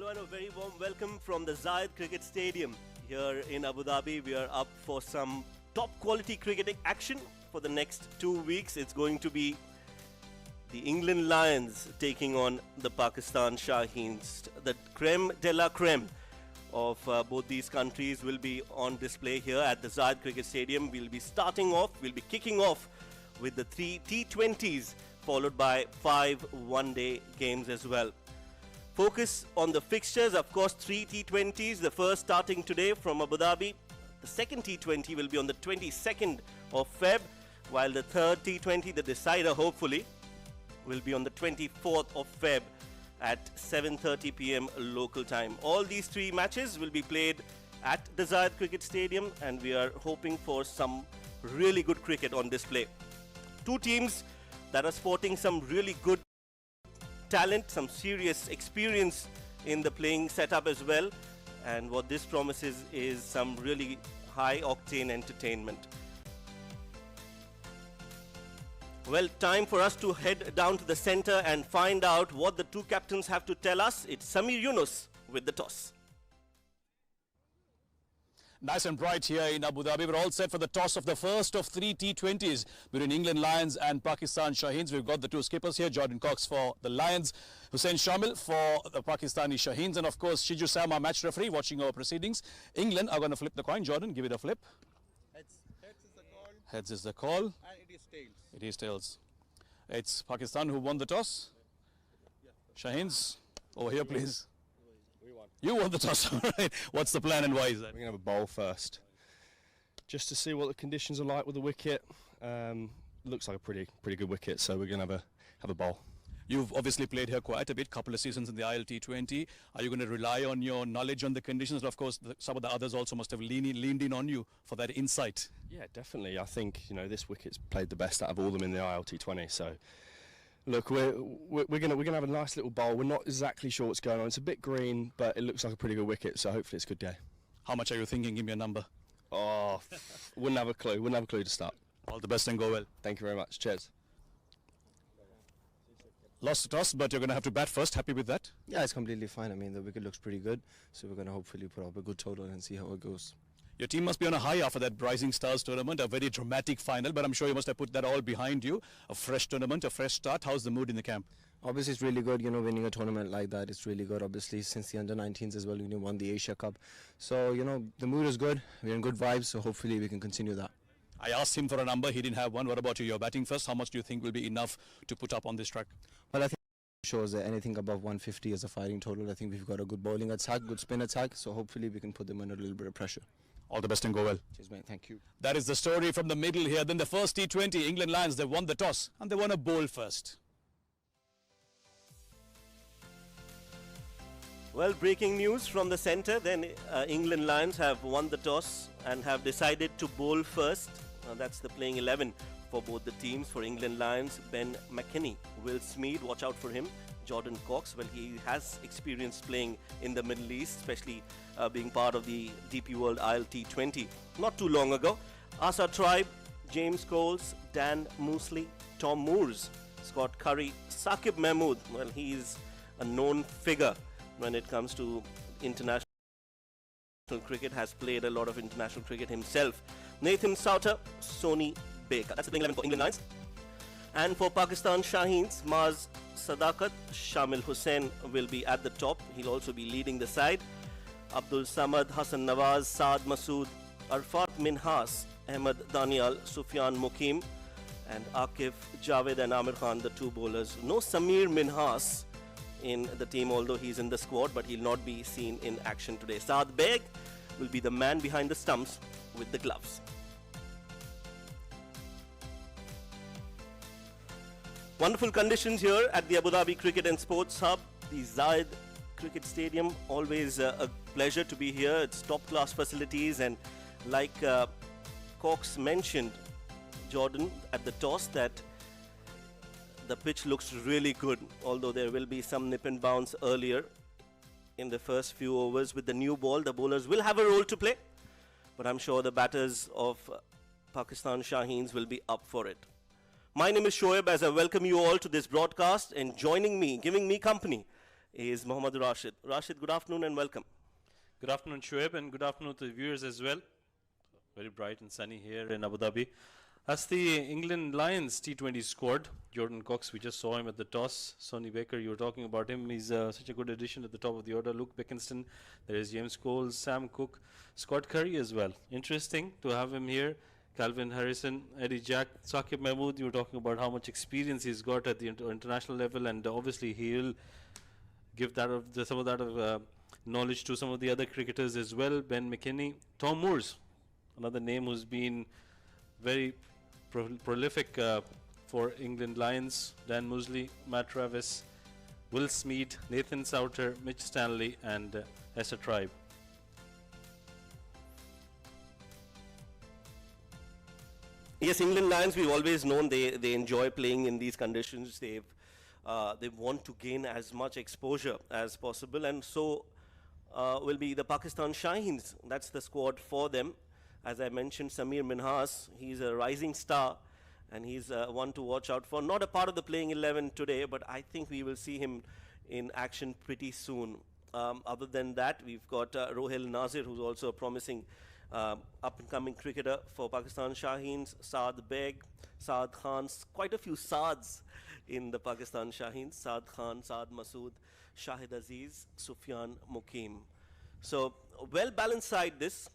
Hello and a very warm welcome from the Zayed Cricket Stadium here in Abu Dhabi. We are up for some top quality cricketing action for the next 2 weeks. It's going to be the England Lions taking on the Pakistan Shaheens. The creme de la creme of both these countries will be on display here at the Zayed Cricket Stadium. We'll be kicking off with the 3 T20s followed by 5 one-day games as well. Focus on the fixtures, of course, 3 T20s, the first starting today from Abu Dhabi. The second T20 will be on the 22nd of Feb, while the third T20, the decider hopefully, will be on the 24th of Feb at 7:30 p.m. local time. All these 3 matches will be played at the Zayed Cricket Stadium, and we are hoping for some really good cricket on display. 2 teams that are sporting some really good talent, some serious experience in the playing setup as well, and what this promises is some really high octane entertainment. Well, time for us to head down to the center and find out what the 2 captains have to tell us. It's Samir Yunus with the toss. Nice and bright here in Abu Dhabi. We're all set for the toss of the first of 3 T20s between England Lions and Pakistan Shaheens. We've got the 2 skippers here, Jordan Cox for the Lions, Hussain Shamil for the Pakistani Shaheens, and of course Shiju Sam, our match referee, watching our proceedings. England are going to flip the coin. Jordan, give it a flip. Heads is the call. Heads is the call. And it is tails. It is tails. It's Pakistan who won the toss. Shaheens, over here please. You won the toss, all right. What's the plan and why is that? We're going to have a bowl first, just to see what the conditions are like with the wicket. Looks like a pretty good wicket, so we're going to have a bowl. You've obviously played here quite a bit, couple of seasons in the ILT20. Are you going to rely on your knowledge on the conditions? And of course, some of the others also must have leaned in on you for that insight. Yeah, definitely. I think this wicket's played the best out of all of them in the ILT20. So. Look, we're gonna have a nice little bowl. We're not exactly sure what's going on. It's a bit green, but it looks like a pretty good wicket. So hopefully it's a good day. How much are you thinking? Give me a number. Oh, wouldn't have a clue. Wouldn't have a clue to start. All the best and go well. Thank you very much. Cheers. Lost the toss, but you're going to have to bat first. Happy with that? Yeah, it's completely fine. I mean, the wicket looks pretty good, so we're going to hopefully put up a good total and see how it goes. Your team must be on a high after that Rising Stars tournament, a very dramatic final, but I'm sure you must have put that all behind you. A fresh tournament, a fresh start. How's the mood in the camp? Obviously, it's really good, winning a tournament like that. It's really good, obviously, since the under-19s as well, we won the Asia Cup. So, the mood is good. We're in good vibes, so hopefully we can continue that. I asked him for a number. He didn't have one. What about you? You're batting first. How much do you think will be enough to put up on this track? Well, I think it shows that anything above 150 is a fighting total. I think we've got a good bowling attack, good spin attack, so hopefully we can put them under a little bit of pressure. All the best and go well. Cheers, mate. Thank you. That is the story from the middle here. Then the first T20, England Lions, they won the toss and they won a bowl first. Well, breaking news from the center, then England Lions have won the toss and have decided to bowl first. That's the playing 11 for both the teams. For England Lions, Ben McKennie, Will Smead, watch out for him. Jordan Cox, well, he has experience playing in the Middle East, especially being part of the DP World ILT20 not too long ago. Asa Tribe, James Coles, Dan Moosley, Tom Moores, Scott Curry, Saqib Mahmood. Well, he's a known figure when it comes to international cricket, has played a lot of international cricket himself. Nathan Souter, Sony Baker. That's the playing 11 for England Lions. And for Pakistan Shaheens, Maz Sadakat, Shamil Hussain will be at the top. He'll also be leading the side. Abdul Samad, Hassan Nawaz, Saad Masood, Arfat Minhas, Ahmed Daniel, Sufyan Mukim, and Akif Javed and Amir Khan, the 2 bowlers. No Samir Minhas in the team, although he's in the squad, but he'll not be seen in action today. Saad Beg will be the man behind the stumps with the gloves. Wonderful conditions here at the Abu Dhabi Cricket and Sports Hub, the Zayed Cricket Stadium. Always a pleasure to be here. It's top-class facilities, and like Cox mentioned, Jordan, at the toss, that the pitch looks really good, although there will be some nip and bounce earlier in the first few overs. With the new ball, the bowlers will have a role to play, but I'm sure the batters of Pakistan Shaheens will be up for it. My name is Shoaib, as I welcome you all to this broadcast, and joining me, giving me company, is Mohammad Rashid. Rashid, good afternoon and welcome. Good afternoon, Shoaib, and good afternoon to the viewers as well. Very bright and sunny here in Abu Dhabi. That's the England Lions T20 squad. Jordan Cox, we just saw him at the toss. Sonny Baker, you were talking about him. He's such a good addition at the top of the order. Luke Beckenston, there is James Coles, Sam Cook, Scott Curry as well. Interesting to have him here. Calvin Harrison, Eddie Jack, Saqib Mahmood, you were talking about how much experience he's got at the international level, and obviously he'll give that some of that knowledge to some of the other cricketers as well. Ben McKinney, Tom Moores, another name who's been very prolific for England Lions. Dan Musley, Matt Travis, Will Smead, Nathan Souter, Mitch Stanley, and Esther Tribe. Yes, England Lions, we've always known they enjoy playing in these conditions. They want to gain as much exposure as possible, and so will be the Pakistan Shaheens. That's the squad for them. As I mentioned, Samir Minhas, he's a rising star, and he's one to watch out for. Not a part of the playing 11 today, but I think we will see him in action pretty soon. Other than that, we've got Rohil Nazir, who's also a promising up-and-coming cricketer for Pakistan Shaheens. Saad Beg, Saad Khan, quite a few Saads in the Pakistan Shaheens. Saad Khan, Saad Masood, Shahid Aziz, Sufyan Mukim. So, well-balanced side this.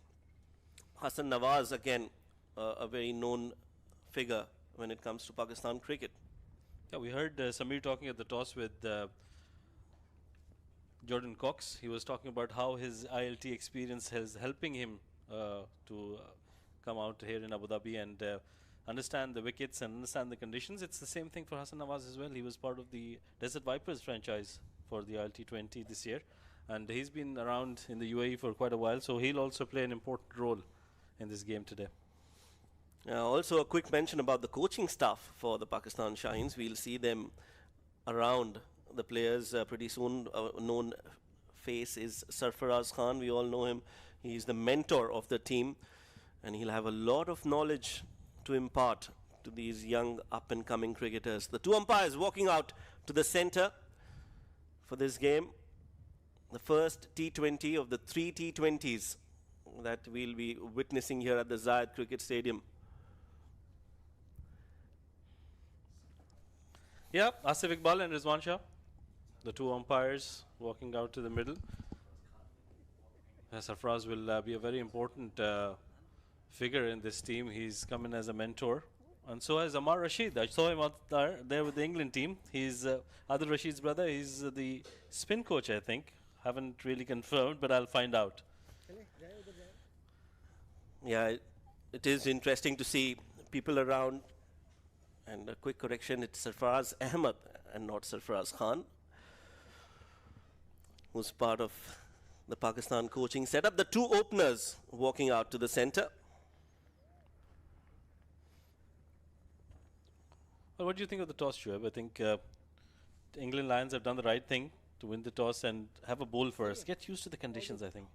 Hassan Nawaz, again, a very known figure when it comes to Pakistan cricket. Yeah, we heard Samir talking at the toss with Jordan Cox. He was talking about how his ILT experience is helping him to come out here in Abu Dhabi and understand the wickets and understand the conditions. It's the same thing for Hassan Nawaz as well. He was part of the Desert Vipers franchise for the ILT 20 this year, and he's been around in the UAE for quite a while, so he'll also play an important role in this game today. Also, a quick mention about the coaching staff for the Pakistan Shaheens. We'll see them around the players pretty soon. A known face is Sarfaraz Khan. We all know him. He's the mentor of the team, and he'll have a lot of knowledge to impart to these young up-and-coming cricketers. The two umpires walking out to the center for this game. The first T20 of the 3 T20s that we'll be witnessing here at the Zayed Cricket Stadium. Yeah, Asif Iqbal and Rizwan Shah, the two umpires walking out to the middle. Sarfraz will be a very important figure in this team. He's come in as a mentor. And so has Amar Rashid. I saw him out there with the England team. He's Adil Rashid's brother. He's the spin coach, I think. Haven't really confirmed, but I'll find out. Yeah, it is interesting to see people around. And a quick correction, it's Sarfaraz Ahmed and not Sarfaraz Khan, who's part of the Pakistan coaching setup. The two openers walking out to the center. Well, what do you think of the toss, Shoaib? I think the England Lions have done the right thing to win the toss and have a bowl first. Get used to the conditions, I think.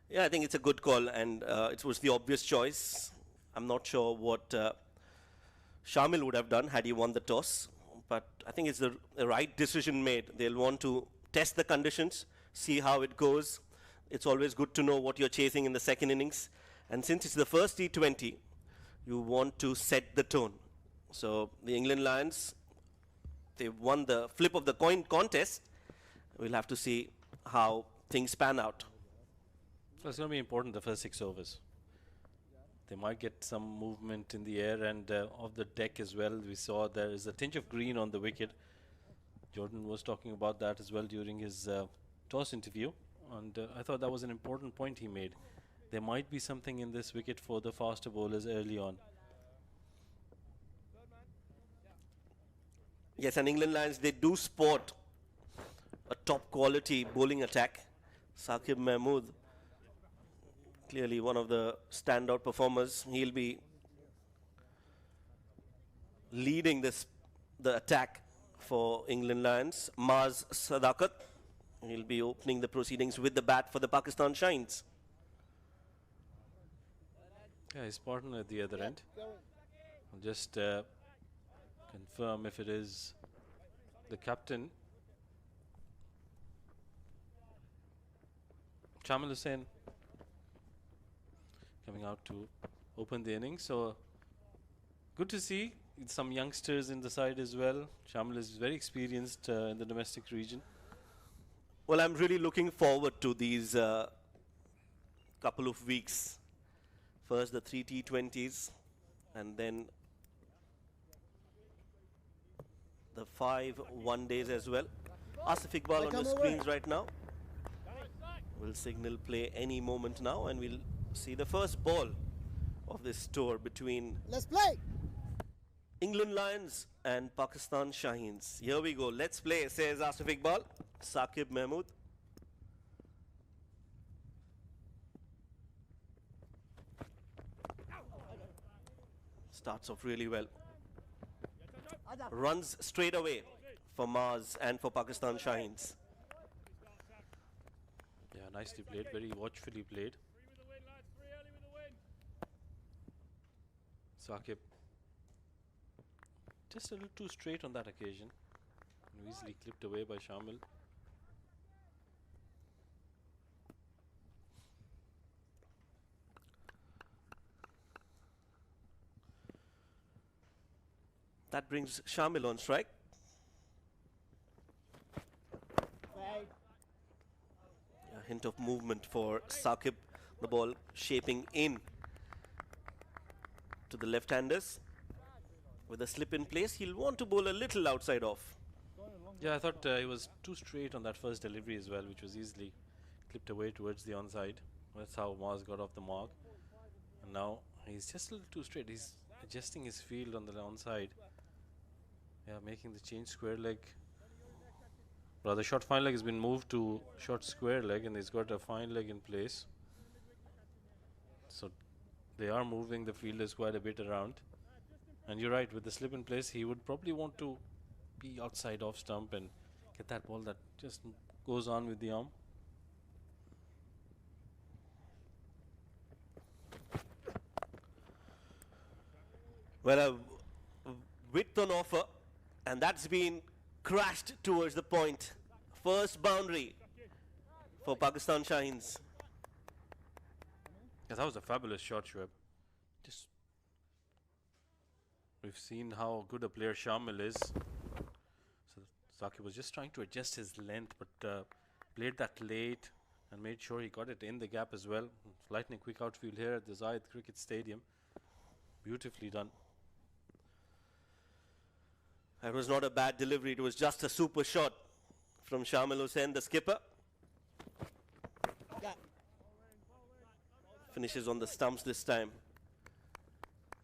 Yeah, I think it's a good call, and it was the obvious choice. I'm not sure what Shamil would have done had he won the toss, but I think it's the right decision made. They'll want to test the conditions, see how it goes. It's always good to know what you're chasing in the second innings, and since it's the first T20, you want to set the tone. So the England Lions, they've won the flip of the coin contest. We'll have to see how things pan out. So it's going to be important, the first 6 overs. They might get some movement in the air and off the deck as well. We saw there is a tinge of green on the wicket. Jordan was talking about that as well during his toss interview, and I thought that was an important point he made. There might be something in this wicket for the faster bowlers early on. Yes, and England Lions, they do sport a top quality bowling attack. Saqib Mahmood, clearly one of the standout performers. He'll be leading the attack for England Lions. Maz Sadakat, he'll be opening the proceedings with the bat for the Pakistan Shaheens. Yeah, his partner at the other end. I'll just confirm if it is the captain. Shamil Hussain coming out to open the innings. So good to see some youngsters in the side as well. Shamil is very experienced in the domestic region. Well, I'm really looking forward to these couple of weeks. First the 3 T20s and then the 5 one-days as well. Asif Iqbal on your screens right now. Will signal play any moment now, and we'll see the first ball of this tour between England Lions and Pakistan Shaheens. Here we go. Let's play, says Asif Iqbal. Saqib Mahmood. Starts off really well. Runs straight away for Mars and for Pakistan Shaheens. Yeah, nicely played, very watchfully played. Saqib just a little too straight on that occasion. Easily clipped away by Shamil. That brings Shamil on strike. A hint of movement for Saqib. The ball shaping in to the left-handers. With a slip in place, he'll want to bowl a little outside off. Yeah, I thought he was too straight on that first delivery as well, which was easily clipped away towards the onside. That's how Mars got off the mark. And now he's just a little too straight. He's adjusting his field on the onside. Yeah, making the change square leg. Rather, short fine leg has been moved to short square leg, and he's got a fine leg in place. So they are moving the fielders quite a bit around. And you're right, with the slip in place, he would probably want to be outside off stump and get that ball that just goes on with the arm. Well, a width on offer, and that's been crashed towards the point. First boundary for Pakistan Shaheens. Yeah, that was a fabulous shot, Shoaib. Just we've seen how good a player Shamil is. So Saqib was just trying to adjust his length, but played that late and made sure he got it in the gap as well. Lightning quick outfield here at the Zayed Cricket Stadium. Beautifully done. That was not a bad delivery. It was just a super shot from Shamil Hussain, the skipper. Finishes on the stumps this time.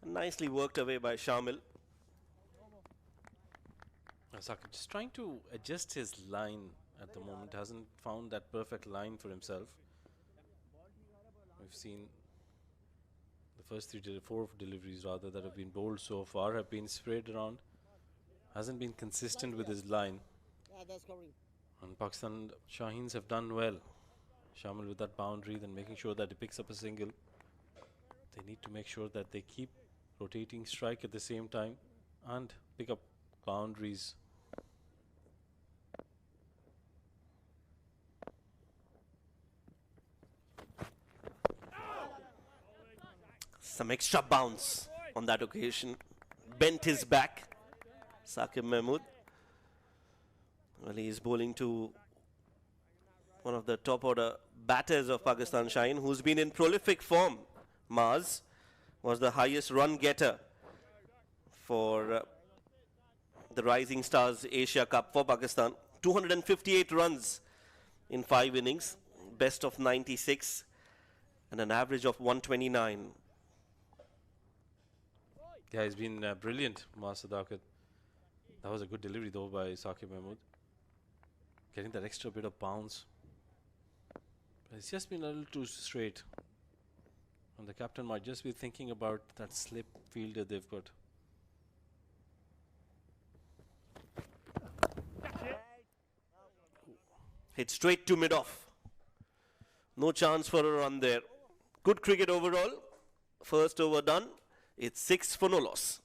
Nicely worked away by Shamil. Saqib just trying to adjust his line at the moment. Hasn't found that perfect line for himself. We've seen the first 4 deliveries rather that have been bowled so far have been sprayed around. Hasn't been consistent with his line. And Pakistan Shaheens have done well. Shamil with that boundary, then making sure that he picks up a single. They need to make sure that they keep rotating strike at the same time and pick up boundaries. Some extra bounce on that occasion. Bent his back. Saqib Mahmood. Well, he is bowling to one of the top order batters of Pakistan Shaheen, who's been in prolific form. Mars was the highest run getter for the Rising Stars Asia Cup for Pakistan. 258 runs in 5 innings, best of 96 and an average of 129. Yeah, he's been brilliant, Mars Sadakat. That was a good delivery though by Saqib Mahmood. Getting that extra bit of bounce. But it's just been a little too straight. And the captain might just be thinking about that slip fielder they've got. Hit straight to mid-off. No chance for a run there. Good cricket overall. First over done. It's 6 for no loss.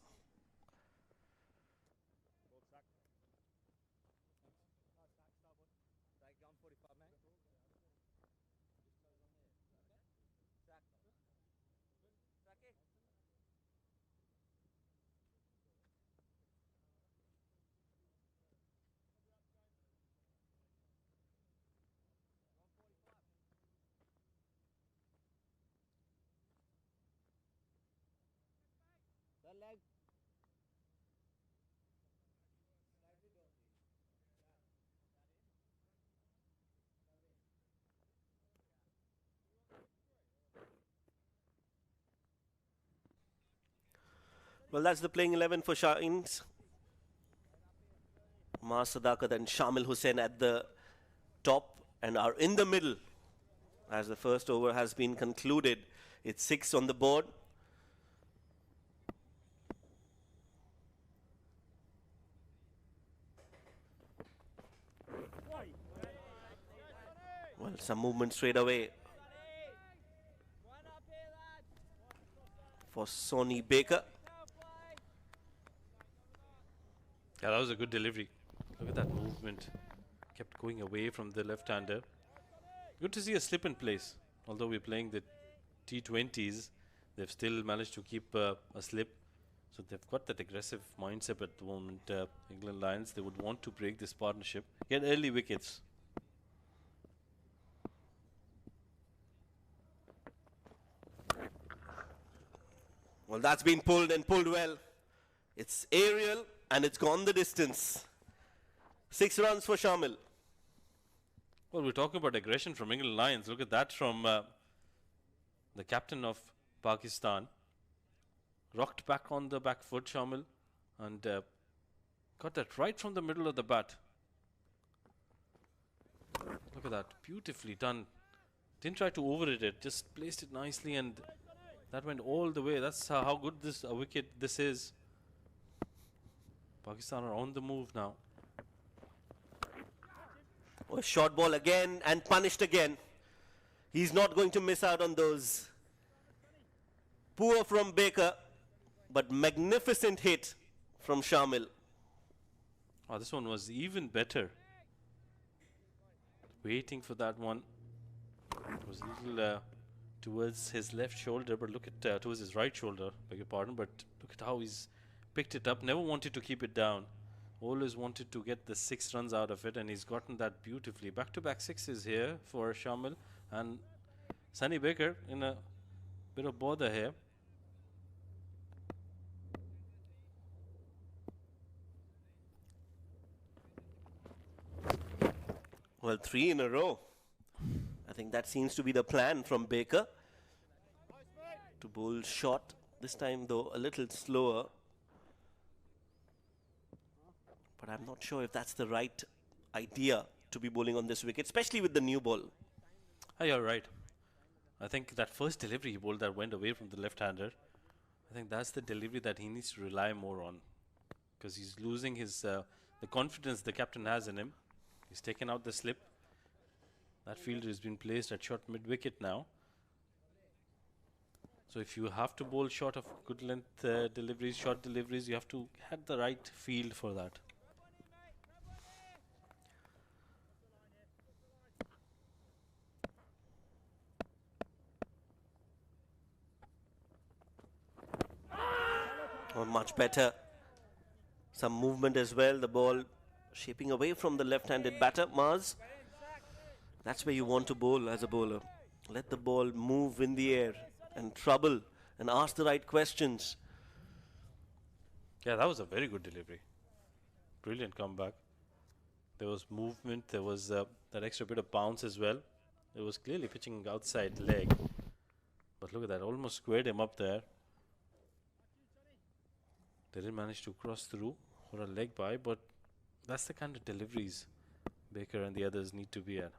Well, that's the playing 11 for Shaheens. Maaz Sadakat and Shamil Hussain at the top and are in the middle as the first over has been concluded. It's 6 on the board. Well, some movement straight away for Sonny Baker. Yeah, that was a good delivery. Look at that movement. Kept going away from the left-hander. Good to see a slip in place. Although we're playing the T20s, they've still managed to keep a slip. So they've got that aggressive mindset at the moment, England Lions. They would want to break this partnership, get early wickets. Well, that's been pulled and pulled well. It's aerial and it's gone the distance. 6 runs for Shamil. Well, we're talking about aggression from England Lions. Look at that from the captain of Pakistan. Rocked back on the back foot, Shamil, and got that right from the middle of the bat. Look at that, beautifully done. Didn't try to overhit it, just placed it nicely, and that went all the way. That's how good this wicket this is. Pakistan are on the move now. Oh, short ball again and punished again. He's not going to miss out on those. Poor from Baker, but magnificent hit from Shamil. Oh, this one was even better. Waiting for that one. It was a little towards his left shoulder, but look at towards his right shoulder, beg your pardon, but look at how he's picked it up. Never wanted to keep it down. Always wanted to get the 6 runs out of it, and he's gotten that beautifully. Back-to-back sixes here for Shamil, and Sonny Baker in a bit of bother here. Well, 3 in a row. I think that seems to be the plan from Baker. To bowl short. This time, though, a little slower. But I'm not sure if that's the right idea to be bowling on this wicket, especially with the new ball. Oh, you're right. I think that first delivery he bowled that went away from the left-hander. I think that's the delivery that he needs to rely more on, because he's losing his the confidence the captain has in him. He's taken out the slip. That fielder has been placed at short mid-wicket now. So if you have to bowl short of good length deliveries, short deliveries, you have to have the right field for that. Oh, much better. Some movement as well. The ball shaping away from the left-handed batter, Maaz. That's where you want to bowl as a bowler. Let the ball move in the air and trouble and ask the right questions. Yeah, that was a very good delivery. Brilliant comeback. There was movement. There was that extra bit of bounce as well. It was clearly pitching outside leg. But look at that. Almost squared him up there. They didn't manage to cross through for a leg by, but that's the kind of deliveries Baker and the others need to be at.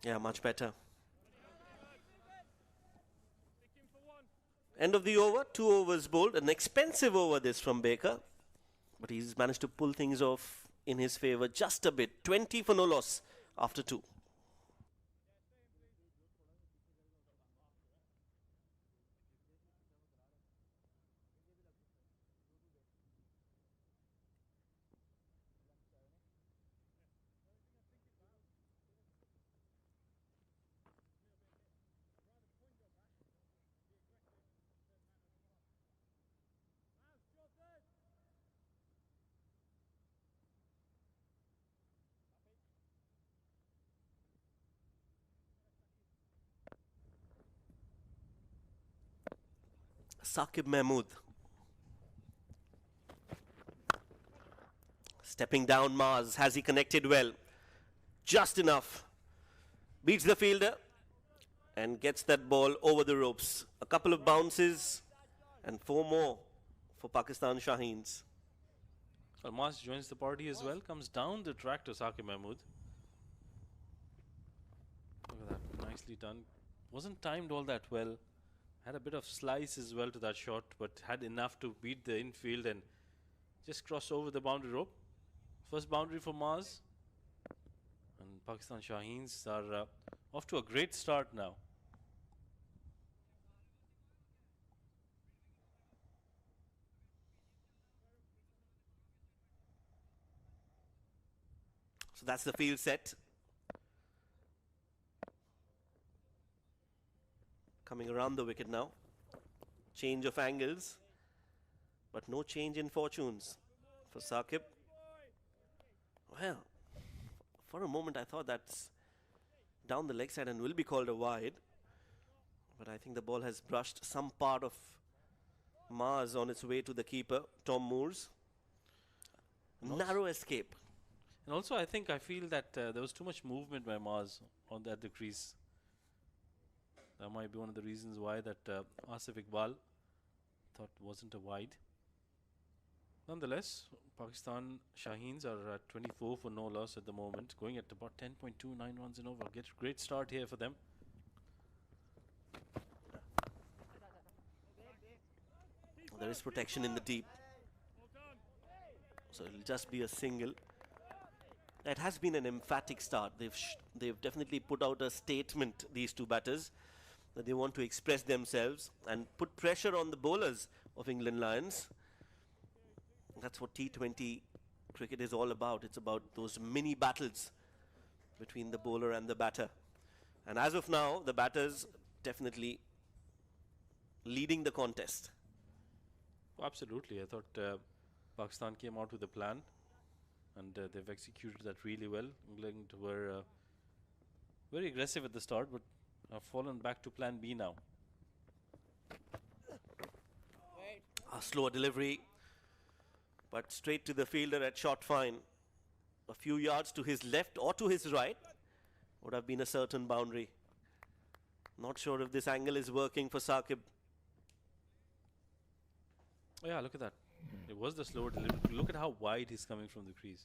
Yeah, much better. End of the over, 2 overs bowled. An expensive over this from Baker, but he's managed to pull things off in his favour just a bit. 20 for no loss after 2. Saqib Mahmood. Stepping down Maaz. Has he connected well? Just enough. Beats the fielder. and gets that ball over the ropes. A couple of bounces and 4 more for Pakistan Shaheens. Almas joins the party as well, comes down the track to Saqib Mahmood. Look at that, nicely done. Wasn't timed all that well. Had a bit of slice as well to that shot, but had enough to beat the infield and just cross over the boundary rope. First boundary for Mars. And Pakistan Shaheens are off to a great start now. So that's the field set. Coming around the wicket now. Change of angles, but no change in fortunes for Saqib. Well, for a moment I thought that's down the leg side and will be called a wide. But I think the ball has brushed some part of Mars on its way to the keeper, Tom Moores. Narrow escape. And also I feel that there was too much movement by Mars on that the crease. That might be one of the reasons why that Asif Iqbal thought wasn't a wide. Nonetheless, Pakistan Shaheens are at 24 for no loss at the moment, going at about 10.29 runs in over. Great start here for them. There is protection in the deep, so it'll just be a single. It has been an emphatic start. They've definitely put out a statement, these two batters, that they want to express themselves and put pressure on the bowlers of England Lions. That's what T20 cricket is all about. It's about those mini battles between the bowler and the batter. And as of now, the batters definitely leading the contest. Absolutely. I thought Pakistan came out with a plan and they've executed that really well. England were very aggressive at the start, but have fallen back to plan B now. A slower delivery, but straight to the fielder at short fine. A few yards to his left or to his right would have been a certain boundary. Not sure if this angle is working for Saqib. Oh yeah, look at that. It was the slower delivery. Look at how wide he's coming from the crease.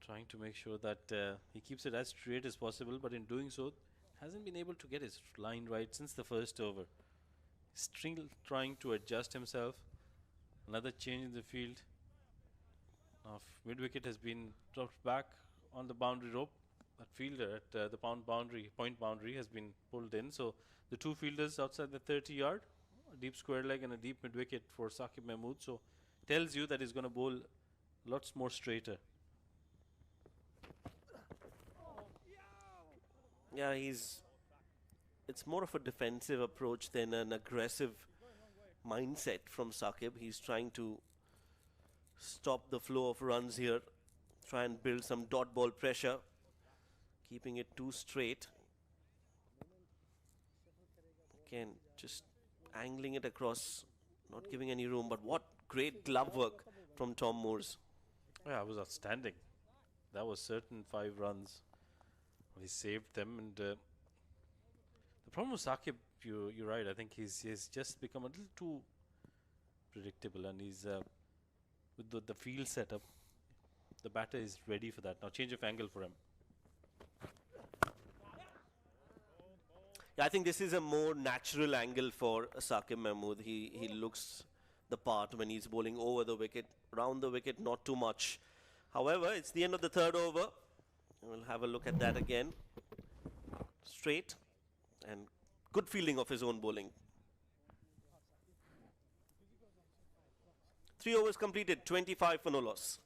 Trying to make sure that he keeps it as straight as possible, but in doing so, hasn't been able to get his line right since the first over. Still trying to adjust himself. Another change in the field. Now mid-wicket has been dropped back on the boundary rope. That fielder at the point boundary has been pulled in. So the two fielders outside the 30-yard, a deep square leg and a deep mid-wicket for Saqib Mahmood. So tells you that he's going to bowl lots more straighter. Yeah, it's more of a defensive approach than an aggressive mindset from Saqib. He's trying to stop the flow of runs here, try and build some dot ball pressure, keeping it too straight. Again, just angling it across, not giving any room, but what great glove work from Tom Moores. Yeah, it was outstanding. That was certain 5 runs. He saved them, and the problem with Saqib, you're right. I think he's just become a little too predictable, and he's with the field setup, the batter is ready for that. Now change of angle for him. Yeah, I think this is a more natural angle for Saqib Mahmood. He looks the part when he's bowling over the wicket, round the wicket, not too much. However, it's the end of the third over. We'll have a look at that again. Straight and good fielding of his own bowling. 3 overs completed, 25 for no loss.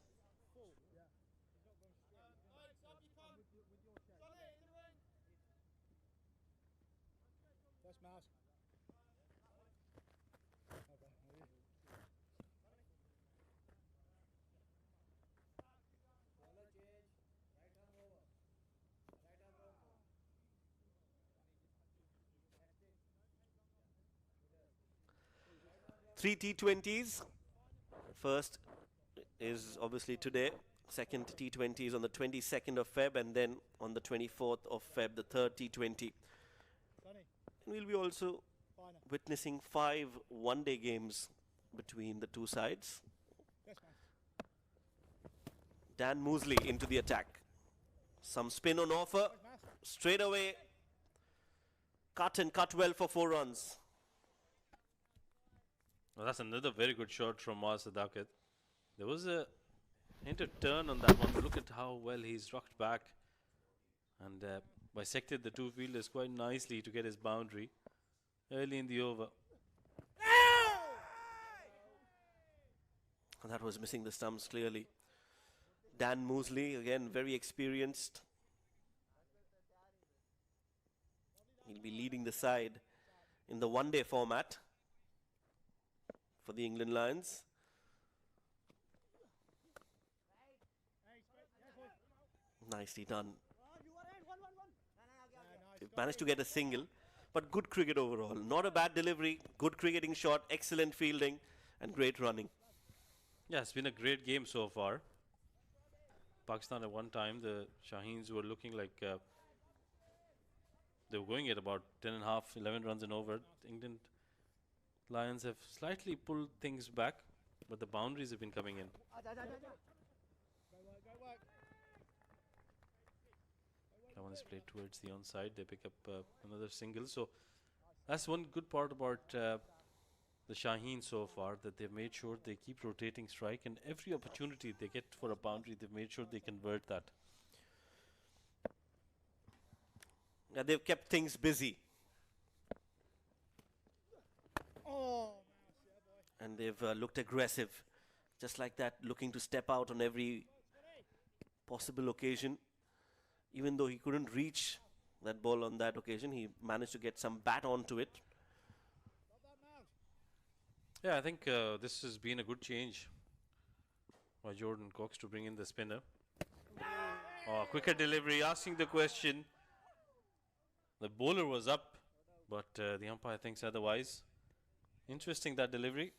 Three T20s. First is obviously today. Second T20 is on the 22nd of Feb, and then on the 24th of Feb, the third T20. We'll be also witnessing 5 one-day games between the two sides. Dan Mosley into the attack. Some spin on offer. Straight away. Cut and cut well for 4 runs. Well, that's another very good shot from Maz Sadakat. There was a hint of turn on that one, but look at how well he's rocked back and bisected the two fielders quite nicely to get his boundary early in the over. And that was missing the stumps clearly. Dan Mosley, again, very experienced. He'll be leading the side in the one-day format for the England Lions. Nicely done. They've managed to get a single, but good cricket overall. Not a bad delivery, good cricketing shot, excellent fielding, and great running. Yeah, it's been a great game so far. Pakistan at one time, the Shaheens were looking like they were going at about 10.5, 11 runs and over. England Lions have slightly pulled things back, but the boundaries have been coming in. That one is played towards the onside. They pick up another single. So that's one good part about the Shaheen so far, that they've made sure they keep rotating strike, and every opportunity they get for a boundary, they've made sure they convert that. Yeah, they've kept things busy. And they've looked aggressive. Just like that, looking to step out on every possible occasion. Even though he couldn't reach that ball on that occasion, he managed to get some bat onto it. Yeah, I think this has been a good change by Jordan Cox to bring in the spinner. Oh, quicker delivery, asking the question. The bowler was up, but the umpire thinks otherwise. Interesting, that delivery.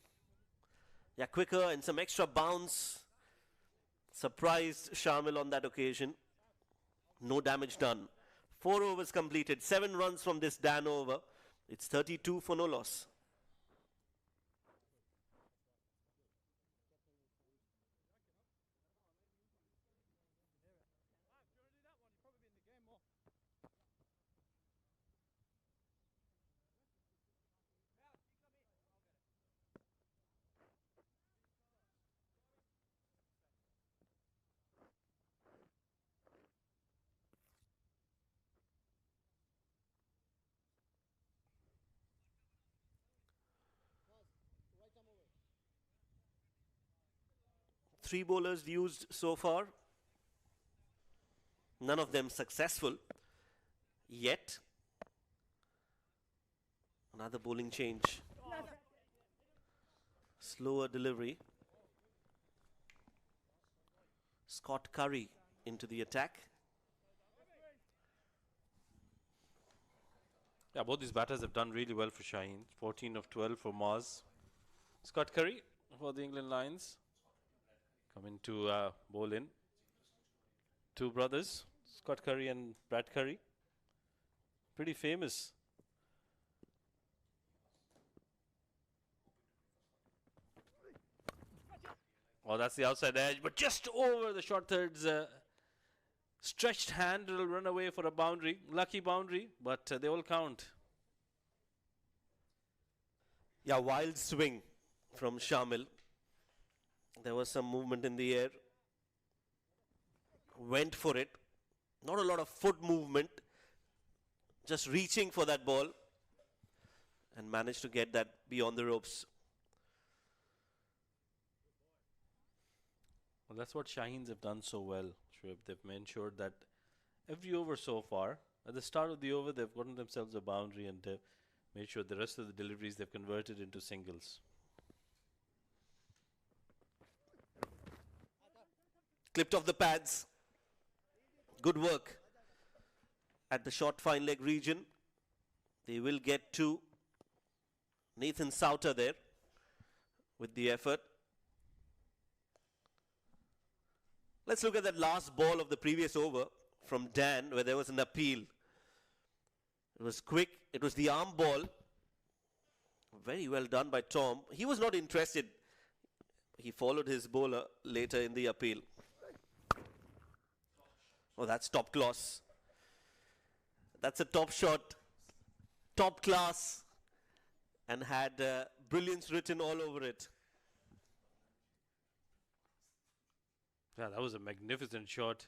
Yeah, quicker and some extra bounce. Surprised Shamil on that occasion. No damage done. 4 overs completed. 7 runs from this Dan over. It's 32 for no loss. Three bowlers used so far. None of them successful yet. Another bowling change. Slower delivery. Scott Curry into the attack. Yeah, both these batters have done really well for Shaheen. 14 of 12 for Maz. Scott Curry for the England Lions. Coming to bowl in. Two brothers, Scott Curry and Brad Curry. Pretty famous. Oh, that's the outside edge, but just over the short thirds. Stretched hand will run away for a boundary. Lucky boundary, but they all count. Yeah, wild swing from Shamil. There was some movement in the air. Went for it. Not a lot of foot movement. Just reaching for that ball. And managed to get that beyond the ropes. Well, that's what Shaheens have done so well, Shoaib. They've ensured that every over so far, at the start of the over, they've gotten themselves a boundary and made sure the rest of the deliveries they've converted into singles. Clipped off the pads. Good work at the short fine leg region. They will get to Nathan Souter there with the effort. Let's look at that last ball of the previous over from Dan, where there was an appeal. It was quick. It was the arm ball. Very well done by Tom. He was not interested. He followed his bowler later in the appeal. Oh, that's top class. That's a top shot. Top class. And had brilliance written all over it. Yeah, that was a magnificent shot.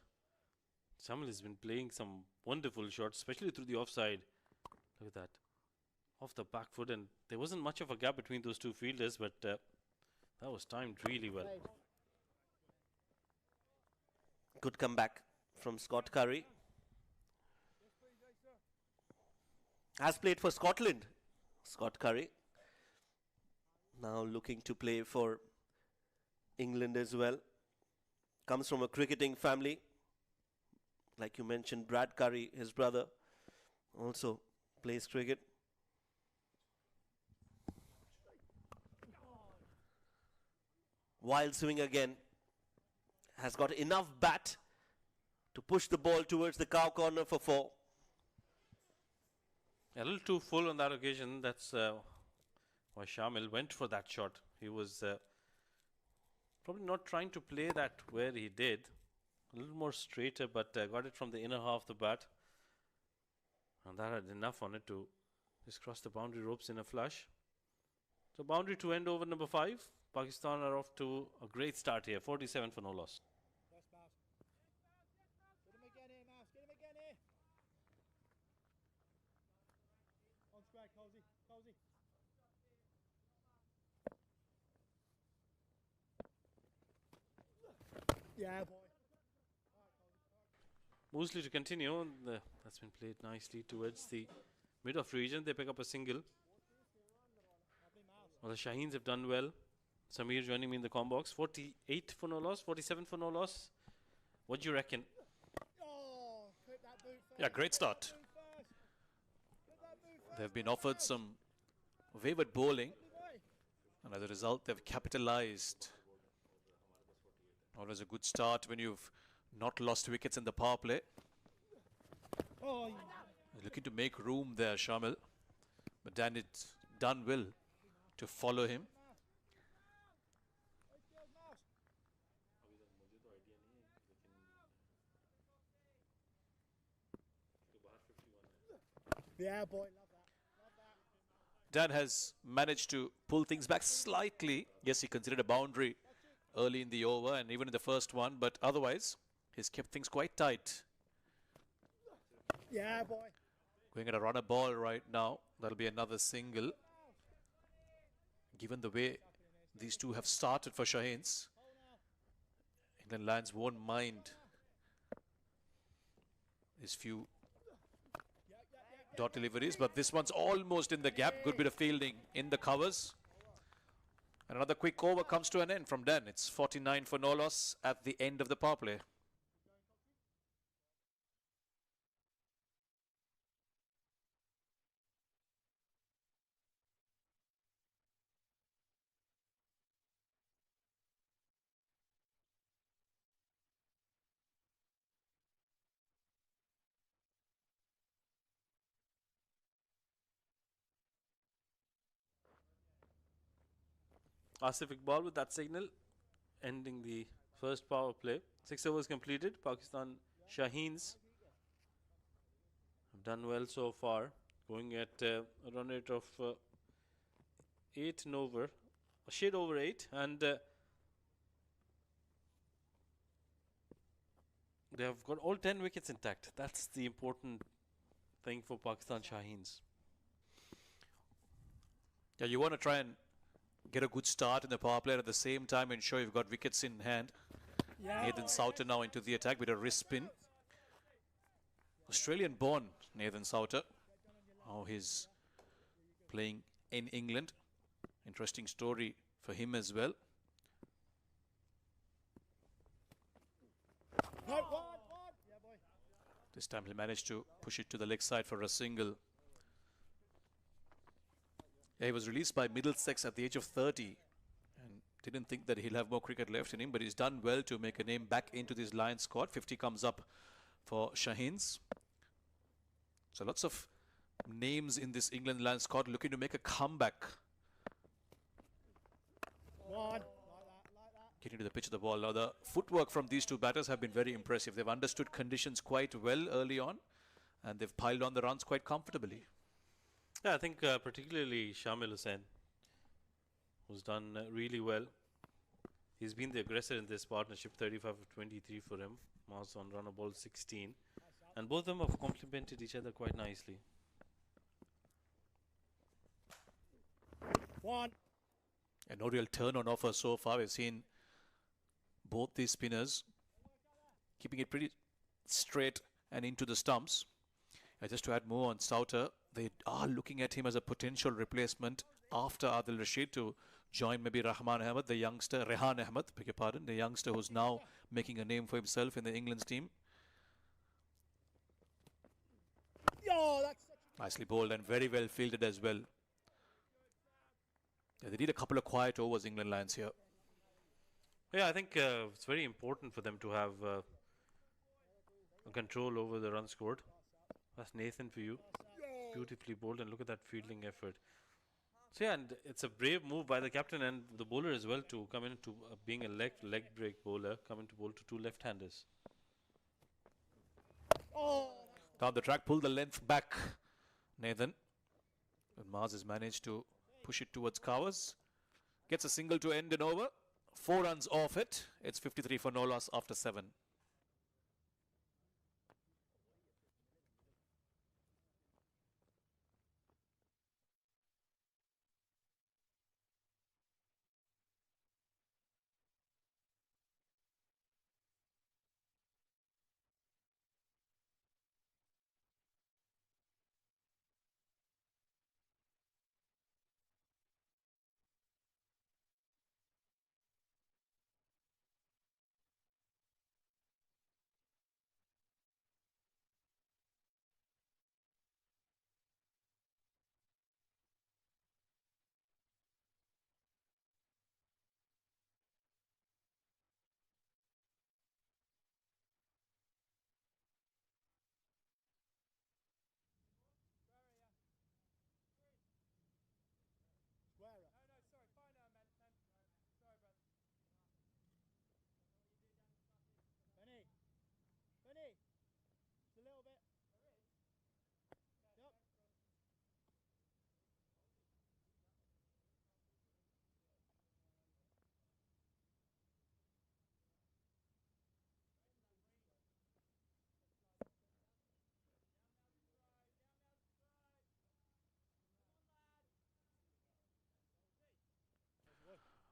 Shamil has been playing some wonderful shots, especially through the offside. Look at that. Off the back foot, and there wasn't much of a gap between those two fielders, but that was timed really well. Good comeback from Scott Curry. Has played for Scotland, Scott Curry. Now looking to play for England as well. Comes from a cricketing family. Like you mentioned, Brad Curry, his brother, also plays cricket. Wild swing again. Has got enough bat to push the ball towards the cow corner for 4. A little too full on that occasion. That's why Shamil went for that shot. He was probably not trying to play that where he did. A little more straighter, but got it from the inner half of the bat. And that had enough on it to just cross the boundary ropes in a flush. So boundary to end over number 5. Pakistan are off to a great start here. 47 for no loss. Yeah, boy. Mosley to continue. That's been played nicely towards the mid-off region. They pick up a single. Well, the Shaheens have done well. Samir joining me in the com box. 48 for no loss, 47 for no loss. What do you reckon? Yeah, great start. They've been offered some wayward bowling, and as a result, they've capitalized. Always a good start when you've not lost wickets in the power play. Looking to make room there, Shamil. But then it's done well to follow him. Yeah, boy. Dan has managed to pull things back slightly. Yes, he considered a boundary early in the over and even in the first one, but otherwise he's kept things quite tight. Yeah, boy. Going at a runner ball right now. That'll be another single. Given the way these two have started for Shaheens, England Lions won't mind these few dot deliveries, but this one's almost in the gap. Good bit of fielding in the covers. And another quick over comes to an end from Dan. It's 49 for no loss at the end of the power play. Asif Iqbal with that signal, ending the first power play. 6 overs completed. Pakistan Shaheens have done well so far, going at a run rate of 8 and over, a shade over 8, and they have got all 10 wickets intact. That's the important thing for Pakistan Shaheens. Yeah, you want to try and get a good start in the power play, at the same time ensure you've got wickets in hand. Yeah. Nathan Souter now into the attack with a wrist spin. Australian born Nathan Souter. How he's playing in England. Interesting story for him as well. This time he managed to push it to the leg side for a single. Yeah, he was released by Middlesex at the age of 30 and didn't think that he'll have more cricket left in him, but he's done well to make a name back into this Lions squad. 50 comes up for Shaheens. So lots of names in this England Lions squad looking to make a comeback. One. Like that. Getting to the pitch of the ball. Now the footwork from these two batters have been very impressive. They've understood conditions quite well early on and they've piled on the runs quite comfortably. Yeah, I think particularly Shamil Hussain, who's done really well. He's been the aggressor in this partnership, 35 of 23 for him. Mars on run of ball 16. And both of them have complemented each other quite nicely. One. And no real turn on offer so far. We've seen both these spinners keeping it pretty straight and into the stumps. Just to add more on Souter, they are looking at him as a potential replacement after Adil Rashid to join maybe Rehan Ahmed, the youngster, beg your pardon, the youngster who's now making a name for himself in the England's team. Yo, that's such Nicely bowled and very well fielded as well. Yeah, they need a couple of quiet overs, England Lions here. Yeah, I think it's very important for them to have control over the run scored. That's Nathan for you. Beautifully bowled, and look at that fielding effort. So yeah, and it's a brave move by the captain and the bowler as well to come into being a leg break bowler, come into bowl to two left-handers. Down the track, pull the length back, Nathan. And Mars has managed to push it towards Cowers. Gets a single to end an over. 4 runs off it. It's 53 for no loss after 7. Benny. Benny. Just a little bit. Yep.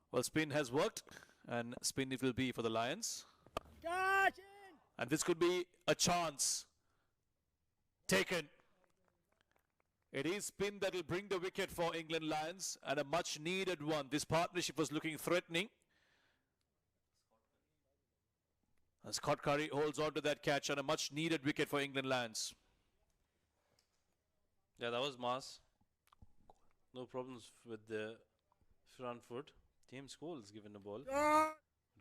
Well, spin has worked, and spin it will be for the Lions. Catch in. And this could be a chance taken. It is spin that will bring the wicket for England Lions, and a much needed one. This partnership was looking threatening. And Scott Curry holds on to that catch, and a much needed wicket for England Lions. Yeah, that was Mars. No problems with the front foot. James Cole is given the ball.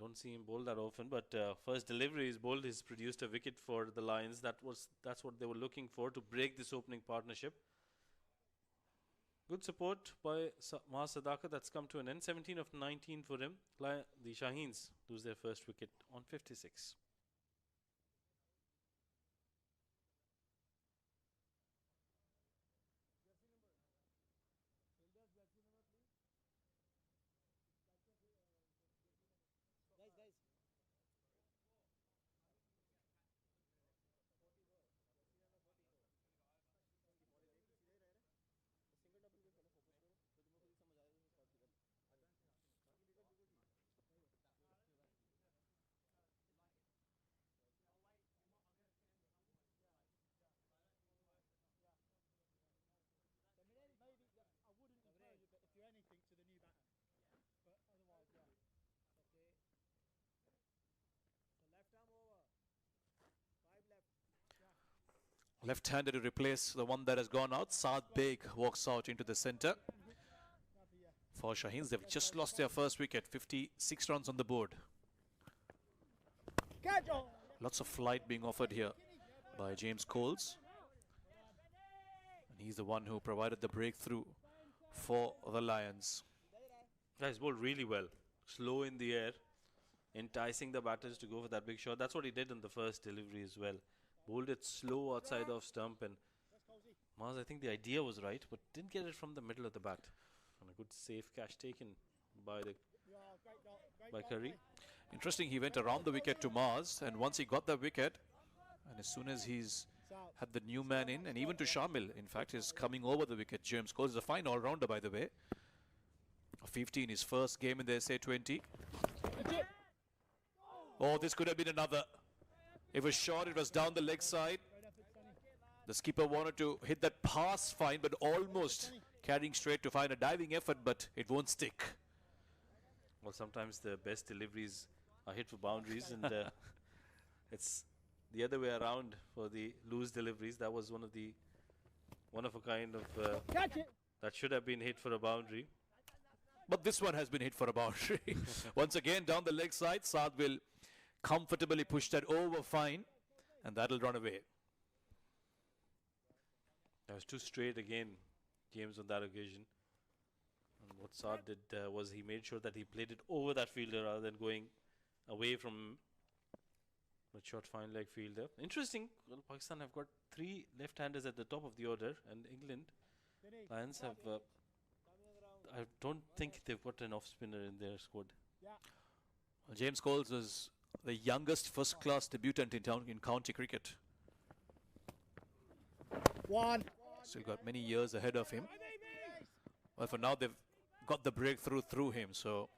Don't see him bowl that often, but first delivery is bowled. He's produced a wicket for the Lions. That's what they were looking for to break this opening partnership. Good support by Mars Sadaka. That's come to an end. 17 of 19 for him. The Shaheens lose their first wicket on 56. I wouldn't encourage it, but if you're anything to the new batter. But otherwise, yeah. Okay. So left arm over. 5 left. Yeah. Left-handed to replace the one that has gone out. Saad Beg walks out into the centre. For Shaheens, they've just lost their first wicket. 56 runs on the board. Catch on. Lots of flight being offered here by James Coles. And he's the one who provided the breakthrough for the Lions. Guys bowled really well. Slow in the air, enticing the batters to go for that big shot. That's what he did in the first delivery as well. Bowled it slow outside of stump, and Mars, I think the idea was right, but didn't get it from the middle of the bat. And a good safe catch taken by Curry. Interesting, he went around the wicket to Mars, and once he got the wicket, and as soon as he's had the new man in, and even to Shamil, in fact, is coming over the wicket. James Cole is a fine all-rounder, by the way. A 15, his first game in the SA20. Oh, this could have been another. It was short, it was down the leg side. The skipper wanted to hit that pass fine, but almost carrying straight to find a diving effort, but it won't stick. Well, sometimes the best deliveries are hit for boundaries, and it's the other way around for the loose deliveries. That was one of a kind of that should have been hit for a boundary. But this one has been hit for a boundary. Once again, down the leg side, Saad will comfortably push that over fine, and that'll run away. That was too straight again, James, on that occasion. And what Saad did was he made sure that he played it over that fielder rather than going away from the short fine leg fielder. Interesting, well, Pakistan have got 3 left-handers at the top of the order, and England Lions have I don't think they've got an off-spinner in their squad. Well, James Coles was the youngest first-class debutant in county cricket. Still got many years ahead of him. Well, for now, they've got the breakthrough through him. So,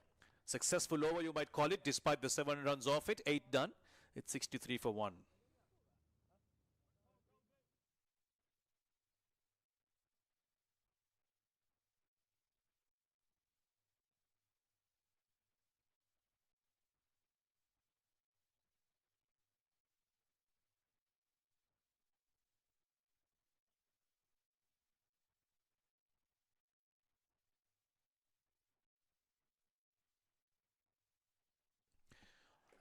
successful over, you might call it, despite the 7 runs off it. 8 done. It's 63 for 1.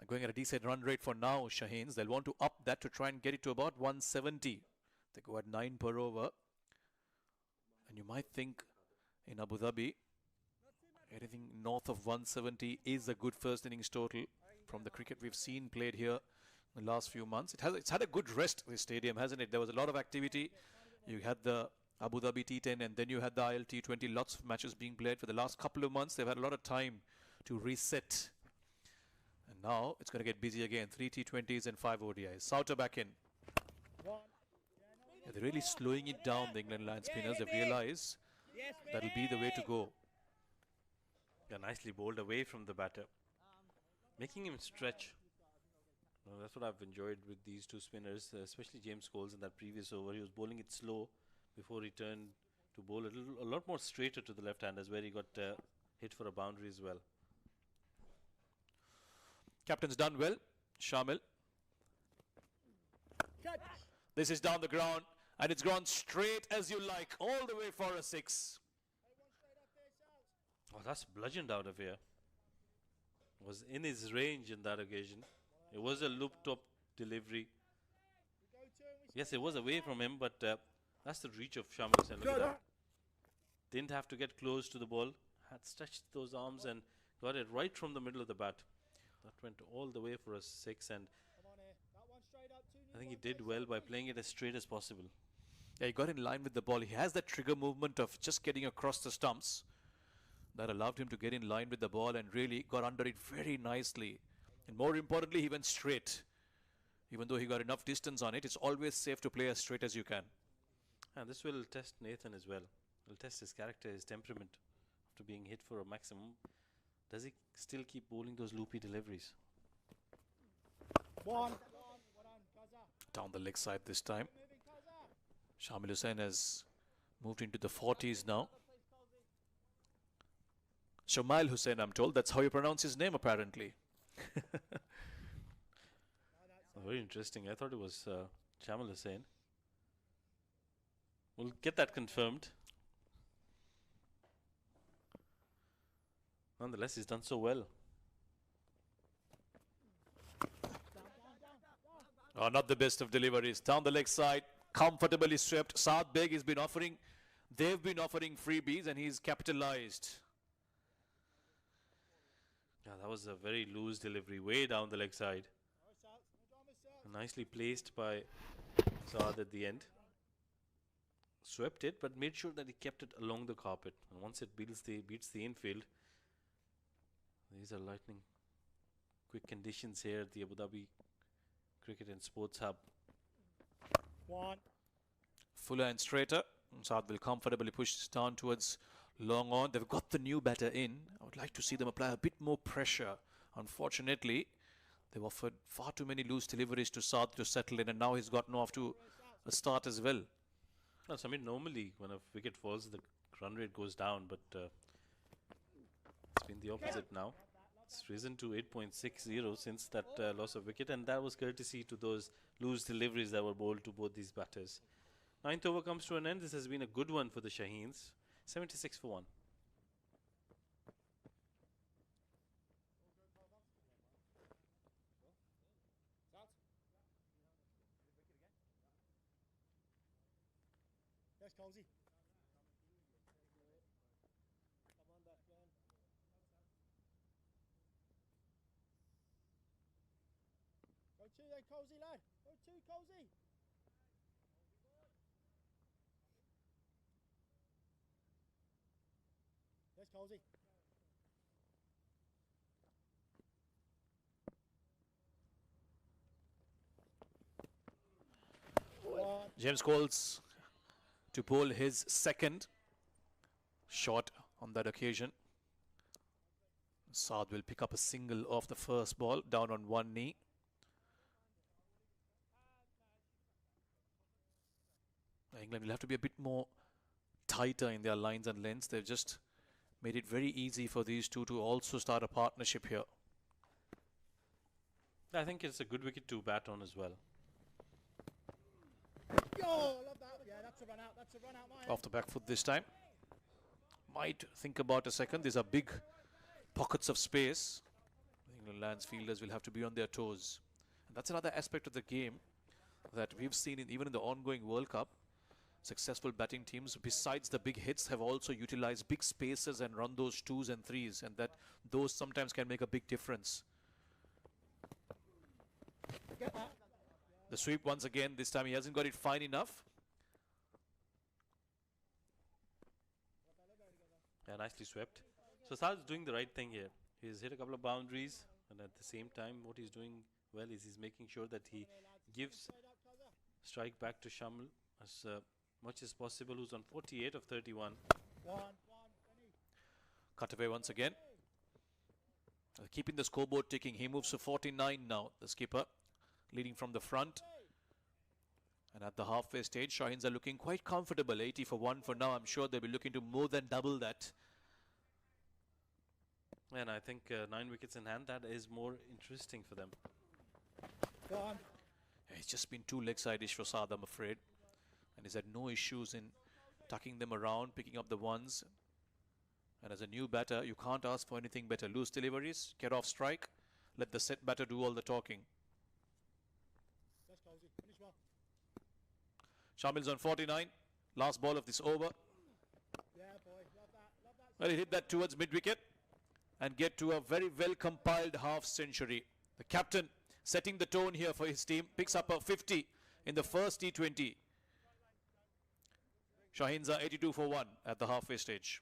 Going at a decent run rate for now, Shaheens. They'll want to up that to try and get it to about 170. They go at 9 per over. And you might think in Abu Dhabi, anything north of 170 is a good first innings total from the cricket we've seen played here in the last few months. It's had a good rest, this stadium, hasn't it? There was a lot of activity. You had the Abu Dhabi T10 and then you had the IL T20. Lots of matches being played for the last couple of months. They've had a lot of time to reset. And now it's going to get busy again. 3 T20s and 5 ODIs. Souter back in. Yeah, they're really slowing it down, the England Lions spinners. They've realized that'll be the way to go. Yeah, nicely bowled away from the batter, making him stretch. That's what I've enjoyed with these two spinners, especially James Coles in that previous over. He was bowling it slow before he turned to bowl a lot more straighter to the left-handers, where he got hit for a boundary as well. Captain's done well. Shamil. This is down the ground and it's gone straight as you like, all the way for a 6. Oh, that's bludgeoned out of here. Was in his range in that occasion. It was a loop top delivery. Yes, it was away from him, but that's the reach of Shamil Hussain. Look at that. Didn't have to get close to the ball. Had stretched those arms and got it right from the middle of the bat. That went all the way for a 6, and I think he did well by playing it as straight as possible. Yeah, he got in line with the ball. He has that trigger movement of just getting across the stumps. That allowed him to get in line with the ball and really got under it very nicely. And more importantly, he went straight. Even though he got enough distance on it, it's always safe to play as straight as you can. And this will test Nathan as well. It will test his character, his temperament. After being hit for a maximum, does he still keep bowling those loopy deliveries? Down the leg side this time. Shamil Hussain has moved into the 40s now. Shamil Hussain, I'm told. That's how you pronounce his name, apparently. Very interesting. I thought it was Shamil Hussain. We'll get that confirmed. Nonetheless, he's done so well. Oh, not the best of deliveries. Down the leg side. comfortably swept. Saad Beg has been offering, they've been offering freebies and he's capitalized. Yeah, that was a very loose delivery, way down the leg side. Nicely placed by Saad at the end. Swept it, but made sure that he kept it along the carpet. And once it beats the infield, these are lightning quick conditions here at the Abu Dhabi Cricket and Sports Hub. One. Fuller and straighter. Saad will comfortably push down towards long on. They've got the new batter in. I would like to see them apply a bit more pressure. Unfortunately, they've offered far too many loose deliveries to Saad to settle in, and now he's gotten off to a start as well. No, so I mean, normally when a wicket falls, the run rate goes down, but it's been the opposite now. It's risen to 8.60 since that loss of wicket, and that was courtesy to those loose deliveries that were bowled to both these batters. Ninth over comes to an end. This has been a good one for the Shaheens. 76 for 1. Yes, Cozy. Go two then, Cozy lad. Go two, Cozy. Yes, Cozy. James calls to bowl his second shot on that occasion. Saad will pick up a single off the first ball, down on one knee. England will have to be a bit more tighter in their lines and lengths. They've just made it very easy for these two to also start a partnership here. I think it's a good wicket to bat on as well. Oh, love that. Yeah, that's a run out. That's a run out, my Off the back foot this time. Might think about a second. These are big pockets of space. England lands fielders will have to be on their toes. And that's another aspect of the game that we've seen even in the ongoing World Cup. Successful batting teams, besides the big hits, have also utilized big spaces and run those twos and threes, and that those sometimes can make a big difference. Get that. The sweep once again. This time he hasn't got it fine enough. Yeah, nicely swept. So Saad's doing the right thing here. He's hit a couple of boundaries, and at the same time, what he's doing well is he's making sure that he gives strike back to Shamil as much as possible, who's on 48 of 31. Cut away once again. Keeping the scoreboard ticking. He moves to 49 now, the skipper, leading from the front. And at the halfway stage, Shaheens are looking quite comfortable. 80 for 1 for now. I'm sure they'll be looking to more than double that. And I think 9 wickets in hand, that is more interesting for them. It's just been too leg side-ish for Saad, I'm afraid. And he's had no issues in tucking them around, picking up the ones. And as a new batter, you can't ask for anything better. Loose deliveries, get off strike, let the set batter do all the talking. Shamil's on 49, last ball of this over. Well, he hit that towards mid-wicket and get to a very well-compiled half-century. The captain setting the tone here for his team, picks up a 50 in the first T20. Shaheens are 82 for 1 at the halfway stage.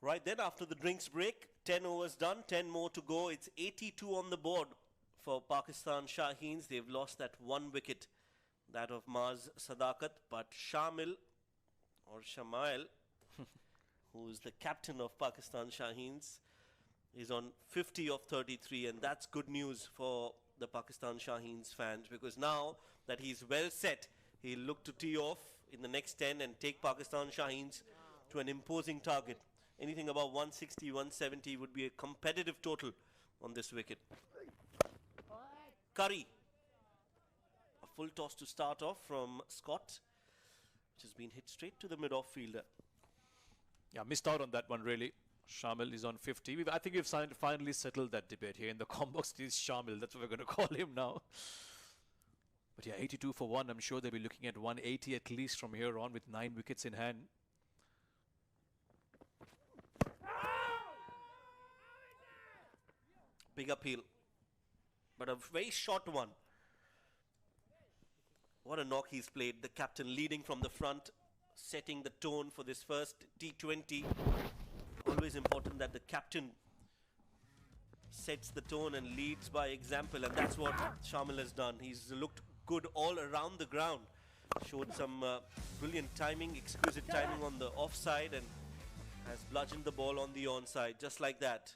Right then, after the drinks break, 10 overs done, 10 more to go. It's 82 on the board for Pakistan Shaheens. They've lost that one wicket, that of Maz Sadakat. But Shamil, or Shamail, who's the captain of Pakistan Shaheens, is on 50 of 33. And that's good news for the Pakistan Shaheens fans, because now that he's well set, he'll look to tee off in the next 10 and take Pakistan Shaheens to an imposing target. Anything above 160, 170 would be a competitive total on this wicket. Curry. A full toss to start off from Scott, which has been hit straight to the mid-off fielder. Yeah, missed out on that one really. Shamil is on 50. I think we've finally settled that debate here in the combox. It is Shamil. That's what we're going to call him now. But yeah, 82 for 1. I'm sure they'll be looking at 180 at least from here on with 9 wickets in hand. Big appeal, but a very short one. What a knock he's played. The captain leading from the front, setting the tone for this first T20. Always important that the captain sets the tone and leads by example, and that's what Shamil has done. He's looked good all around the ground. Showed some brilliant timing, exquisite timing on the offside, and has bludgeoned the ball on the onside, just like that.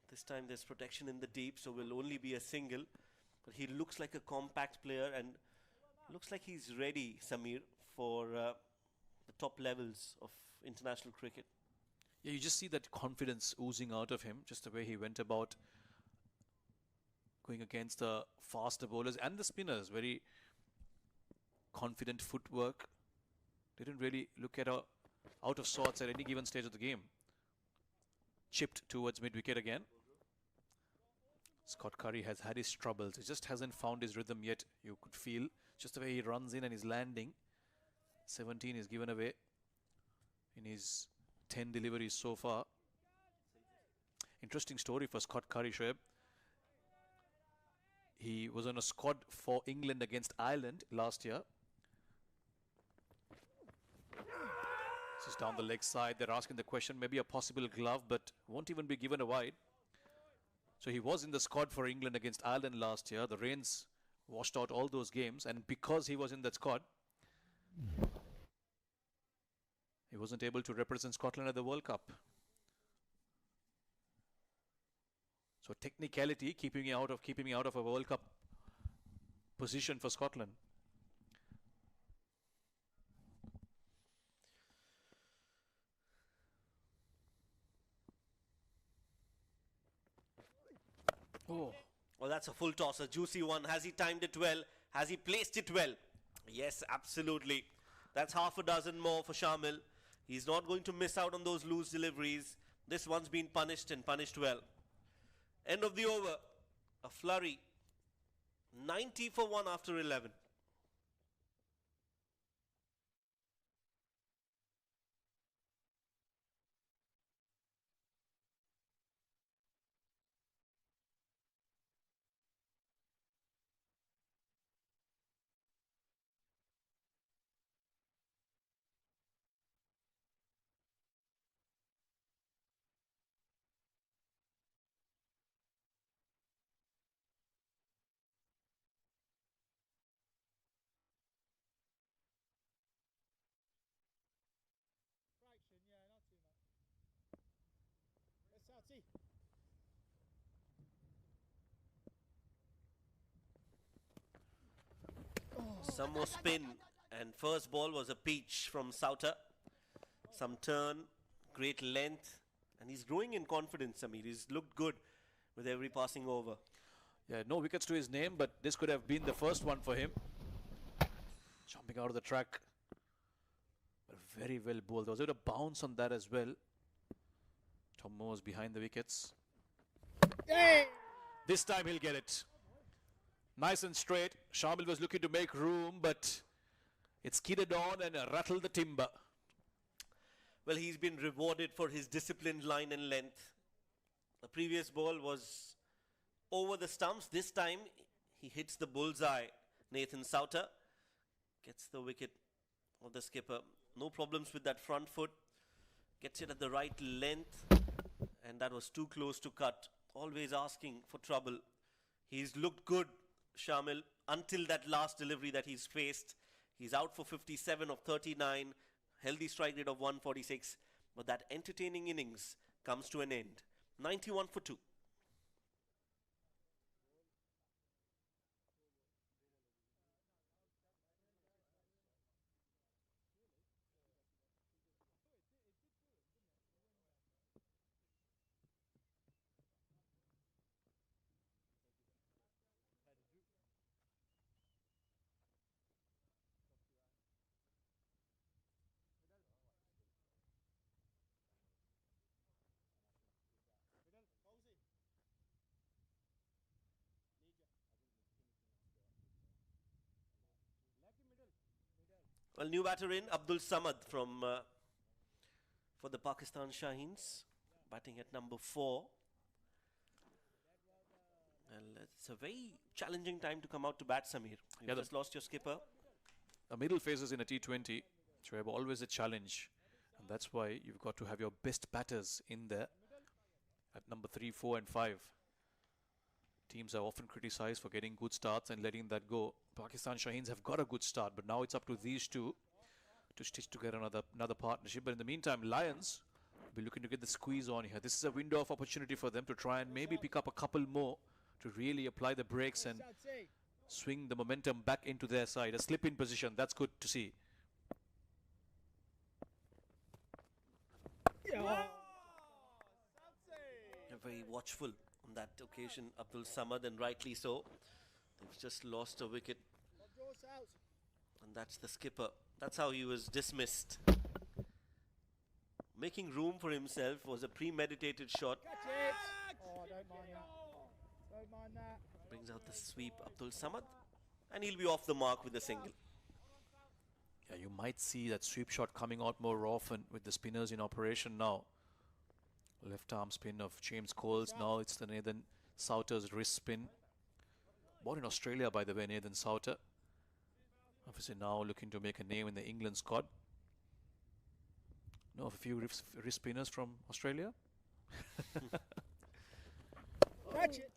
This time there's protection in the deep, so will only be a single. But he looks like a compact player and looks like he's ready, Samir, for the top levels of international cricket. Yeah, you just see that confidence oozing out of him, just the way he went about going against the faster bowlers and the spinners. Very confident footwork. Didn't really look at out of sorts at any given stage of the game. Chipped towards mid-wicket again. Scott Curry has had his troubles. He just hasn't found his rhythm yet. You could feel just the way he runs in and his landing. 17 is given away in his 10 deliveries so far. Interesting story for Scott Curry, Shoaib. He was on a squad for England against Ireland last year. This is down the leg side. They're asking the question, maybe a possible glove, but won't even be given a wide. So he was in the squad for England against Ireland last year. The rains washed out all those games, and because he was in that squad, he wasn't able to represent Scotland at the World Cup. So technicality keeping me out of a World Cup position for Scotland. Oh, well, that's a full toss, a juicy one. Has he timed it well? Has he placed it well? Yes, absolutely. That's half a dozen more for Shamil. He's not going to miss out on those loose deliveries. This one's been punished and punished well. End of the over. A flurry. 90 for 1 after 11. Fraction, yeah, not too much. Let's see. Some more spin, and first ball was a peach from Sauter. Some turn, great length, and he's growing in confidence, Samir. He's looked good with every passing over. Yeah, no wickets to his name, but this could have been the first one for him. Jumping out of the track. But very well bowled. There was a bit of bounce on that as well. Tom Moore's behind the wickets. Hey! This time he'll get it. Nice and straight. Shamil was looking to make room, but it skidded on and rattled the timber. Well, he's been rewarded for his disciplined line and length. The previous ball was over the stumps. This time he hits the bullseye. Nathan Sauter gets the wicket of the skipper. No problems with that front foot. Gets it at the right length, and that was too close to cut. Always asking for trouble. He's looked good, Shamil, until that last delivery that he's faced. He's out for 57 of 39, healthy strike rate of 146, but that entertaining innings comes to an end. 91 for 2. Well, new batter in, Abdul Samad for the Pakistan Shaheens, batting at number 4. And it's a very challenging time to come out to bat, Samir. You just lost your skipper. The middle phases in a T20, Shoaib, always a challenge. And that's why you've got to have your best batters in there at number 3, 4 and 5. Teams are often criticized for getting good starts and letting that go. Pakistan Shaheens have got a good start, but now it's up to these two to stitch together another partnership. But in the meantime, Lions will be looking to get the squeeze on here. This is a window of opportunity for them to try and maybe pick up a couple more to really apply the brakes and swing the momentum back into their side. A slip in position, that's good to see. Very watchful on that occasion, Abdul Samad, and rightly so. They've just lost a wicket, and that's the skipper. That's how he was dismissed. Making room for himself was a premeditated shot. Oh, don't mind that. Don't mind that. Brings out the sweep, Abdul Samad, and he'll be off the mark with a single. Yeah, you might see that sweep shot coming out more often with the spinners in operation now. Left arm spin of James Coles. Now it's the Nathan Souter's wrist spin. Born in Australia, by the way, Nathan Souter. Obviously now looking to make a name in the England squad. Know of a few wrist spinners from Australia? Catch it.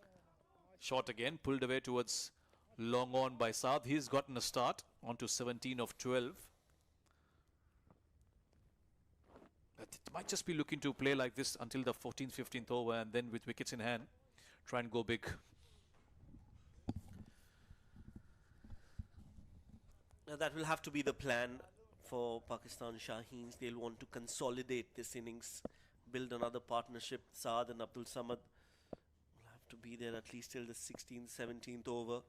Shot again, pulled away towards long on by Saad. He's gotten a start onto 17 of 12. It might just be looking to play like this until the 14th, 15th over, and then with wickets in hand, try and go big. Now that will have to be the plan for Pakistan Shaheens. They'll want to consolidate this innings, build another partnership. Saad and Abdul Samad will have to be there at least till the 16th, 17th over.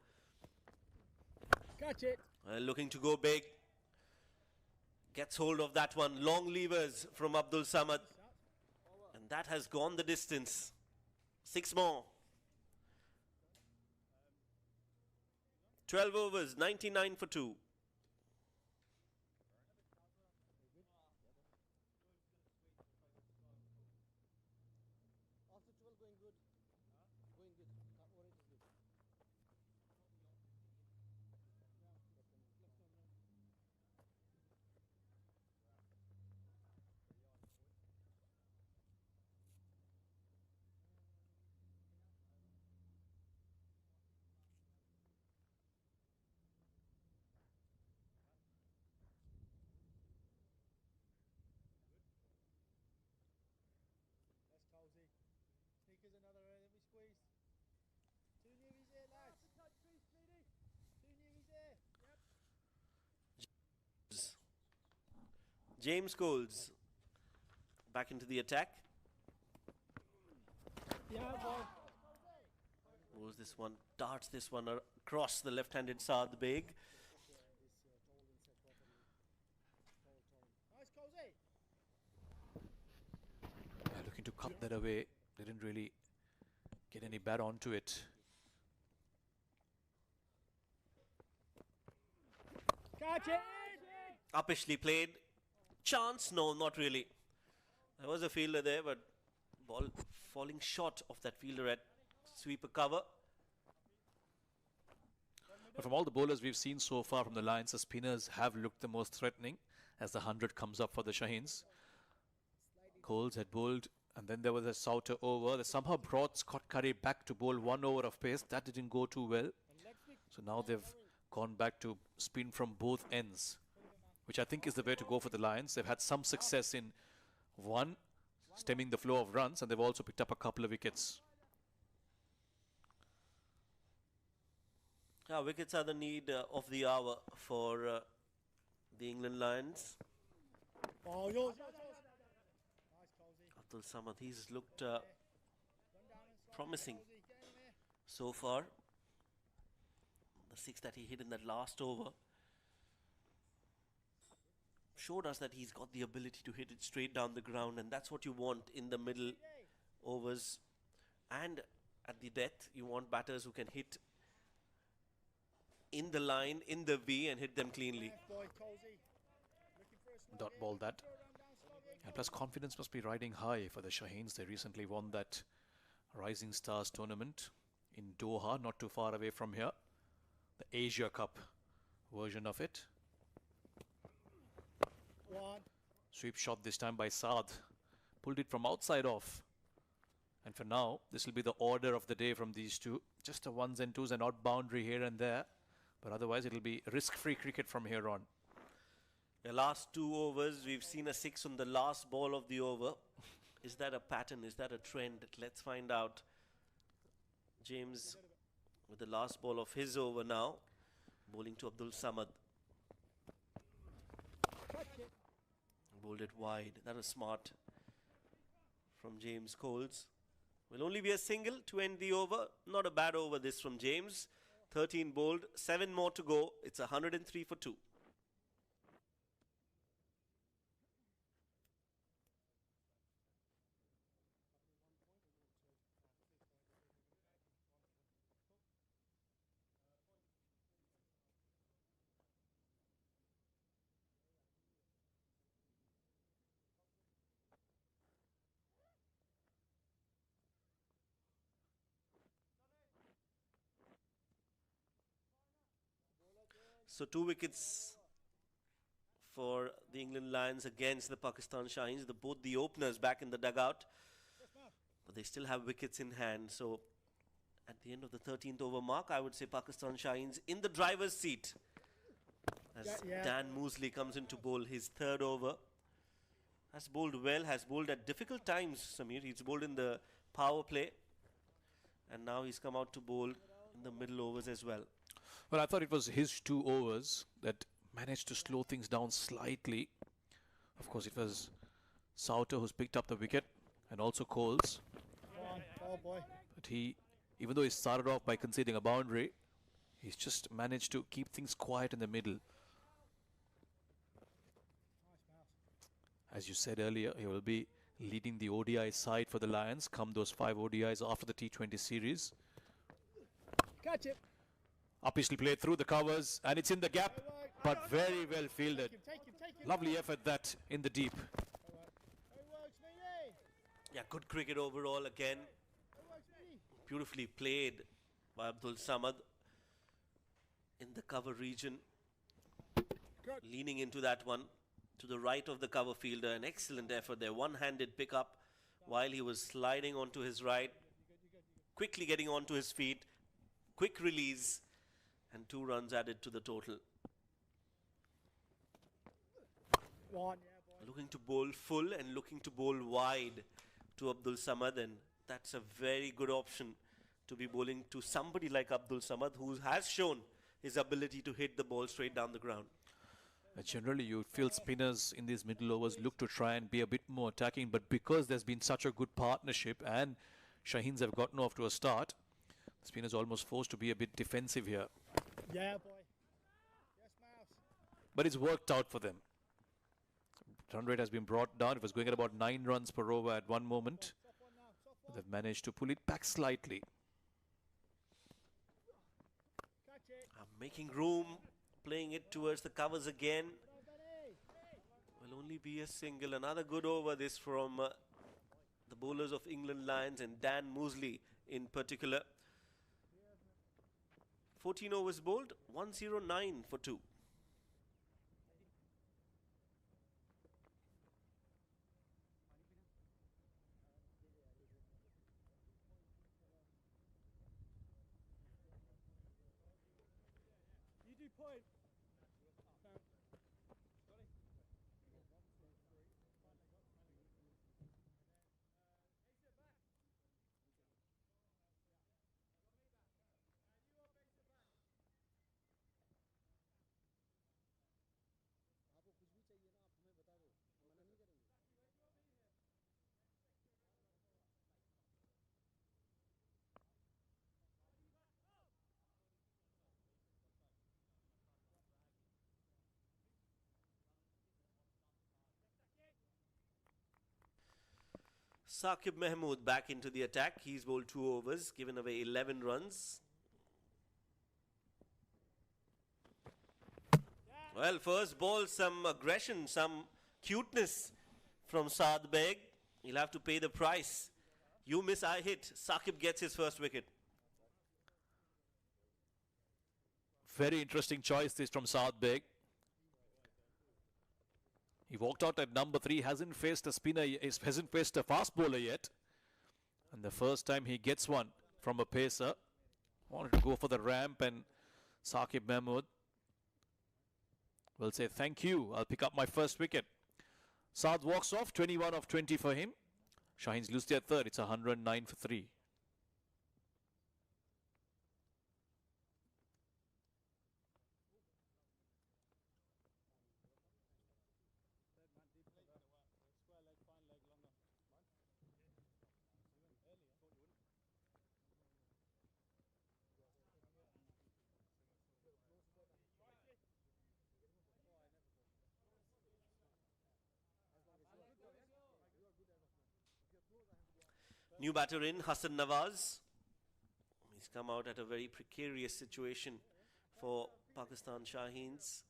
Catch it. Looking to go big. Gets hold of that one. Long levers from Abdul Samad. And that has gone the distance. 6 more. 12 overs, 99 for 2. Sneakers another, let me squeeze. Too near his ear, lads. Too near his ear. Yep. James Coles back into the attack. Yeah, boy. Goes this one, darts this one across the left-handed Saad Beg. Nice, Cozy. Yeah, looking to cut that away. They didn't really get any bat onto it. Catch it. Uppishly played. Chance? No, not really. There was a fielder there, but ball falling short of that fielder at sweeper cover. But from all the bowlers we've seen so far from the Lions, the spinners have looked the most threatening as the 100 comes up for the Shaheens. Coles had bowled, and then there was a Souter over. They somehow brought Scott Curry back to bowl 1 over of pace. That didn't go too well. So now they've gone back to spin from both ends, which I think is the way to go for the Lions. They've had some success in one, stemming the flow of runs, and they've also picked up a couple of wickets. Yeah, wickets are the need of the hour for the England Lions. Oh, yours. Nice, Colsey. Abdul Samad, he's looked promising so far. The 6 that he hit in that last over showed us that he's got the ability to hit it straight down the ground, and that's what you want in the middle overs. And at the death, you want batters who can hit in the line, in the V, and hit them cleanly. Boy, Colsey. Looking for a slow Dot ball that. And plus confidence must be riding high for the Shaheens. They recently won that Rising Stars tournament in Doha, not too far away from here. The Asia Cup version of it. one. Sweep shot this time by Saad. Pulled it from outside off. And for now, this will be the order of the day from these two. Just a ones and twos, an odd boundary here and there. But otherwise, it'll be risk-free cricket from here on. The last 2 overs, we've seen a 6 on the last ball of the over. Is that a pattern? Is that a trend? Let's find out. James with the last ball of his over now, bowling to Abdul Samad. Bowled it wide. That was smart from James Coles. Will only be a single to end the over. Not a bad over this from James. 13 bowled, 7 more to go. It's 103 for 2. So 2 wickets for the England Lions against the Pakistan Shaheens. Both the openers back in the dugout. But they still have wickets in hand. So at the end of the 13th over mark, I would say Pakistan Shaheens in the driver's seat. As Dan Mosley comes in to bowl his 3rd over. Has bowled well, has bowled at difficult times, Samir. He's bowled in the power play. And now he's come out to bowl in the middle overs as well. Well, I thought it was his 2 overs that managed to slow things down slightly. Of course, it was Souter who's picked up the wicket, and also Coles. Oh boy. But he, even though he started off by conceding a boundary, he's just managed to keep things quiet in the middle. As you said earlier, he will be leading the ODI side for the Lions come those 5 ODIs after the T20 series. Catch it. Obviously played through the covers, and it's in the gap, but very well fielded. Take him. Lovely effort that in the deep. Yeah, good cricket overall again. Beautifully played by Abdul Samad in the cover region. Leaning into that one to the right of the cover fielder. An excellent effort there. One-handed pick up while he was sliding onto his right. Quickly getting onto his feet. Quick release. And 2 runs added to the total. Looking to bowl full and looking to bowl wide to Abdul Samad, and that's a very good option to be bowling to somebody like Abdul Samad, who has shown his ability to hit the ball straight down the ground. Generally, you feel spinners in these middle overs look to try and be a bit more attacking, but because there's been such a good partnership and Shaheens have gotten off to a start, the spinners almost forced to be a bit defensive here. Yeah, boy. Yes, Mouse. But it's worked out for them. Run rate has been brought down. It was going at about 9 runs per over at one moment. They've managed to pull it back slightly. Making room, playing it towards the covers again. Will only be a single. Another good over this from the bowlers of England Lions and Dan Mosley in particular. 14 overs bowled, 109 for 2. point. Saqib Mahmood back into the attack. He's bowled 2 overs, given away 11 runs. Well, first ball, some aggression, some cuteness from Saad Beg. He'll have to pay the price. You miss, I hit. Saqib gets his first wicket. Very interesting choice this from Saad Beg. He walked out at number 3, hasn't faced a spinner, hasn't faced a fast bowler yet. And the first time he gets one from a pacer. Wanted to go for the ramp, and Saqib Mahmood will say, thank you, I'll pick up my first wicket. Saad walks off, 21 of 20 for him. Shaheens lose their third, it's 109 for 3. New batter in, Hassan Nawaz. He's come out at a very precarious situation for Pakistan Shaheens.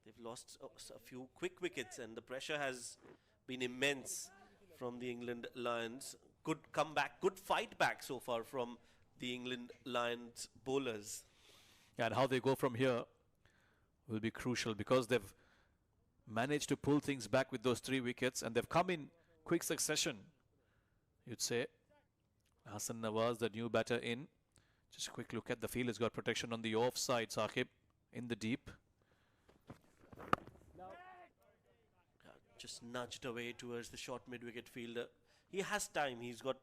They've lost a few quick wickets and the pressure has been immense from the England Lions. Good comeback, good fight back so far from the England Lions bowlers. And how they go from here will be crucial, because they've managed to pull things back with those 3 wickets and they've come in quick succession, you'd say. Hassan Nawaz, the new batter, in. Just a quick look at the field. He's got protection on the offside, Saqib, in the deep. Just nudged away towards the short mid-wicket fielder. He has time. He's got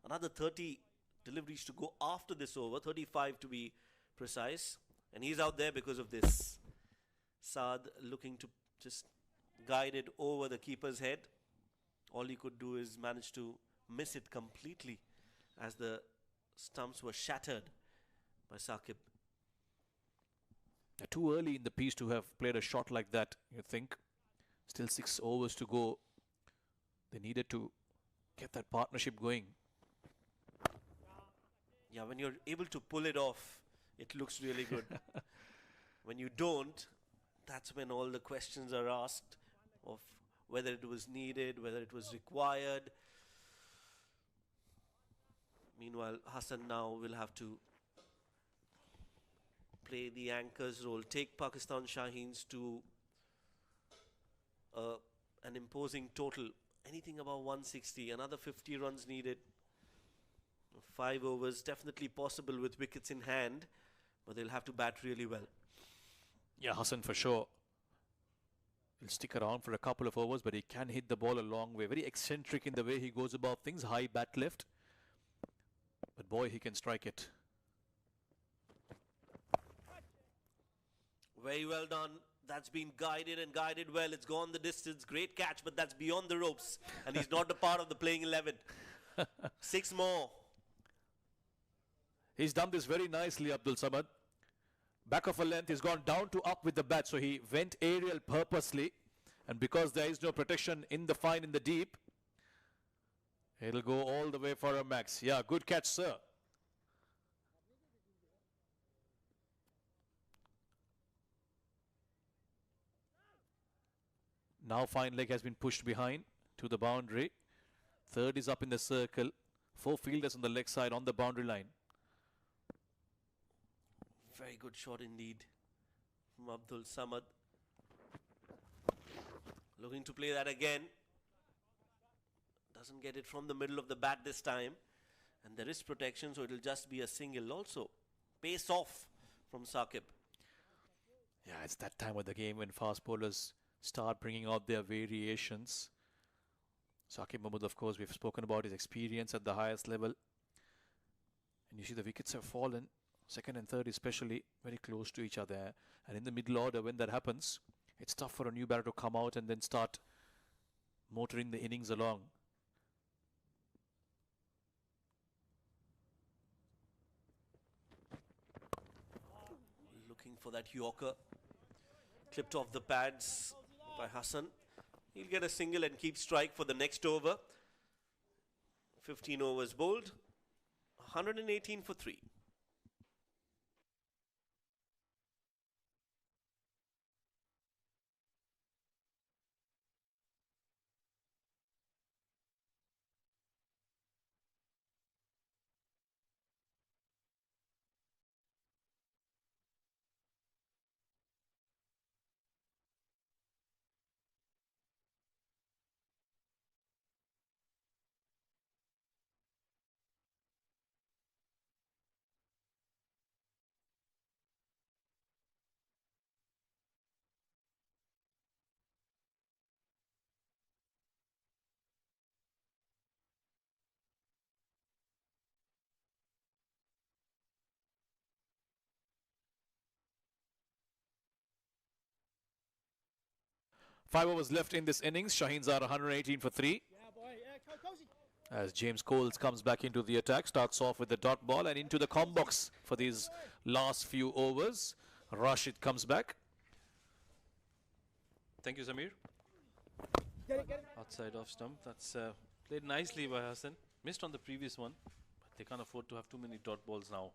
another 30 deliveries to go after this over, 35 to be precise. And he's out there because of this. Saad looking to just guide it over the keeper's head. All he could do is manage to miss it completely as the stumps were shattered by Saqib. Too early in the piece to have played a shot like that, you think. Still 6 overs to go. They needed to get that partnership going. Yeah, when you're able to pull it off, it looks really good. When you don't, that's when all the questions are asked of whether it was needed, whether it was required. Meanwhile, Hassan now will have to play the anchor's role, take Pakistan Shaheens to an imposing total. Anything above 160, another 50 runs needed. 5 overs, definitely possible with wickets in hand, but they'll have to bat really well. Yeah, Hassan for sure. He'll stick around for a couple of overs, but he can hit the ball a long way. Very eccentric in the way he goes about things. High bat left. But boy, he can strike it. Very well done. That's been guided and guided well. It's gone the distance. Great catch, but that's beyond the ropes. And he's not a part of the playing 11. 6 more. He's done this very nicely, Abdul Samad. Back of a length, he's gone down to up with the bat. So he went aerial purposely. And because there is no protection in the fine, in the deep, it'll go all the way for a max. Yeah, good catch, sir. Now fine leg has been pushed behind to the boundary. Third is up in the circle. 4 fielders on the leg side on the boundary line. Very good shot indeed from Abdul Samad. Looking to play that again. Doesn't get it from the middle of the bat this time. And there is protection, so it'll just be a single also. Pace off from Saqib. Yeah, it's that time of the game when fast bowlers start bringing out their variations. Saqib Mahmood, of course, we've spoken about his experience at the highest level. And you see the wickets have fallen, second and third especially, very close to each other. And in the middle order, when that happens, it's tough for a new batter to come out and then start motoring the innings along. Looking for that Yorker. Clipped off the pads by Hassan. He'll get a single and keep strike for the next over. 15 overs bowled. 118 for 3. Five overs left in this innings. Shaheens are 118 for 3. Yeah, boy. Yeah, cozy. As James Coles comes back into the attack, starts off with the dot ball and into the com box for these last few overs. Rashid comes back. Thank you, Samir. Get it. Outside off stump. That's played nicely by Hassan. Missed on the previous one, but they can't afford to have too many dot balls now.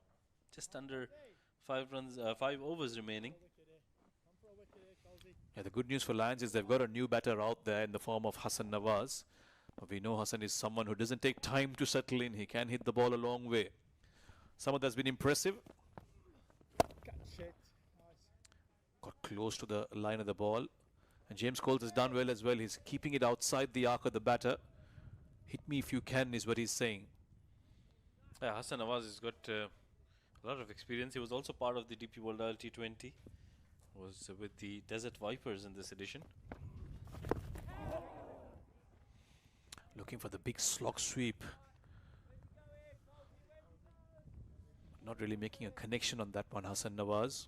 Just under 5 overs remaining. Yeah, the good news for Lions is they've got a new batter out there in the form of Hassan Nawaz. We know Hassan is someone who doesn't take time to settle in. He can hit the ball a long way. Someone that's been impressive. Catch it. Nice. Got close to the line of the ball. And James Coles has done well as well. He's keeping it outside the arc of the batter. Hit me if you can is what he's saying. Yeah, Hassan Nawaz has got a lot of experience. He was also part of the DP World T20. Was with the Desert Vipers in this edition. Looking for the big slog sweep. Not really making a connection on that one, Hassan Nawaz.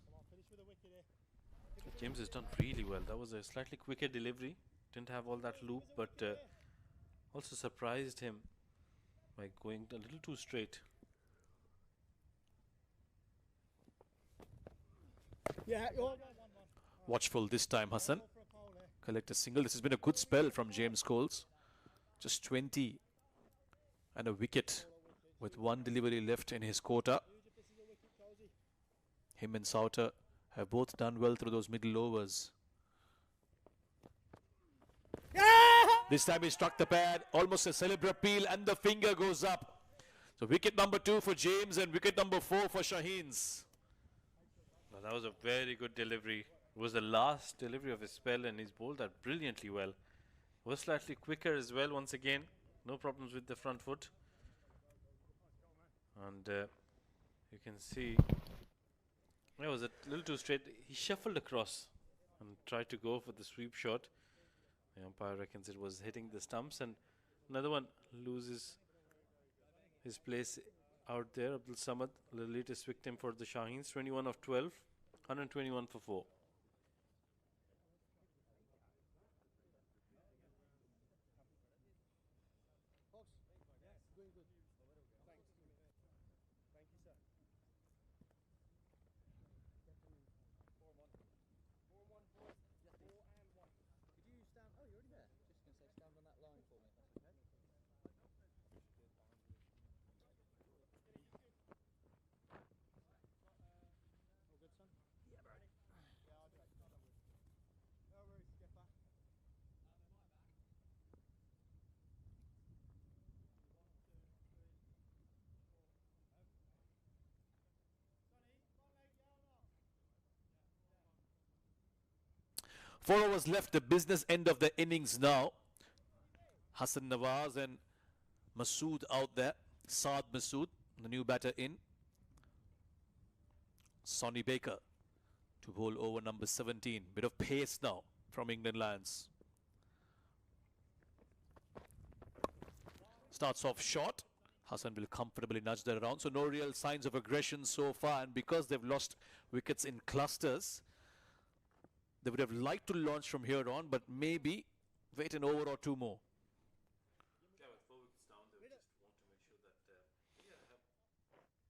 James has done really well. That was a slightly quicker delivery. Didn't have all that loop, but also surprised him by going a little too straight. Yeah, you're Watchful this time, Hassan. Collect a single. This has been a good spell from James Coles. Just 20 and a wicket with one delivery left in his quota. Him and Sauter have both done well through those middle overs. This time he struck the pad, almost a celebra peel, and the finger goes up. So wicket number 2 for James and wicket number 4 for Shaheens. Well, that was a very good delivery. It was the last delivery of his spell, and he's bowled that brilliantly well. Was slightly quicker as well once again. No problems with the front foot. And you can see it was a little too straight. He shuffled across and tried to go for the sweep shot. The umpire reckons it was hitting the stumps, and another one loses his place out there. Abdul Samad, the latest victim for the Shaheens, 21 of 12, 121 for 4. Four overs left, the business end of the innings now. Hassan Nawaz and Masood out there. Saad Masood, the new batter in. Sonny Baker to bowl over number 17. Bit of pace now from England Lions. Starts off short. Hassan will comfortably nudge that around. So no real signs of aggression so far. And because they've lost wickets in clusters, they would have liked to launch from here on, but maybe wait an over or two more. Yeah, with 4 wickets down, they just want to make sure that have an idea of the last over and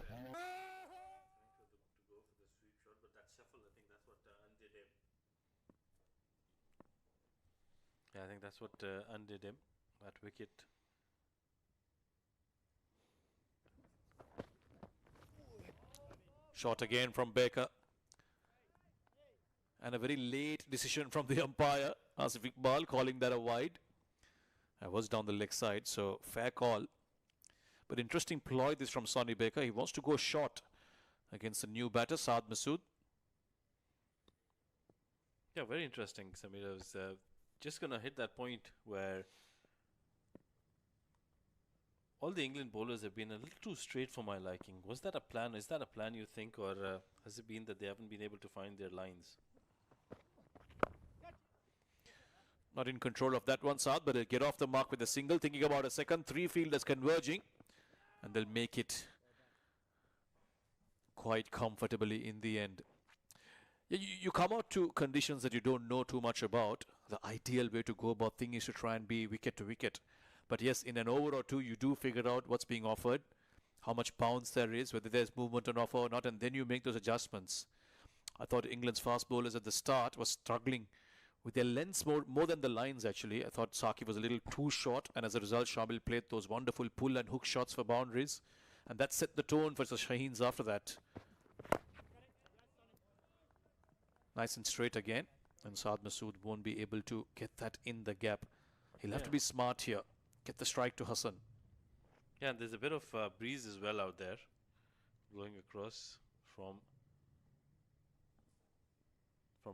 trying to go for the sweep shot, but that shuffle, I think that's what undid him. Yeah, I think that's what undid him, that wicket. Shot again from Baker. And a very late decision from the umpire, Asif Iqbal, calling that a wide. I was down the leg side, so fair call. But interesting ploy this from Sonny Baker. He wants to go short against the new batter, Saad Masood. Yeah, very interesting. Samir, I was just going to hit that point where all the England bowlers have been a little too straight for my liking. Was that a plan? Is that a plan, you think, or has it been that they haven't been able to find their lines? Not in control of that one, Saad, but they'll get off the mark with a single. Thinking about a second. 3 fielders converging, and they'll make it quite comfortably in the end. You come out to conditions that you don't know too much about. The ideal way to go about things is to try and be wicket to wicket. But yes, in an over or two, you do figure out what's being offered, how much bounce there is, whether there's movement on offer or not, and then you make those adjustments. I thought England's fast bowlers at the start was struggling with their lengths more than the lines, actually. I thought Saki was a little too short, and as a result, Shamil played those wonderful pull and hook shots for boundaries, and that set the tone for the Shaheens after that. Nice and straight again, and Saad Masood won't be able to get that in the gap. He'll have to be smart here. Get the strike to Hassan. Yeah, and there's a bit of breeze as well out there, blowing across from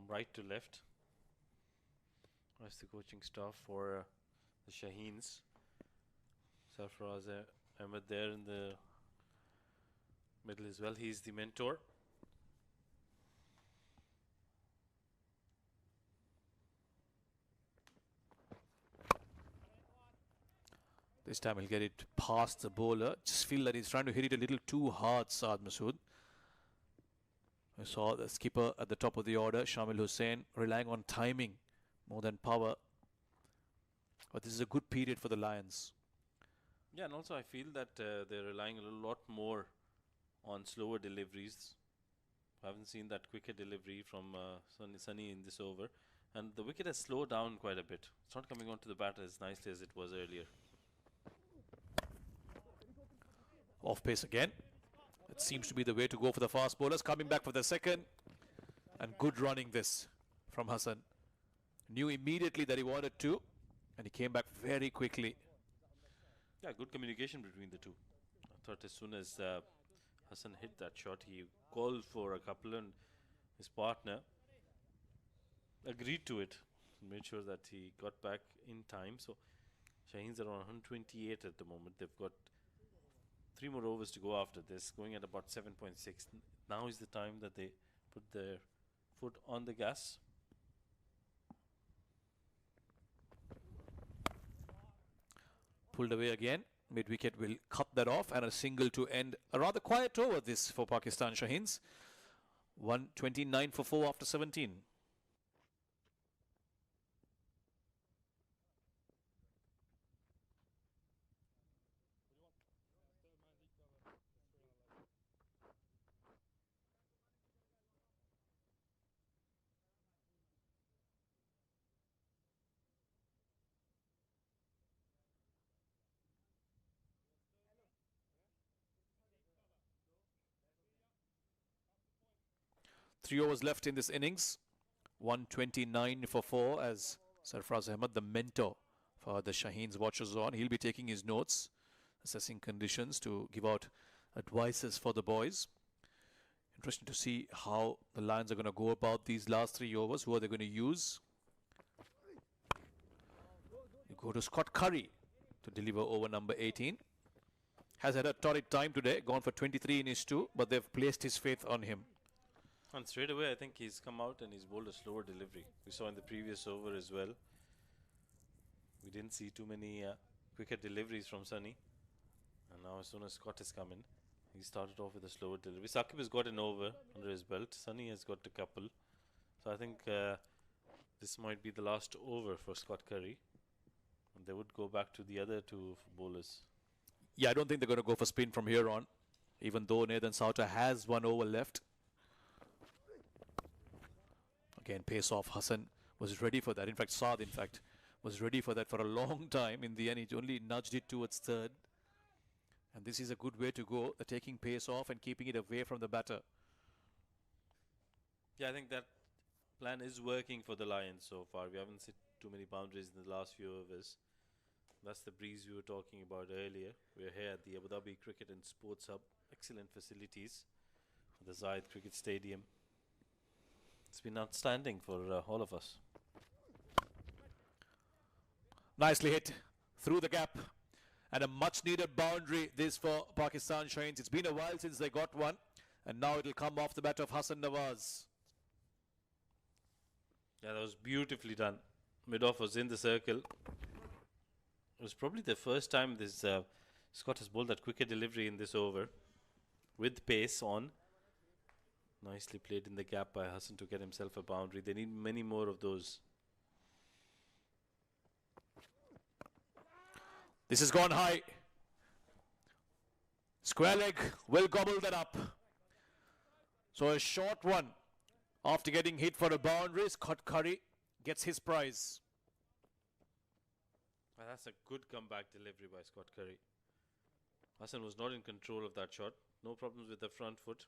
right to left. That's the coaching staff for the Shaheens. Sarfaraz Ahmed there in the middle as well. He's the mentor. This time he'll get it past the bowler. Just feel that he's trying to hit it a little too hard, Saad Masood. I saw the skipper at the top of the order, Shamil Hussain, relying on timing more than power. But this is a good period for the Lions. Yeah, and also I feel that they're relying a lot more on slower deliveries. I haven't seen that quicker delivery from Sunny in this over. And the wicket has slowed down quite a bit. It's not coming onto the batter as nicely as it was earlier. Off pace again. It seems to be the way to go for the fast bowlers. Coming back for the second. And good running this from Hassan. Knew immediately that he wanted to. And he came back very quickly. Yeah, good communication between the two. I thought as soon as Hassan hit that shot, he called for a couple and his partner agreed to it. Made sure that he got back in time. So Shaheens are on 128 at the moment. They've got 3 more overs to go after this, going at about 7.6. Now is the time that they put their foot on the gas. Pulled away again. Mid-wicket will cut that off, and a single to end a rather quiet over this for Pakistan Shaheens. 129 for 4 after 17. Three overs left in this innings. 129 for 4 as Sarfraz Ahmed, the mentor for the Shaheens, watches on. He'll be taking his notes, assessing conditions to give out advices for the boys. Interesting to see how the Lions are going to go about these last 3 overs. Who are they going to use? You go to Scott Curry to deliver over number 18. has had a torrid time today, gone for 23 in his 2, but they've placed his faith on him. And straight away, I think he's come out and he's bowled a slower delivery. We saw in the previous over as well. We didn't see too many quicker deliveries from Sunny. And now as soon as Scott has come in, he started off with a slower delivery. Saqib has got an over under his belt. Sunny has got a couple. So I think this might be the last over for Scott Curry. And they would go back to the other 2 bowlers. Yeah, I don't think they're going to go for spin from here on, even though Nathan Sauter has 1 over left. Again, pace off. Hassan was ready for that. In fact, Saad, was ready for that for a long time. In the end, he only nudged it towards third. And this is a good way to go, taking pace off and keeping it away from the batter. Yeah, I think that plan is working for the Lions so far. We haven't hit too many boundaries in the last few overs. That's the breeze we were talking about earlier. We're here at the Abu Dhabi Cricket and Sports Hub. Excellent facilities for the Zayed Cricket Stadium. It's been outstanding for all of us. Nicely hit through the gap. And a much needed boundary this for Pakistan Shaheens. It's been a while since they got one. And now it'll come off the bat of Hassan Nawaz. Yeah, that was beautifully done. Mid-off was in the circle. It was probably the first time this Scott has bowled that quicker delivery in this over. With pace on. Nicely played in the gap by Hassan to get himself a boundary. They need many more of those. This has gone high. Square leg will gobble that up. So a short one. After getting hit for a boundary, Scott Curry gets his prize. Well, that's a good comeback delivery by Scott Curry. Hassan was not in control of that shot. No problems with the front foot.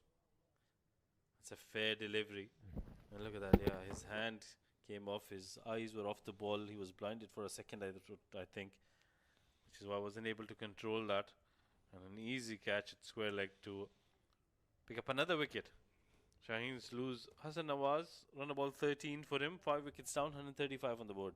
It's a fair delivery. And look at that, yeah, his hand came off. His eyes were off the ball. He was blinded for a second, I think. Which is why I wasn't able to control that. And an easy catch at square leg to pick up another wicket. Shaheens lose Hassan Nawaz, run a ball 13 for him, 5 wickets down, 135 on the board.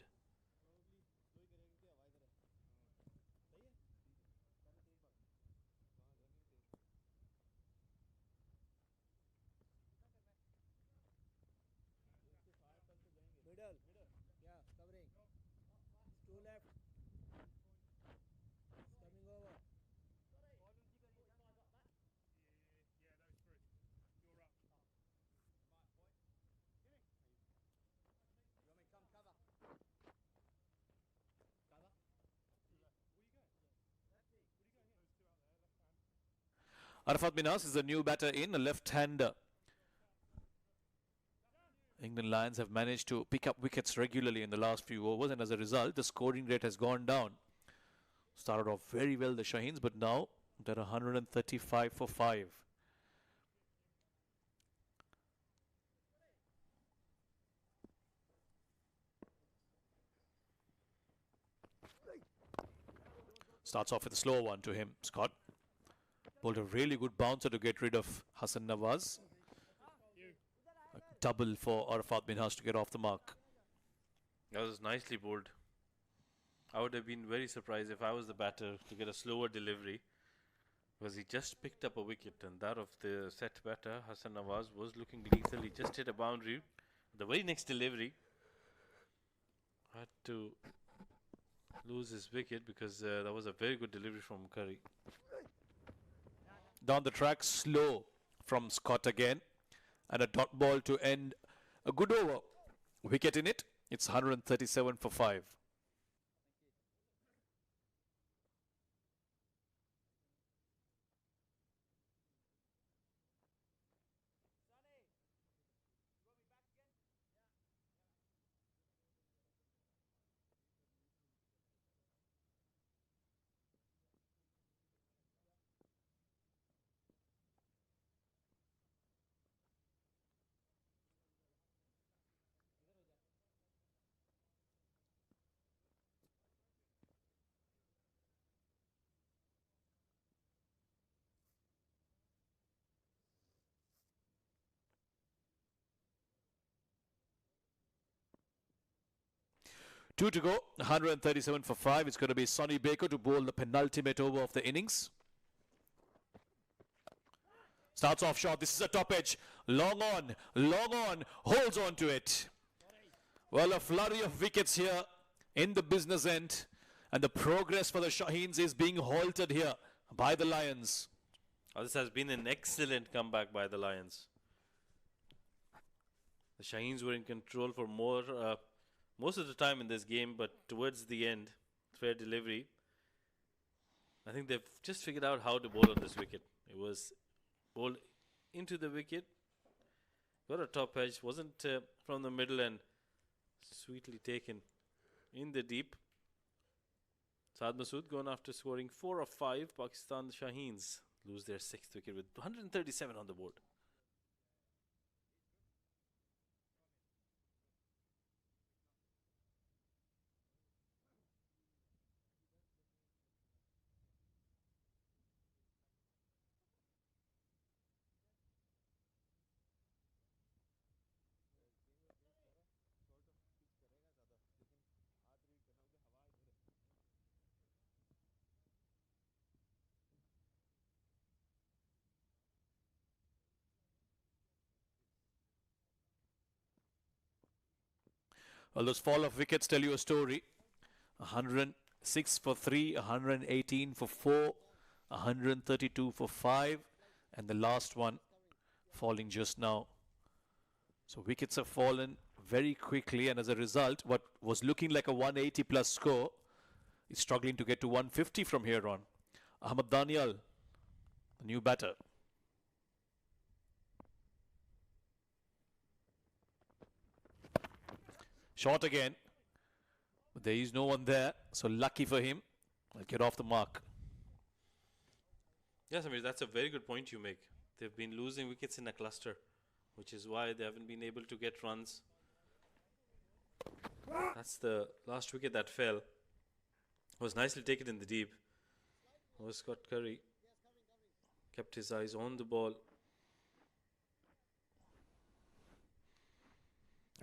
Arafat Minas is the new batter in, a left-hander. England Lions have managed to pick up wickets regularly in the last few overs, and as a result, the scoring rate has gone down. Started off very well, the Shaheens, but now they're 135 for 5. Starts off with a slow one to him, Scott. Bowled a really good bouncer to get rid of Hassan Nawaz. A double for Arafat Minhas to get off the mark. That was nicely bowled. I would have been very surprised if I was the batter to get a slower delivery, because he just picked up a wicket, and that of the set batter, Hassan Nawaz, was looking lethal. He just hit a boundary. The very next delivery had to lose his wicket because that was a very good delivery from Curry. Down the track, slow from Scott again. And a dot ball to end a good over. Wicket in it. It's 137 for 5. Two to go, 137 for 5. It's going to be Sonny Baker to bowl the penultimate over of the innings. Starts off short. This is a top edge. Long on, holds on to it. Well, a flurry of wickets here in the business end. And the progress for the Shaheens is being halted here by the Lions. Oh, this has been an excellent comeback by the Lions. The Shaheens were in control for most of the time in this game, but towards the end, fair delivery. I think they've just figured out how to bowl on this wicket. It was bowled into the wicket, got a top edge, wasn't from the middle, and sweetly taken in the deep. Saad Masood gone after scoring 4 of 5. Pakistan Shaheens lose their 6th wicket with 137 on the board. Well, those fall of wickets tell you a story. 106 for 3, 118 for 4, 132 for 5, and the last one falling just now. So wickets have fallen very quickly, and as a result, what was looking like a 180 plus score is struggling to get to 150 from here on. Ahmed Daniel, the new batter. Short again, but there is no one there, so lucky for him. I'll get off the mark. Yes, I mean, that's a very good point you make. They've been losing wickets in a cluster, which is why they haven't been able to get runs. That's the last wicket that fell. It was nicely taken in the deep. Was Scott Curry. Kept his eyes on the ball.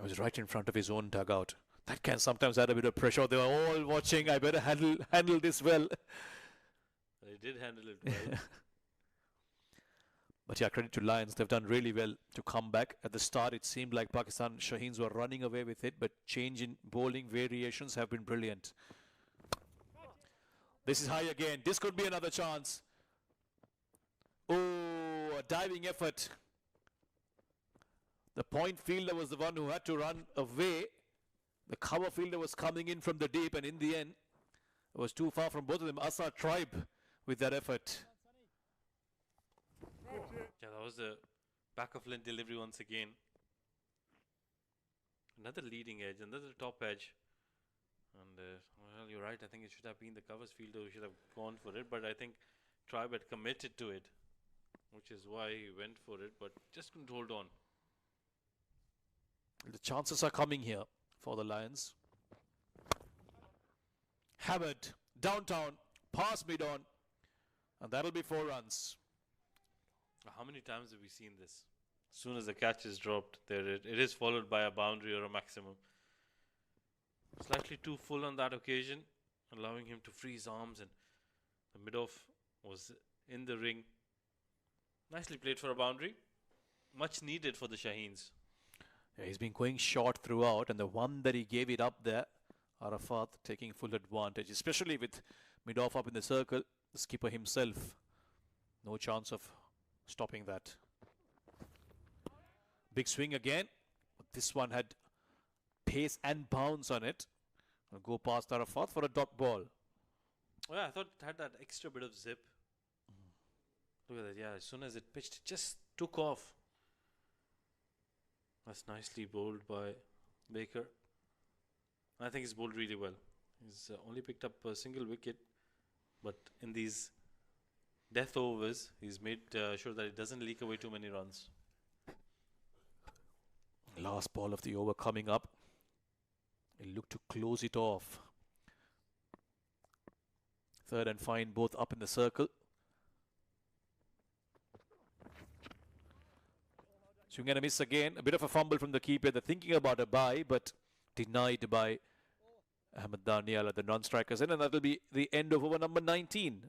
I was right in front of his own dugout. That can sometimes add a bit of pressure. They were all watching. I better handle this well. They did handle it well. But yeah, credit to Lions. They've done really well to come back. At the start, it seemed like Pakistan Shaheens were running away with it, but change in bowling variations have been brilliant. This is high again. This could be another chance. Oh, a diving effort. The point fielder was the one who had to run away. The cover fielder was coming in from the deep, and in the end, it was too far from both of them. Asa Tribe with that effort. Yeah, that was the back of length delivery once again. Another leading edge, another top edge. And, well, you're right. I think it should have been the covers fielder who should have gone for it. But I think Tribe had committed to it, which is why he went for it, but just couldn't hold on. The chances are coming here for the Lions. Hammered, downtown, past mid-on, and that'll be 4 runs. How many times have we seen this? As soon as the catch is dropped, there it is followed by a boundary or a maximum. Slightly too full on that occasion, allowing him to free his arms, and the mid-off was in the ring. Nicely played for a boundary. Much needed for the Shaheens. Yeah, he's been going short throughout, and the one that he gave it up there, Arafat taking full advantage, especially with mid-off up in the circle, the skipper himself. No chance of stopping that. Big swing again. This one had pace and bounce on it. I'll go past Arafat for a dot ball. Oh yeah, I thought it had that extra bit of zip. Look at that, yeah, as soon as it pitched, it just took off. That's nicely bowled by Baker. I think he's bowled really well. He's only picked up a single wicket, but in these death overs, he's made sure that it doesn't leak away too many runs. Last ball of the over coming up. He'll look to close it off. Third and fine, both up in the circle. Swing and a miss again. A bit of a fumble from the keeper. They're thinking about a bye, but denied by Ahmed Daniel at the non-strikers end, and that'll be the end of over number 19.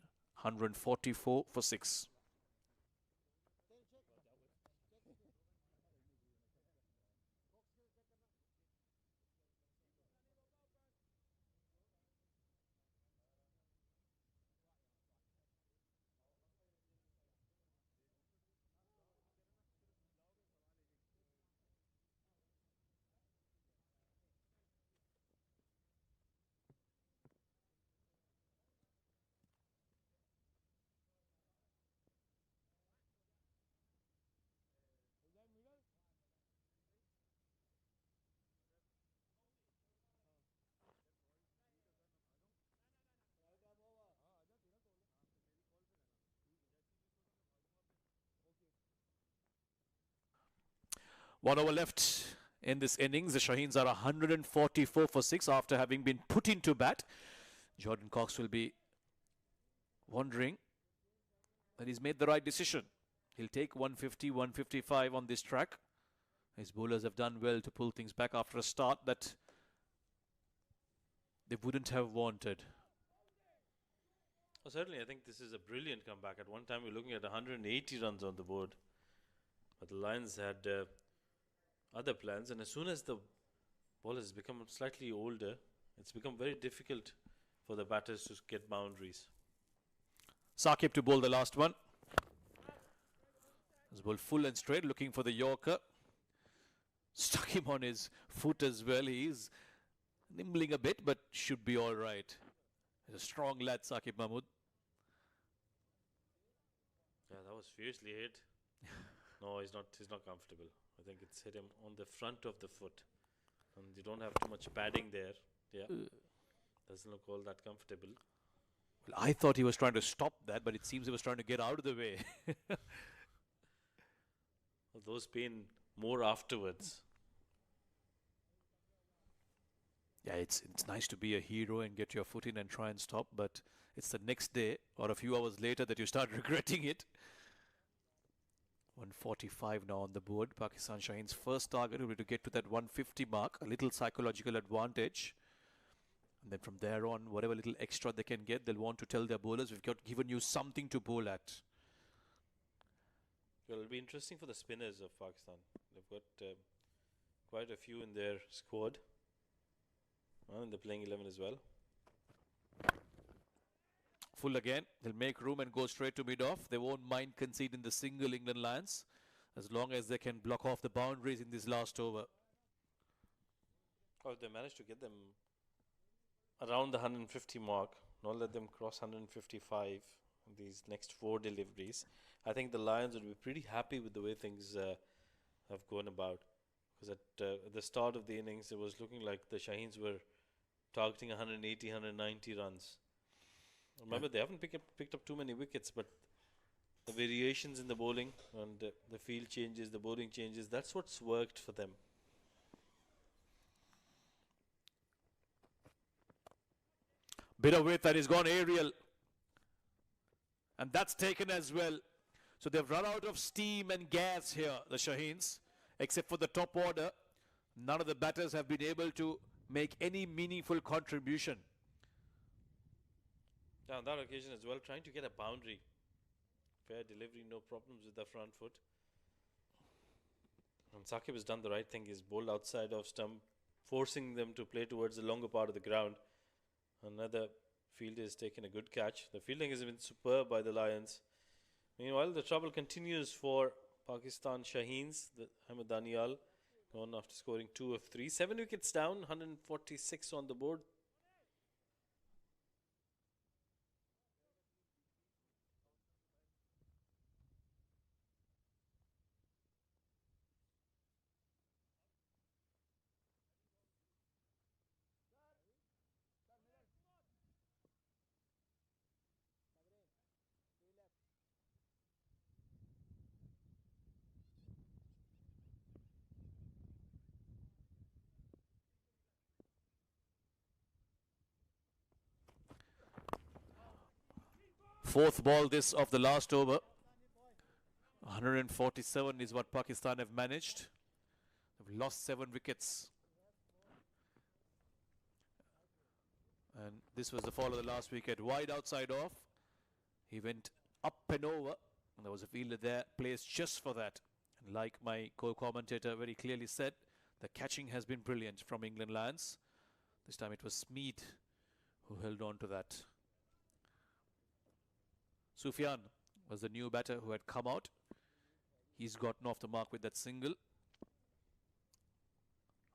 144 for 6. 1 over left in this innings. The Shaheens are 144 for 6 after having been put into bat. Jordan Cox will be wondering that he's made the right decision. He'll take 150, 155 on this track. His bowlers have done well to pull things back after a start that they wouldn't have wanted. Well, certainly, I think this is a brilliant comeback. At one time, we were looking at 180 runs on the board. But the Lions had other plans. And as soon as the ball has become slightly older, it's become very difficult for the batters to get boundaries. Saqib to bowl the last one. He's bowled full and straight, looking for the Yorker. Stuck him on his foot as well. He's nimbling a bit, but should be all right. He's a strong lad, Saqib Mahmood. Yeah, that was fiercely hit. No, he's not comfortable. I think it's hit him on the front of the foot. And you don't have too much padding there. Yeah. Doesn't look all that comfortable. Well, I thought he was trying to stop that, but it seems he was trying to get out of the way. Well, those pain more afterwards. Yeah, it's nice to be a hero and get your foot in and try and stop, but it's the next day or a few hours later that you start regretting it. 145 now on the board. Pakistan Shaheens' first target will be to get to that 150 mark, a little psychological advantage. And then from there on, whatever little extra they can get, they'll want to tell their bowlers, we've given you something to bowl at. Well, it'll be interesting for the spinners of Pakistan. They've got quite a few in their squad. And they're playing 11 as well. Full again. They'll make room and go straight to mid-off. They won't mind conceding the single England Lions as long as they can block off the boundaries in this last over. Oh, if they manage to get them around the 150 mark, not let them cross 155 in these next 4 deliveries, I think the Lions would be pretty happy with the way things have gone about. Because at the start of the innings, it was looking like the Shaheens were targeting 180, 190 runs. Remember, they haven't picked up too many wickets, but the variations in the bowling and the field changes, the bowling changes, that's what's worked for them. Bit of width that is gone aerial. And that's taken as well. So they've run out of steam and gas here, the Shaheens, except for the top order. None of the batters have been able to make any meaningful contribution. Yeah, on that occasion as well, trying to get a boundary. Fair delivery, no problems with the front foot. And Saqib has done the right thing. He's bowled outside of stump, forcing them to play towards the longer part of the ground. Another fielder has taken a good catch. The fielding has been superb by the Lions. Meanwhile, the trouble continues for Pakistan Shaheens. Ahmed Danial gone after scoring 2 of 3. 7 wickets down, 146 on the board. Fourth ball this of the last over. 147 is what Pakistan have managed. They've lost 7 wickets. And this was the fall of the last wicket. Wide outside off. He went up and over. And there was a fielder there placed just for that. And like my co-commentator very clearly said, the catching has been brilliant from England Lions. This time it was Smeed who held on to that. Sufyan was the new batter who had come out. He's gotten off the mark with that single.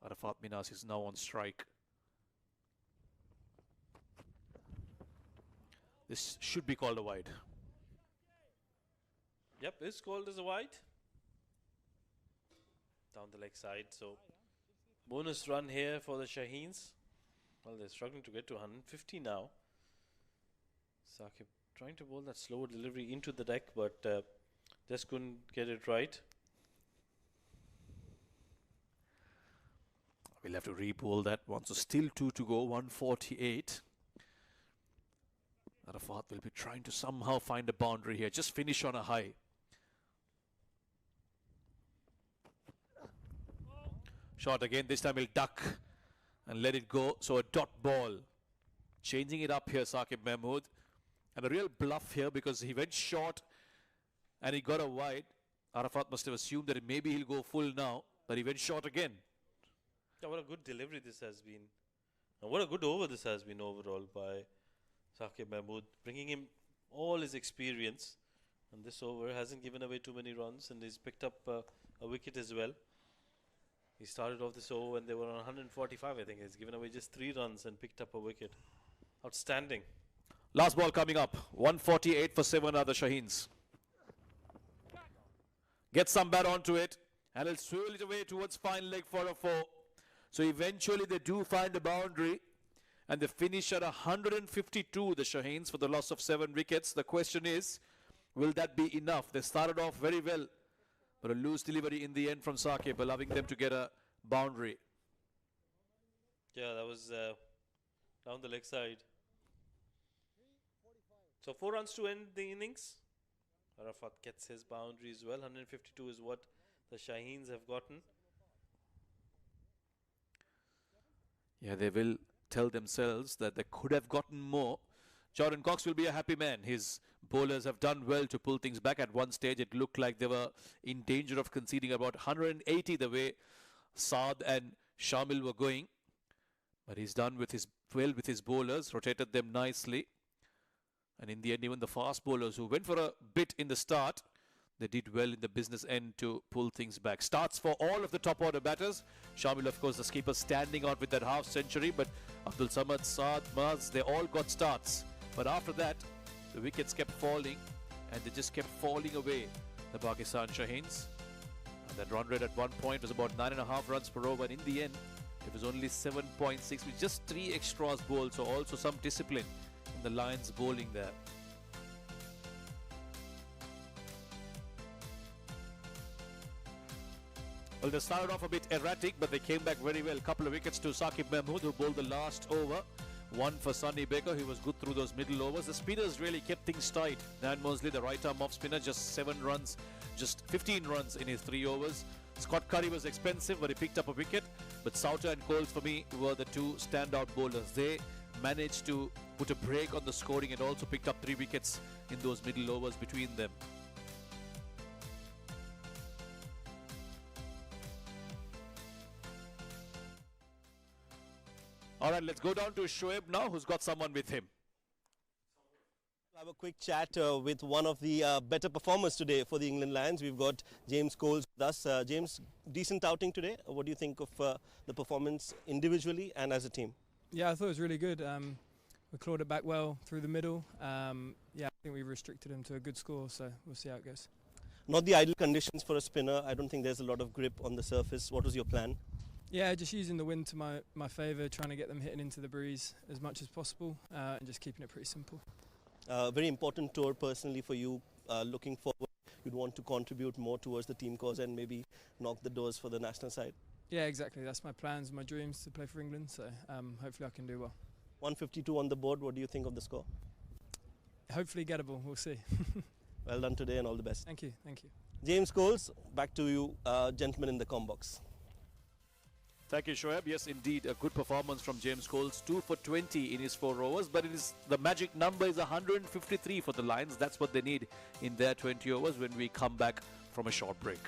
Arafat Minas is now on strike. This should be called a wide. Yep, it's called as a wide. Down the leg side, so bonus run here for the Shaheens. Well, they're struggling to get to 150 now. Saqib trying to bowl that slower delivery into the deck, but just couldn't get it right. We'll have to re-bowl that one. So still 2 to go, 148. Arafat will be trying to somehow find a boundary here. Just finish on a high. Shot again. This time he'll duck and let it go. So a dot ball. Changing it up here, Saqib Mahmood. And a real bluff here because he went short and he got a wide. Arafat must have assumed that maybe he'll go full now, but he went short again. Yeah, what a good delivery this has been. And what a good over this has been overall by Saqib Mahmood, bringing him all his experience. And this over hasn't given away too many runs, and he's picked up a wicket as well. He started off this over when they were on 145, I think. He's given away just 3 runs and picked up a wicket. Outstanding. Last ball coming up. 148 for 7 are the Shaheens. Get some bat onto it, and he'll swirl it away towards fine leg for a 4. So eventually they do find a boundary, and they finish at 152, the Shaheens, for the loss of 7 wickets. The question is, will that be enough? They started off very well, but a loose delivery in the end from Saqib, allowing them to get a boundary. Yeah, that was down the leg side. So 4 runs to end the innings. Arafat gets his boundary as well. 152 is what the Shaheens have gotten. Yeah, they will tell themselves that they could have gotten more. Jordan Cox will be a happy man. His bowlers have done well to pull things back. At one stage, it looked like they were in danger of conceding about 180 the way Saad and Shamil were going. But he's done with his bowlers, rotated them nicely. And in the end, even the fast bowlers who went for a bit in the start, they did well in the business end to pull things back. Starts for all of the top order batters. Shamil, of course, the skipper, standing out with that half century. But Abdul Samad, Saad, Maz, they all got starts. But after that, the wickets kept falling, and they just kept falling away, the Pakistan Shaheens. And that run rate at one point was about 9.5 runs per over. And in the end, it was only 7.6 with just 3 extras bowled. So also some discipline in the Lions bowling there. Well, they started off a bit erratic, but they came back very well. Couple of wickets to Saqib Mahmood, who bowled the last over. One for Sunny Baker, who was good through those middle overs. The spinners really kept things tight. Dan Mosley, the right-arm off spinner, just 7 runs, just 15 runs in his 3 overs. Scott Curry was expensive, but he picked up a wicket. But Sauter and Coles, for me, were the 2 standout bowlers. They managed to put a break on the scoring and also picked up 3 wickets in those middle overs between them. All right, let's go down to Shoaib now, who's got someone with him. Have a quick chat with one of the better performers today for the England Lions. We've got James Coles with us. James, decent outing today. What do you think of the performance individually and as a team? Yeah, I thought it was really good. We clawed it back well through the middle. Yeah, I think we restricted him to a good score, so we'll see how it goes. Not the ideal conditions for a spinner. I don't think there's a lot of grip on the surface. What was your plan? Yeah, just using the wind to my favour, trying to get them hitting into the breeze as much as possible, and just keeping it pretty simple. Very important tour personally for you. Looking forward, you'd want to contribute more towards the team cause and maybe knock the doors for the national side. Yeah, exactly. That's my plans, my dreams, to play for England. So hopefully I can do well. 152 on the board. What do you think of the score? Hopefully gettable. We'll see. Well done today and all the best. Thank you. Thank you. James Coles, back to you, gentlemen in the comm box. Thank you, Shoaib. Yes, indeed, a good performance from James Coles. 2 for 20 in his 4 overs, but it is the magic number is 153 for the Lions. That's what they need in their 20 overs when we come back from a short break.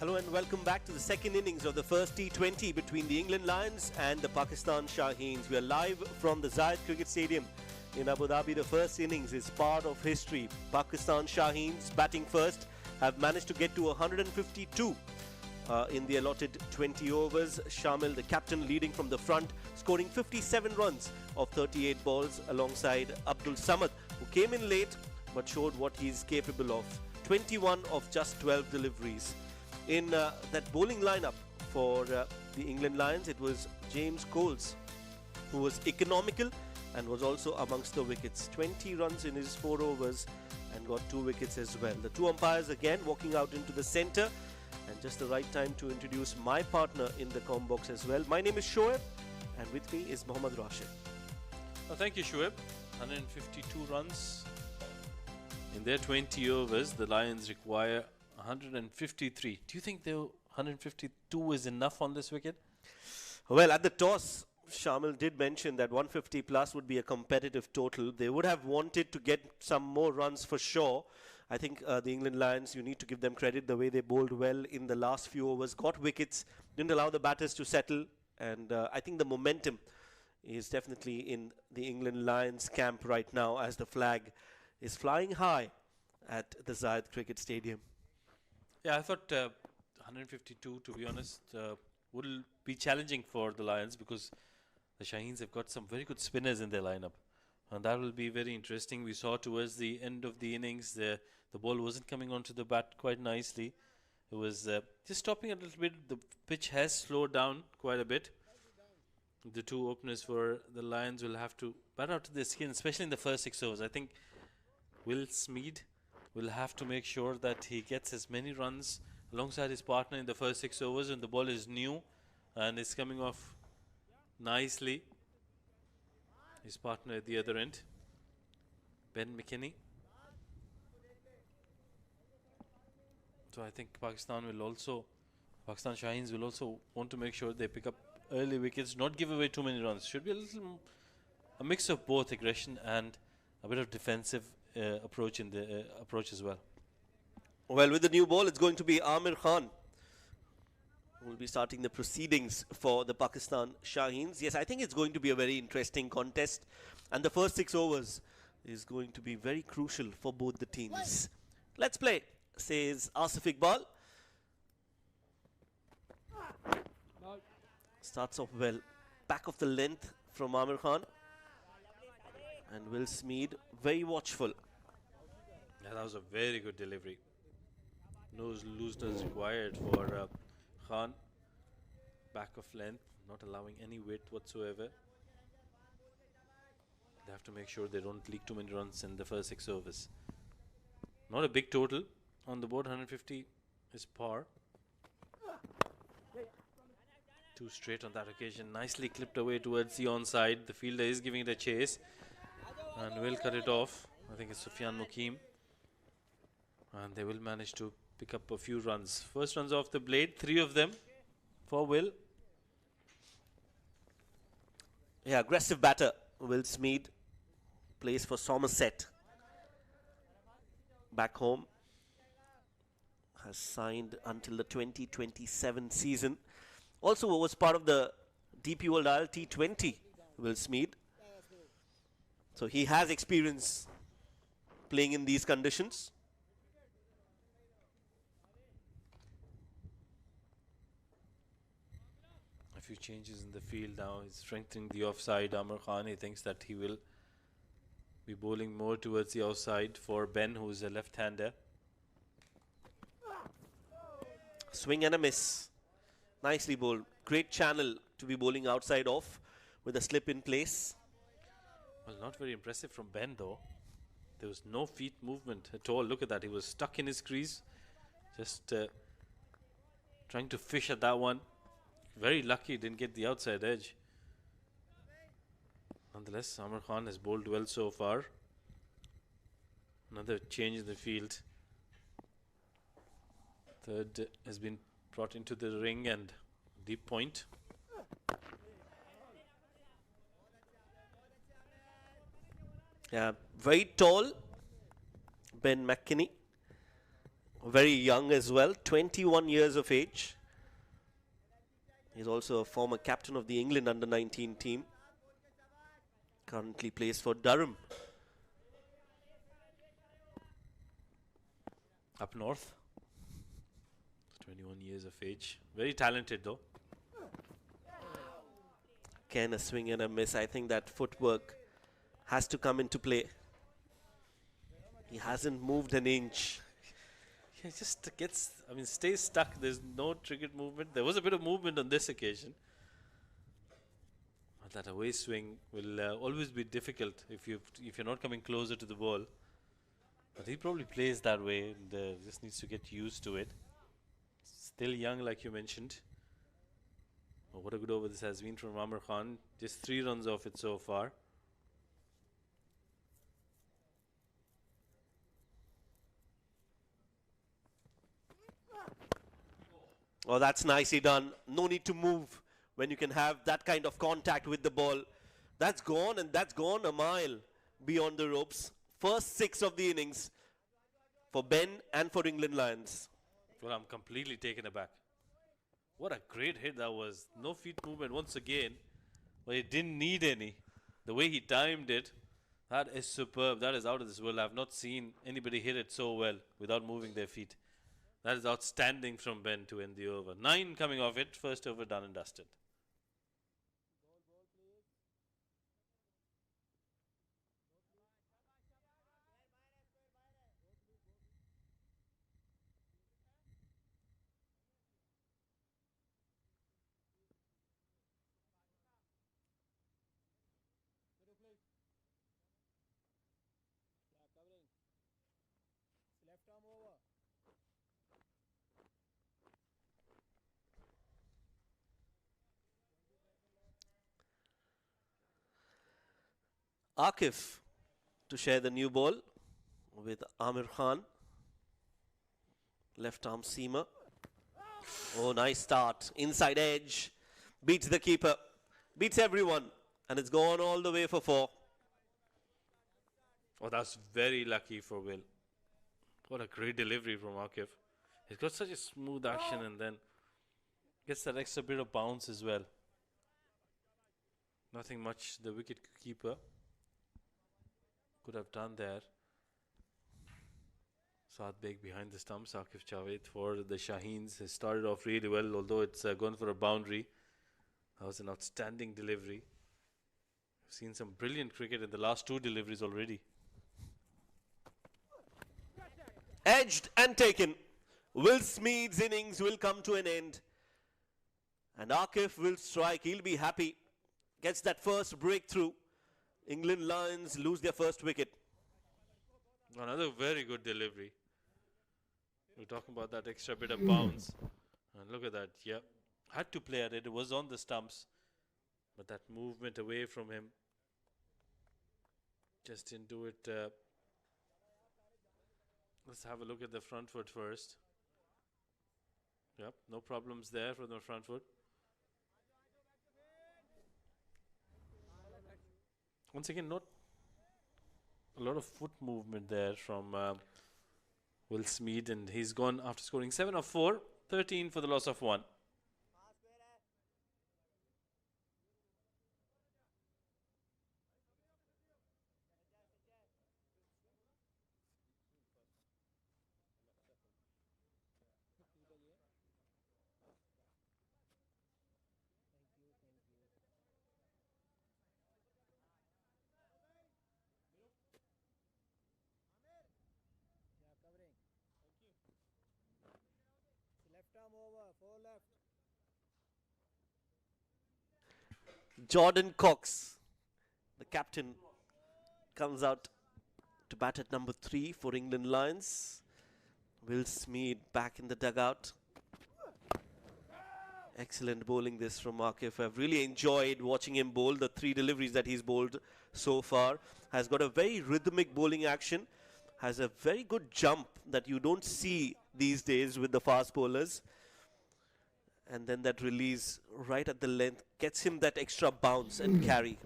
Hello and welcome back to the second innings of the first T20 between the England Lions and the Pakistan Shaheens. We are live from the Zayed Cricket Stadium in Abu Dhabi. The first innings is part of history. Pakistan Shaheens, batting first, have managed to get to 152 in the allotted 20 overs. Shamil, the captain, leading from the front, scoring 57 runs of 38 balls alongside Abdul Samad, who came in late but showed what he's capable of. 21 of just 12 deliveries. In that bowling lineup for the England Lions, it was James Coles who was economical and was also amongst the wickets. 20 runs in his 4 overs and got 2 wickets as well. The 2 umpires again walking out into the centre, and just the right time to introduce my partner in the comm box as well. My name is Shoaib and with me is Mohammad Rashid. Well, thank you, Shoaib. 152 runs in their 20 overs. The Lions require 153. Do you think 152 is enough on this wicket? Well, at the toss, Shamil did mention that 150 plus would be a competitive total. They would have wanted to get some more runs for sure. I think the England Lions, you need to give them credit the way they bowled well in the last few overs, got wickets, didn't allow the batters to settle, and I think the momentum is definitely in the England Lions camp right now as the flag is flying high at the Zayed Cricket Stadium. Yeah, I thought 152, to be honest, will be challenging for the Lions because the Shaheens have got some very good spinners in their lineup. And that will be very interesting. We saw towards the end of the innings, the ball wasn't coming onto the bat quite nicely. It was just stopping a little bit. The pitch has slowed down quite a bit. The 2 openers for the Lions will have to bat out to their skin, especially in the first 6 overs. I think Will Smeed will have to make sure that he gets as many runs alongside his partner in the first 6 overs when the ball is new and is coming off nicely. His partner at the other end, Ben McKinney. So I think Pakistan Shaheens will also want to make sure they pick up early wickets, not give away too many runs. Should be a mix of both aggression and a bit of defensive approach in the approach as well. Well, with the new ball, it's going to be Amir Khan who will be starting the proceedings for the Pakistan Shaheens. Yes, I think it's going to be a very interesting contest, and the first 6 overs is going to be very crucial for both the teams. Let's play, says Asif Iqbal. Starts off well, back of the length from Amir Khan. And Will Smeed, very watchful. Yeah, that was a very good delivery. No looseness required for Khan. Back of length, not allowing any weight whatsoever. They have to make sure they don't leak too many runs in the first 6 overs. Not a big total on the board, 150 is par. 2 straight on that occasion, nicely clipped away towards the onside. The fielder is giving it a chase and will cut it off. I think it's Sufyan Mukim, and they will manage to pick up a few runs. First runs off the blade, 3 of them for Will. Yeah, aggressive batter Will Smeed, plays for Somerset. Back home, has signed until the 2027 season. Also was part of the DP World Isle T20, Will Smeed. So he has experience playing in these conditions. A few changes in the field now. He's strengthening the offside. Amir Khan, he thinks that he will be bowling more towards the outside for Ben, who is a left-hander. Swing and a miss. Nicely bowled. Great channel to be bowling outside off with a slip in place. Well, not very impressive from Ben though. There was no feet movement at all. Look at that. He was stuck in his crease. Just trying to fish at that one. Very lucky he didn't get the outside edge. Nonetheless, Amir Khan has bowled well so far. Another change in the field. Third has been brought into the ring and deep point. Yeah, very tall Ben McKinney. Very young as well, 21 years of age. He's also a former captain of the England under-19 team. Currently plays for Durham. Up north. 21 years of age. Very talented though. Again, a swing and a miss. I think that footwork has to come into play. He hasn't moved an inch. He just gets, stays stuck. There's no triggered movement. There was a bit of movement on this occasion. But that away swing will always be difficult if you're not coming closer to the ball. But he probably plays that way and just needs to get used to it. Still young, like you mentioned. Oh, what a good over this has been from Amir Khan. Just 3 runs off it so far. Oh, that's nicely done. No need to move when you can have that kind of contact with the ball. That's gone, and that's gone a mile beyond the ropes. First 6 of the innings for Ben and for England Lions. Well, I'm completely taken aback. What a great hit that was. No feet movement once again, but it didn't need any. The way he timed it, that is superb. That is out of this world. I've not seen anybody hit it so well without moving their feet. That is outstanding from Ben to end the over. 9 coming off it. First over done and dusted. Akif to share the new ball with Amir Khan. Left arm seamer. Oh, nice start. Inside edge. Beats the keeper. Beats everyone. And it's gone all the way for 4. Oh, that's very lucky for Will. What a great delivery from Akif. He's got such a smooth action and then gets that extra bit of bounce as well. Nothing much the wicket keeper could have done there. Saad Beg behind the stumps. Akif Javed for the Shaheens has started off really well, although it's gone for a boundary. That was an outstanding delivery. We've seen some brilliant cricket in the last 2 deliveries already. Edged and taken. Will Smeed's innings will come to an end. And Akif will strike. He'll be happy. Gets that first breakthrough. England Lions lose their first wicket. Another very good delivery. We're talking about that extra bit of bounce. And look at that. Yep. Had to play at it. It was on the stumps. But that movement away from him just didn't do it. Let's have a look at the front foot first. Yep, no problems there from the front foot. Once again, not a lot of foot movement there from Will Smeed, and he's gone after scoring 7 of 4, 13 for the loss of 1. Jordan Cox, the captain, comes out to bat at number 3 for England Lions. Will Smeed back in the dugout. Excellent bowling this from Akif. I've really enjoyed watching him bowl. The 3 deliveries that he's bowled so far. Has got a very rhythmic bowling action. Has a very good jump that you don't see these days with the fast bowlers. And then that release right at the length gets him that extra bounce and carry.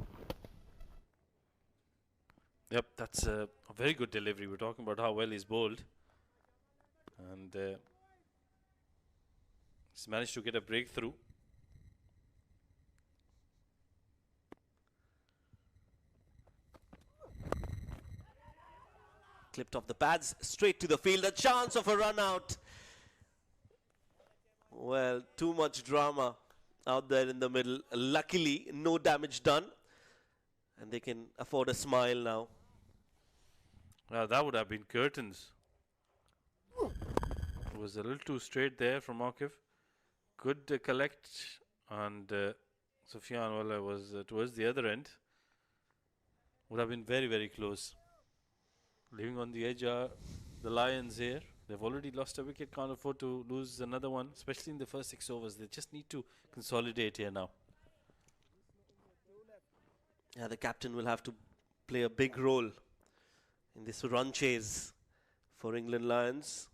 Yep, that's a very good delivery. We're talking about how well he's bowled. And he's managed to get a breakthrough. Clipped off the pads, straight to the field. A chance of a run out. Well, too much drama out there in the middle. Luckily, no damage done. And they can afford a smile now. That would have been curtains. It was a little too straight there from Akif. Good collect. And Sufyan, well, was towards the other end. Would have been very, very close. Living on the edge are the Lions here. They've already lost a wicket, can't afford to lose another one, especially in the first 6 overs. They just need to consolidate here now. Yeah, the captain will have to play a big role in this run chase for England Lions.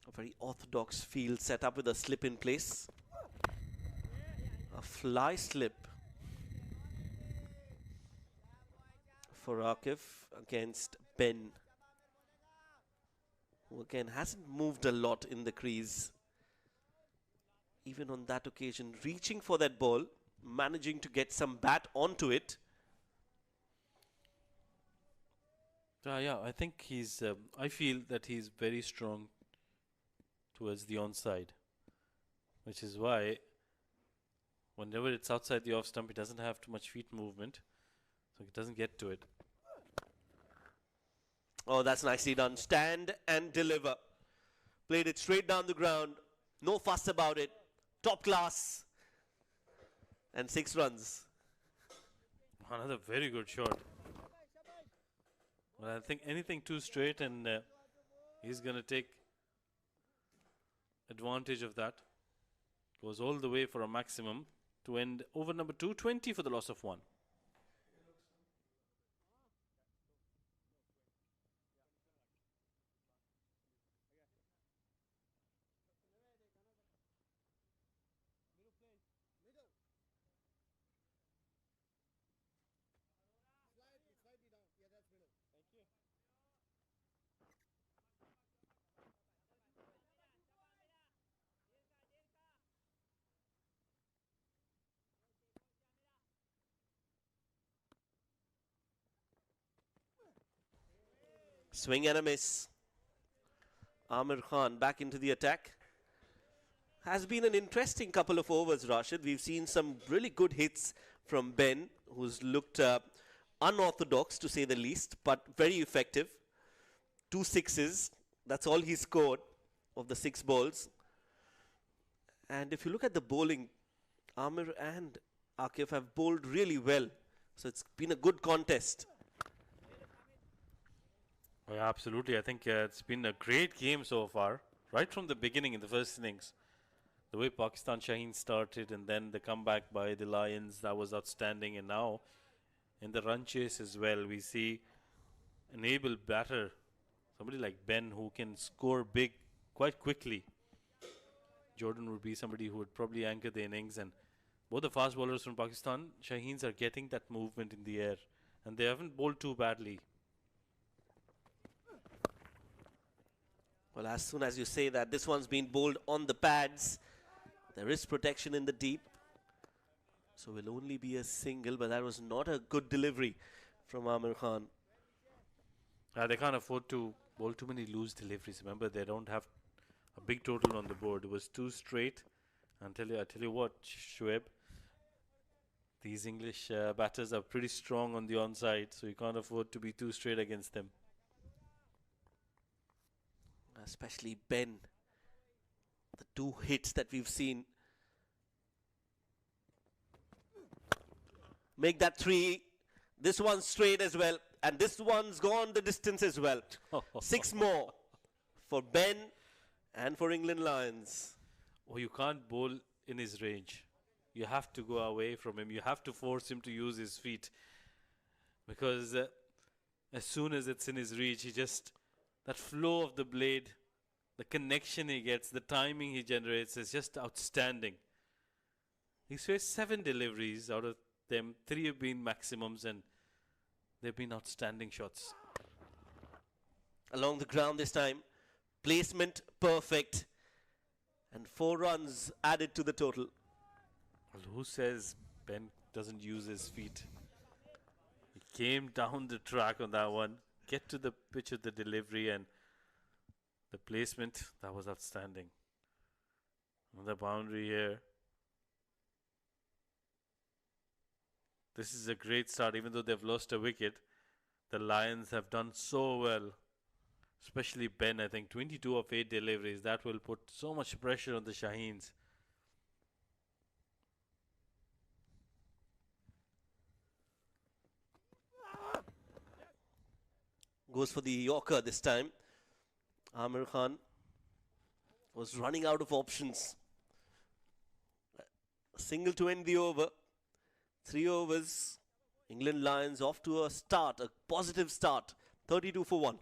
A very orthodox field set up with a slip in place. A fly slip for Akif against Ben, who again hasn't moved a lot in the crease. Even on that occasion, reaching for that ball, managing to get some bat onto it. Yeah, I think he's, I feel that he's very strong towards the onside, which is why whenever it's outside the off stump, he doesn't have too much feet movement, so he doesn't get to it. Oh, that's nicely done. Stand and deliver. Played it straight down the ground. No fuss about it. Top class. And 6 runs. Another very good shot. Well, I think anything too straight and he's going to take advantage of that. Goes all the way for a maximum to end over number 220 for the loss of 1. Swing and a miss. Amir Khan back into the attack. Has been an interesting couple of overs, Rashid. We've seen some really good hits from Ben, who's looked unorthodox to say the least, but very effective. 2 sixes. That's all he scored of the 6 balls. And if you look at the bowling, Amir and Akif have bowled really well. So it's been a good contest. Oh, yeah, absolutely. I think it's been a great game so far, right from the beginning in the first innings. The way Pakistan Shaheens started and then the comeback by the Lions, that was outstanding. And now in the run chase as well, we see an able batter, somebody like Ben, who can score big quite quickly. Jordan would be somebody who would probably anchor the innings. And both the fast bowlers from Pakistan, Shaheens, are getting that movement in the air. And they haven't bowled too badly. Well, as soon as you say that, this one's been bowled on the pads. There is protection in the deep. So will only be a single, but that was not a good delivery from Amir Khan. They can't afford to bowl too many loose deliveries. Remember, they don't have a big total on the board. It was too straight. And I tell you what, Shoaib, these English batters are pretty strong on the onside, so you can't afford to be too straight against them. Especially Ben. The 2 hits that we've seen. Make that 3. This one's straight as well. And this one's gone the distance as well. 6 more for Ben and for England Lions. Oh, you can't bowl in his range. You have to go away from him. You have to force him to use his feet. Because as soon as it's in his reach, that flow of the blade, the connection he gets, the timing he generates is just outstanding. He's faced 7 deliveries. Out of them, 3 have been maximums and they've been outstanding shots. along the ground this time. Placement perfect. And 4 runs added to the total. Well, who says Ben doesn't use his feet? He came down the track on that one. Get to the pitch of the delivery and the placement. That was outstanding. On the boundary here. This is a great start. Even though they've lost a wicket, the Lions have done so well. Especially Ben, I think 22 of 8 deliveries. That will put so much pressure on the Shaheens. Goes for the Yorker this time. Amir Khan was running out of options. A single to end the over. 3 overs. England Lions off to a start, a positive start. 32 for 1.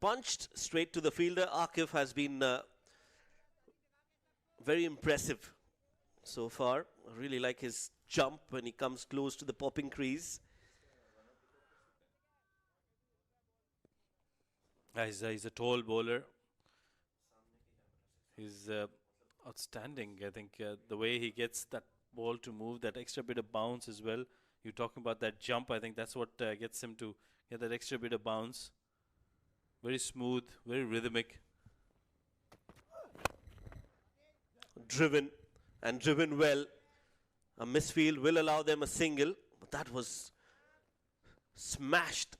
Punched straight to the fielder. Akif has been very impressive so far. I really like his jump when he comes close to the popping crease. He's a tall bowler. He's outstanding. I think the way he gets that ball to move, that extra bit of bounce as well. You're talking about that jump. I think that's what gets him to get that extra bit of bounce. Very smooth, very rhythmic. Driven and driven well. A misfield will allow them a single, but that was smashed.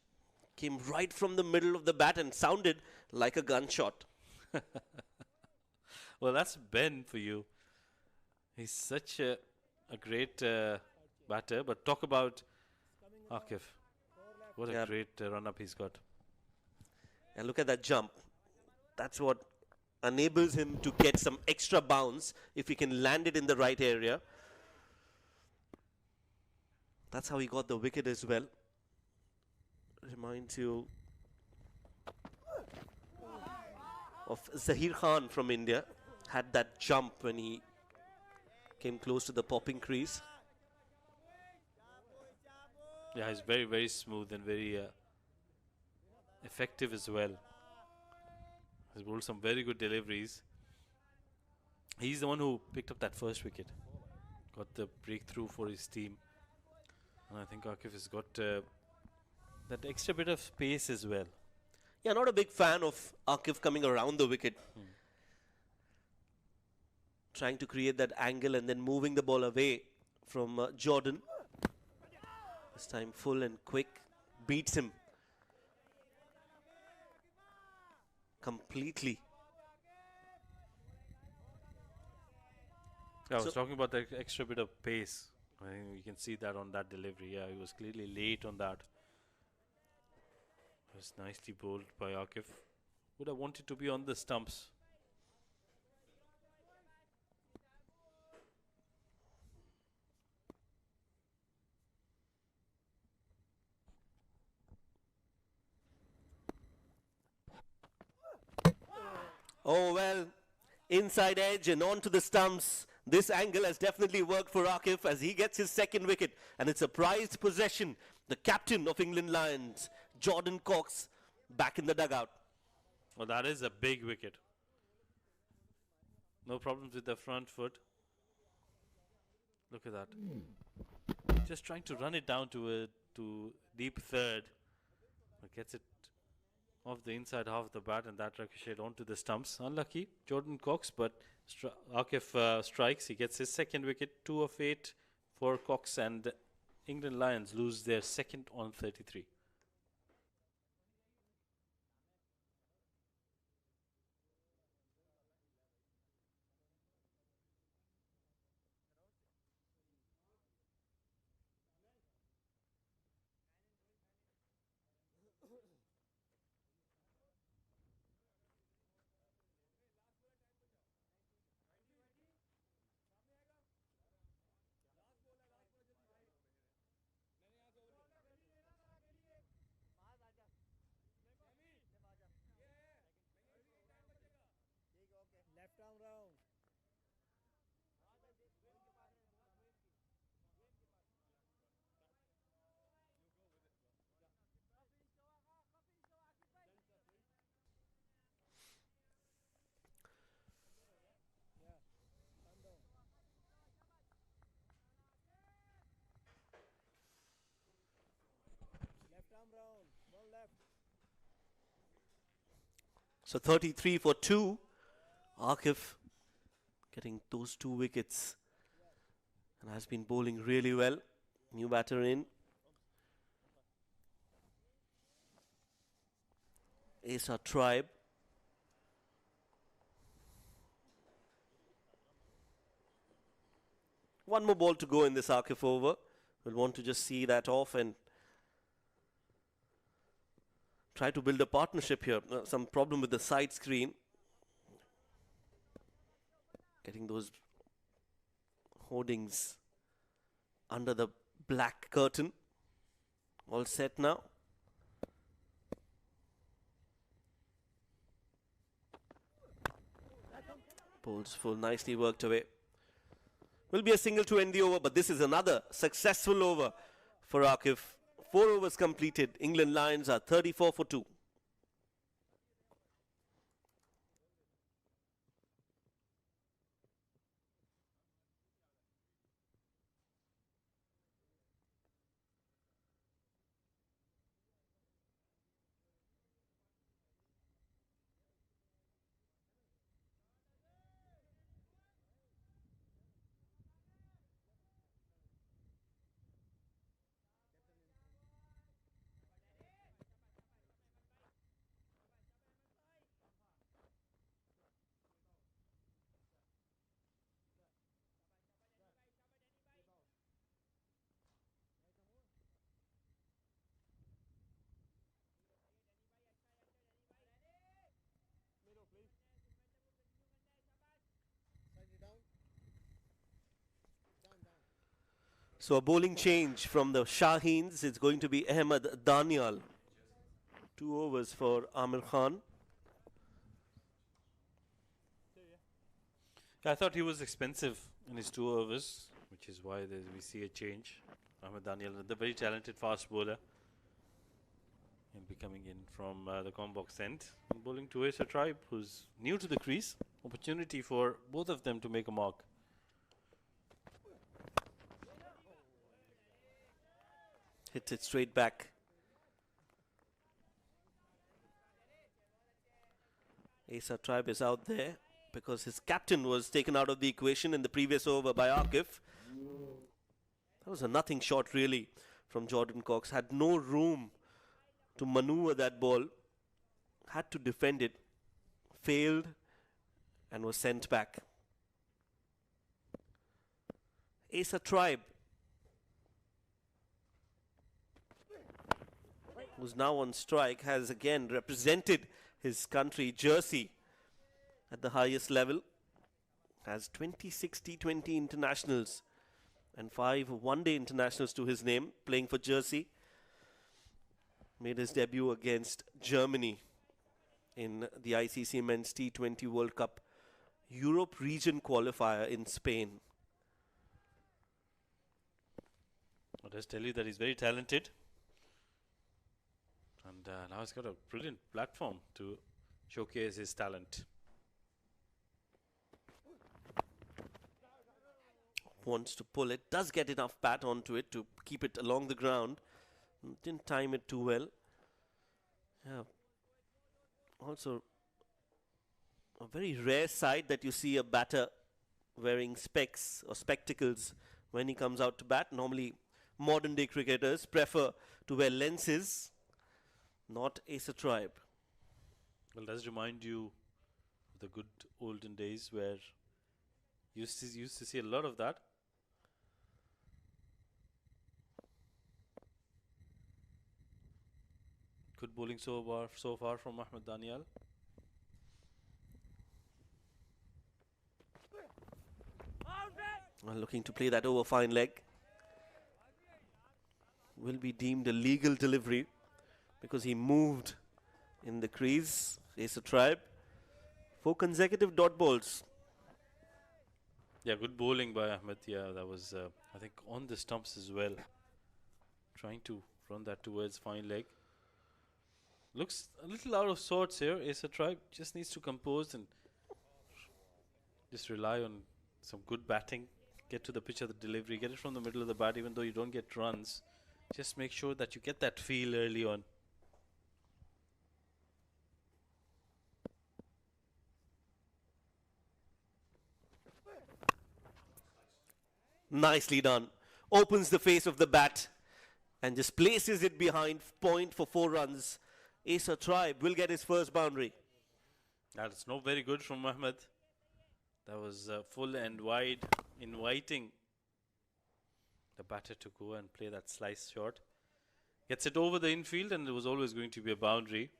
Came right from the middle of the bat and sounded like a gunshot. Well, that's Ben for you. He's such a great batter. But talk about Akif. What a great run-up he's got. And look at that jump. That's what enables him to get some extra bounce if he can land it in the right area. That's how he got the wicket as well. Reminds you of Zahir Khan from India. Had that jump when he came close to the popping crease. Yeah, he's very, very smooth and very effective as well. He's bowled some very good deliveries. He's the one who picked up that first wicket. Got the breakthrough for his team. And I think Akif has got that extra bit of space as well. Yeah, not a big fan of Akif coming around the wicket. Trying to create that angle and then moving the ball away from Jordan. This time full and quick. Beats him completely. I was talking about the extra bit of pace. I think you can see that on that delivery. Yeah, he was clearly late on that. It was nicely bowled by Akif. Would have wanted to be on the stumps. Oh well, inside edge and onto the stumps. This angle has definitely worked for Akif as he gets his second wicket. And it's a prized possession. The captain of England Lions, Jordan Cox, back in the dugout. Well, that is a big wicket. No problems with the front foot. Look at that. Just trying to run it down to deep third. But gets it off the inside half of the bat and that ricocheted onto the stumps. Unlucky, Jordan Cox, but Akif strikes. He gets his second wicket, 2 of 8 for Cox, and England Lions lose their second on 33. So 33 for 2. Akif getting those 2 wickets and has been bowling really well. New batter in. Asa Tribe. One more ball to go in this Akif over. We'll want to just see that off and try to build a partnership here. Some problem with the side screen. Getting those hoardings under the black curtain. All set now. Bowls full, nicely worked away. Will be a single to end the over, but this is another successful over for Akif. 4 overs completed. England Lions are 34 for 2. So a bowling change from the Shaheens. It's going to be Ahmed Daniel. 2 overs for Amir Khan. I thought he was expensive in his 2 overs, which is why we see a change. Ahmed Daniel, the very talented fast bowler. He'll be coming in from the Combox end. And bowling to Asa Tribe, who's new to the crease. Opportunity for both of them to make a mark. Hits it straight back. Asa Tribe is out there because his captain was taken out of the equation in the previous over by Akif. That was a nothing shot really from Jordan Cox. Had no room to maneuver that ball. Had to defend it. Failed and was sent back. Asa Tribe, who's now on strike, has again represented his country jersey at the highest level. Has 26 T20 internationals and 5 one-day internationals to his name, playing for Jersey. Made his debut against Germany in the ICC Men's T20 World Cup Europe region qualifier in Spain. I'll just tell you that he's very talented. And now he's got a brilliant platform to showcase his talent. Wants to pull it, does get enough bat onto it to keep it along the ground. Didn't time it too well. Yeah. Also, a very rare sight that you see a batter wearing specs or spectacles when he comes out to bat. Normally, modern day cricketers prefer to wear lenses. Not Asa Tribe. Well, does remind you of the good olden days where you used to see a lot of that. Good bowling so far from Ahmed Daniel. Looking to play that over fine leg. Will be deemed a legal delivery because he moved in the crease. Asa Tribe. 4 consecutive dot balls. Yeah, good bowling by Ahmed. Yeah, that was, I think, on the stumps as well. Trying to run that towards fine leg. Looks a little out of sorts here. Asa Tribe just needs to compose and just rely on some good batting. Get to the pitch of the delivery. Get it from the middle of the bat, even though you don't get runs. Just make sure that you get that feel early on. Nicely done. Opens the face of the bat and just places it behind point for 4 runs. Asa Tribe will get his first boundary. That's not very good from Mohammed. That was full and wide, inviting the batter to go and play that slice shot. Gets it over the infield, and it was always going to be a boundary.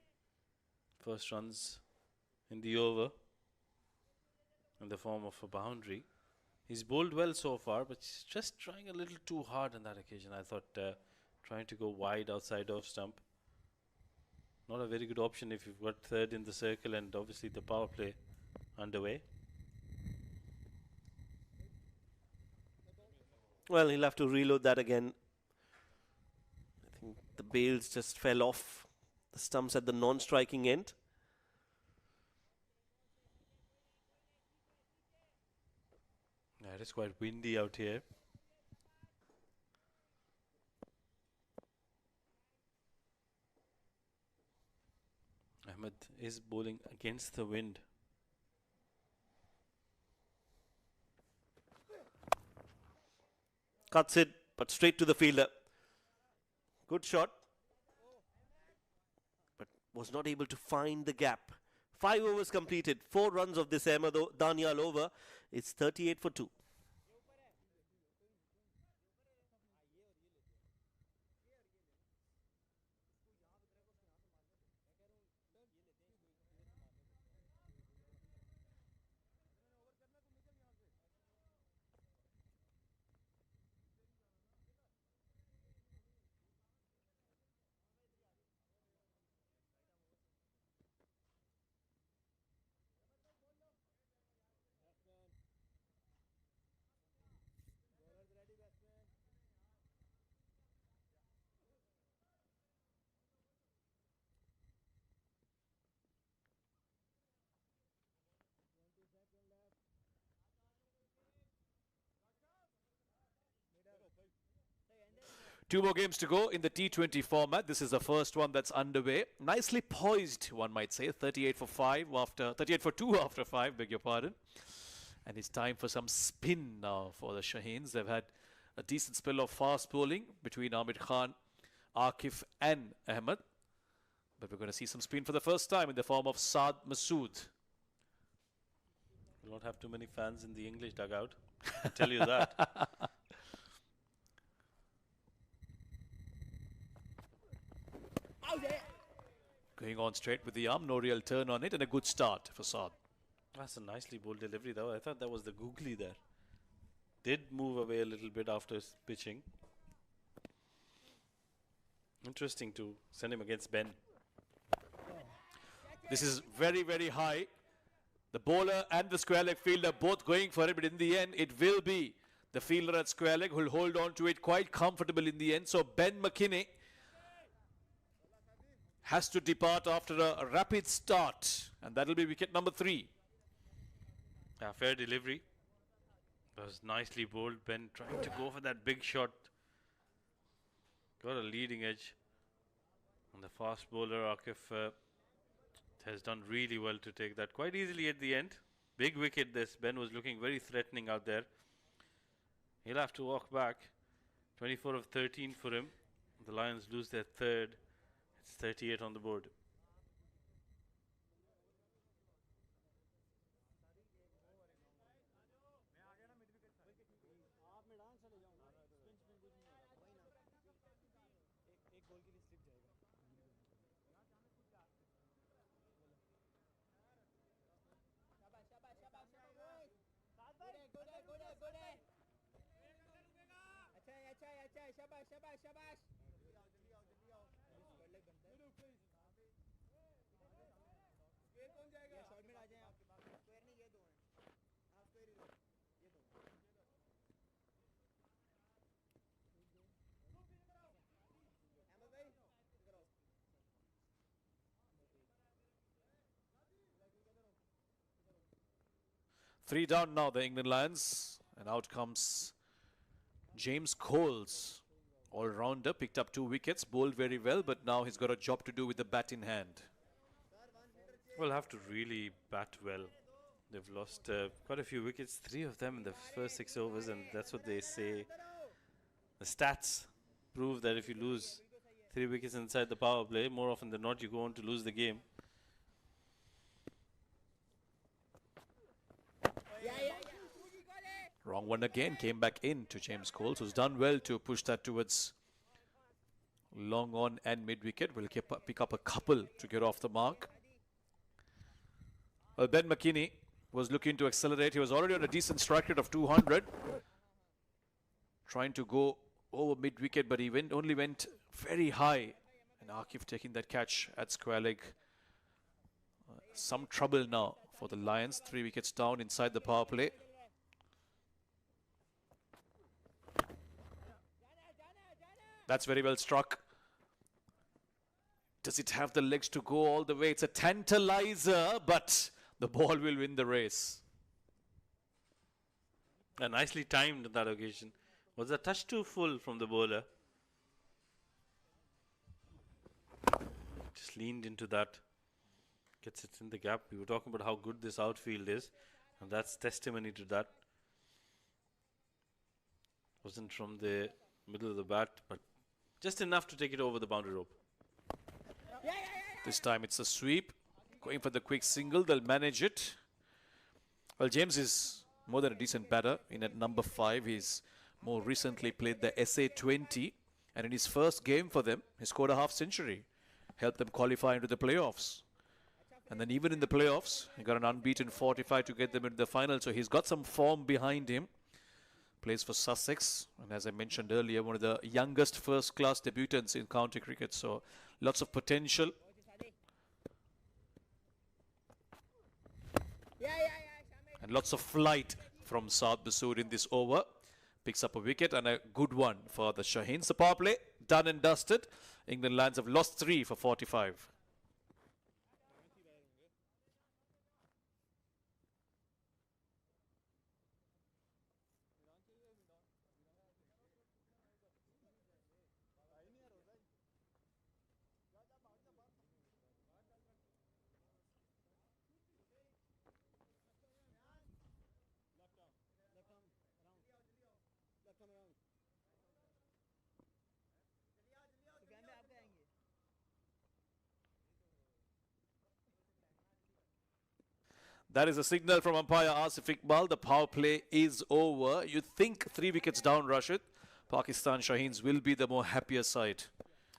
First runs in the over in the form of a boundary. He's bowled well so far, but he's just trying a little too hard on that occasion. I thought trying to go wide outside off stump. Not a very good option if you've got third in the circle and obviously the power play underway. Well, he'll have to reload that again. I think the bails just fell off the stumps at the non-striking end. Yeah, it is quite windy out here. Ahmed is bowling against the wind. Cuts it, but straight to the fielder. Good shot. But was not able to find the gap. 5 overs completed. 4 runs of this Ahmed Danial over. It's 38 for 2. Two more games to go in the T20 format. This is the first one that's underway. Nicely poised, one might say. 38 for 2 after 5, beg your pardon. And it's time for some spin now for the Shaheens. They've had a decent spell of fast bowling between Amir Khan, Akif and Ahmed. But we're going to see some spin for the first time in the form of Saad Masood. Will not have too many fans in the English dugout. I tell you that. Going on straight with the arm, no real turn on it, and a good start for Saad. That's a nicely bowled delivery though. I thought that was the googly there. Did move away a little bit after pitching. Interesting to send him against Ben. This is very, very high. The bowler and the square leg fielder both going for it, but in the end, it will be the fielder at square leg who will hold on to it quite comfortable in the end. So Ben McKinney has to depart after a rapid start, and that'll be wicket number 3. Fair delivery. That was nicely bowled. Ben trying to go for that big shot. Got a leading edge. And the fast bowler Akif has done really well to take that quite easily at the end. Big wicket this. Ben was looking very threatening out there. He'll have to walk back. 24 of 13 for him. The Lions lose their third. It's 38 on the board. Three down now, the England Lions, and out comes James Coles, all-rounder, picked up 2 wickets, bowled very well, but now he's got a job to do with the bat in hand. We'll have to really bat well. They've lost quite a few wickets, 3 of them in the first 6 overs, and that's what they say. The stats prove that if you lose 3 wickets inside the power play, more often than not, you go on to lose the game. Wrong one again, came back in to James Coles, who's done well to push that towards long on and mid-wicket. Will pick up a couple to get off the mark. Well, Ben McKinney was looking to accelerate. He was already on a decent strike rate of 200. Trying to go over mid-wicket, but he only went very high. And Akif taking that catch at square leg. Some trouble now for the Lions. 3 wickets down inside the power play. That's very well struck. Does it have the legs to go all the way? It's a tantalizer, but the ball will win the race. Nicely timed on that occasion. Was a touch too full from the bowler. Just leaned into that. Gets it in the gap. We were talking about how good this outfield is, and that's testimony to that. Wasn't from the middle of the bat, but just enough to take it over the boundary rope. This time it's a sweep. Going for the quick single, they'll manage it. Well, James is more than a decent batter. In at number 5, he's more recently played the SA20. And in his first game for them, he scored a half century. Helped them qualify into the playoffs. And then even in the playoffs, he got an unbeaten 45 to get them into the final. So he's got some form behind him. Plays for Sussex. And as I mentioned earlier, one of the youngest first-class debutants in county cricket. So lots of potential. And lots of flight from Saad Basood in this over. Picks up a wicket and a good one for the Shaheens. The power play done and dusted. England Lions have lost 3 for 45. That is a signal from umpire Asif Iqbal. The power play is over. You think 3 wickets down, Rashid. Pakistan Shaheens will be the more happier side.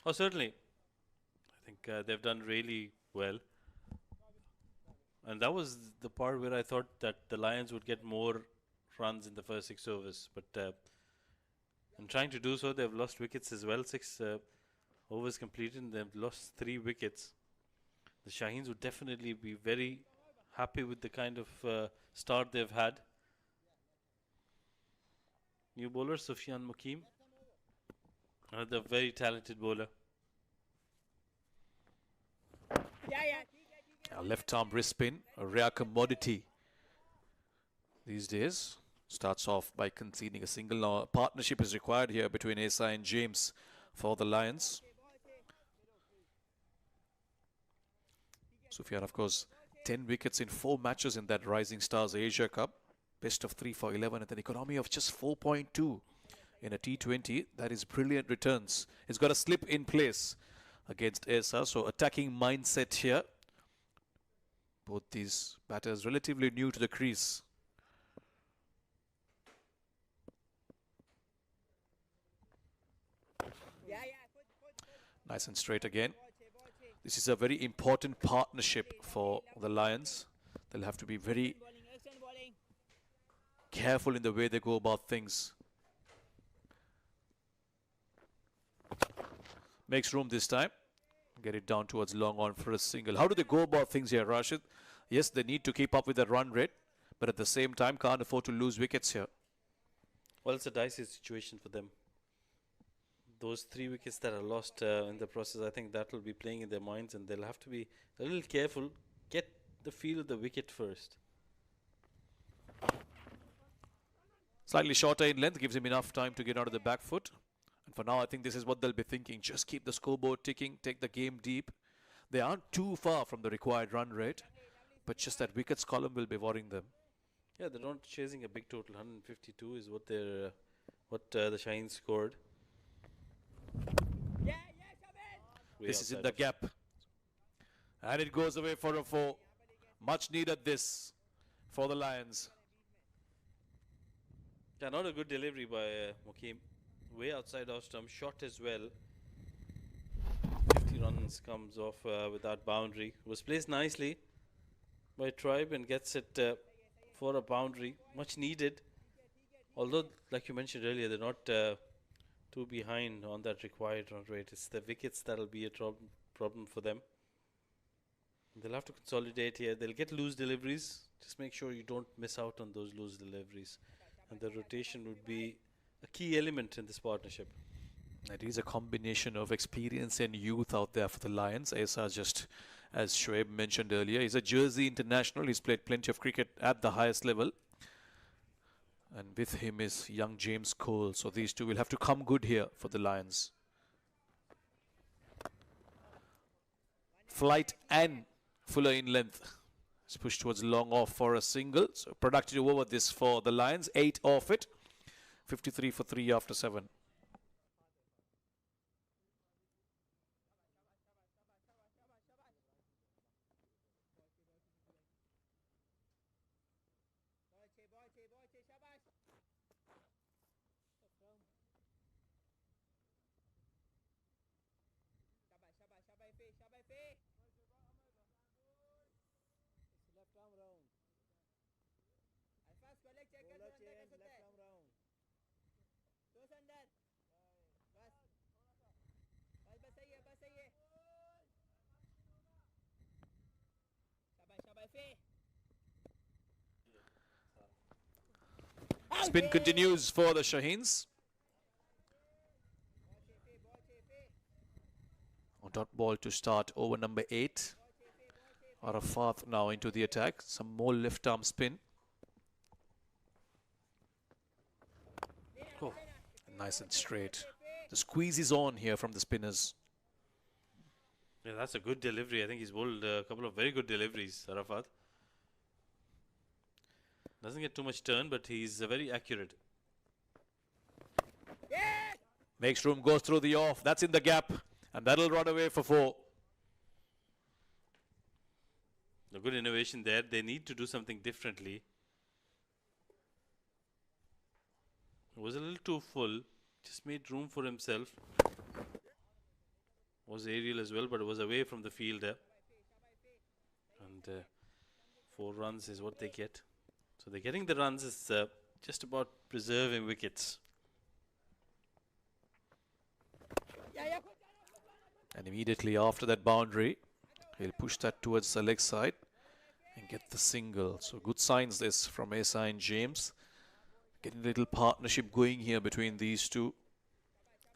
Oh, certainly. I think they've done really well. And that was the part where I thought that the Lions would get more runs in the first 6 overs. But in trying to do so, they've lost wickets as well. 6 overs completed and they've lost 3 wickets. The Shaheens would definitely be very happy with the kind of start they've had. New bowler, Sufyan Mukim. Another very talented bowler. A left arm wrist spin, a rare commodity these days. Starts off by conceding a single. Now, a partnership is required here between Asa and James for the Lions. Sufyan, of course, 10 wickets in 4 matches in that Rising Stars Asia Cup. Best of 3 for 11 at an economy of just 4.2 in a T20. That is brilliant returns. He's got a slip in place against Esa. So attacking mindset here. Both these batters relatively new to the crease. Nice and straight again. This is a very important partnership for the Lions. They'll have to be very careful in the way they go about things. Makes room this time. Get it down towards long on for a single. How do they go about things here, Rashid? Yes, they need to keep up with the run rate, but at the same time can't afford to lose wickets here. Well, it's a dicey situation for them. Those 3 wickets that are lost in the process, I think that will be playing in their minds, and they'll have to be a little careful. Get the feel of the wicket first. Slightly shorter in length, gives him enough time to get out of the back foot. And for now, I think this is what they'll be thinking. Just keep the scoreboard ticking, take the game deep. They aren't too far from the required run rate. but just that wickets column will be worrying them. Yeah, they're not chasing a big total. 152 is what the Shaheens scored. Way This is in outside the of- gap. And it goes away for a 4. Much needed this for the Lions. Yeah, not a good delivery by Mukim. Way outside off stump, shot as well. 50 runs comes off with that boundary. Was placed nicely by Tribe and gets it for a boundary. Much needed. Although, like you mentioned earlier, they're not too behind on that required run rate. It's the wickets that'll be a problem for them. They'll have to consolidate here. They'll get loose deliveries. Just make sure you don't miss out on those loose deliveries. And the rotation would be a key element in this partnership. It is a combination of experience and youth out there for the Lions. Asa, just as Shoaib mentioned earlier, he's a Jersey international. He's played plenty of cricket at the highest level. And with him is young James Cole. So these two will have to come good here for the Lions. Flight and Fuller in length. It's pushed towards long off for a single. So productive over this for the Lions. 8 off it. 53 for 3 after 7. Spin continues for the Shaheens. On dot ball to start over number 8. Arafat now into the attack. Some more left arm spin. Oh, nice and straight. The squeeze is on here from the spinners. Yeah, that's a good delivery. I think he's bowled a couple of very good deliveries, Arafat. Doesn't get too much turn, but he's very accurate. Makes room, goes through the off. That's in the gap. And that'll run away for 4. A good innovation there. They need to do something differently. It was a little too full. Just made room for himself. Was aerial as well, but it was away from the fielder. And 4 runs is what they get. So they're getting the runs. It's just about preserving wickets. And immediately after that boundary, he'll push that towards the leg side and get the single. So good signs this from Asa and James. Getting a little partnership going here between these two.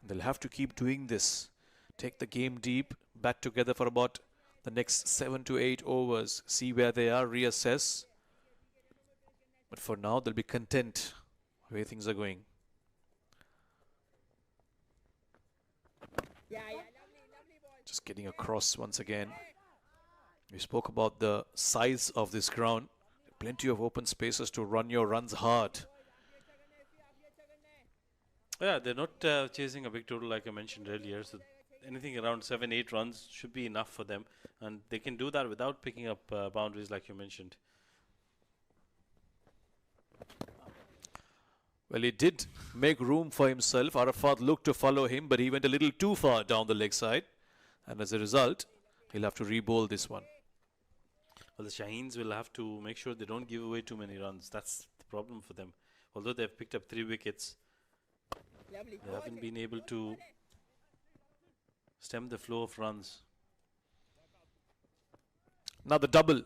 They'll have to keep doing this. Take the game deep, bat together for about the next 7 to 8 overs. See where they are, reassess. But for now, they'll be content the way things are going. Just getting across once again. We spoke about the size of this ground. Plenty of open spaces to run your runs hard. Yeah, they're not chasing a big total like I mentioned earlier. So anything around 7-8 runs should be enough for them. And they can do that without picking up boundaries like you mentioned. Well, he did make room for himself. Arafat looked to follow him, but he went a little too far down the leg side. And as a result, he'll have to re-bowl this one. Well, the Shaheens will have to make sure they don't give away too many runs. That's the problem for them. Although they've picked up 3 wickets, they haven't been able to stem the flow of runs. Now the double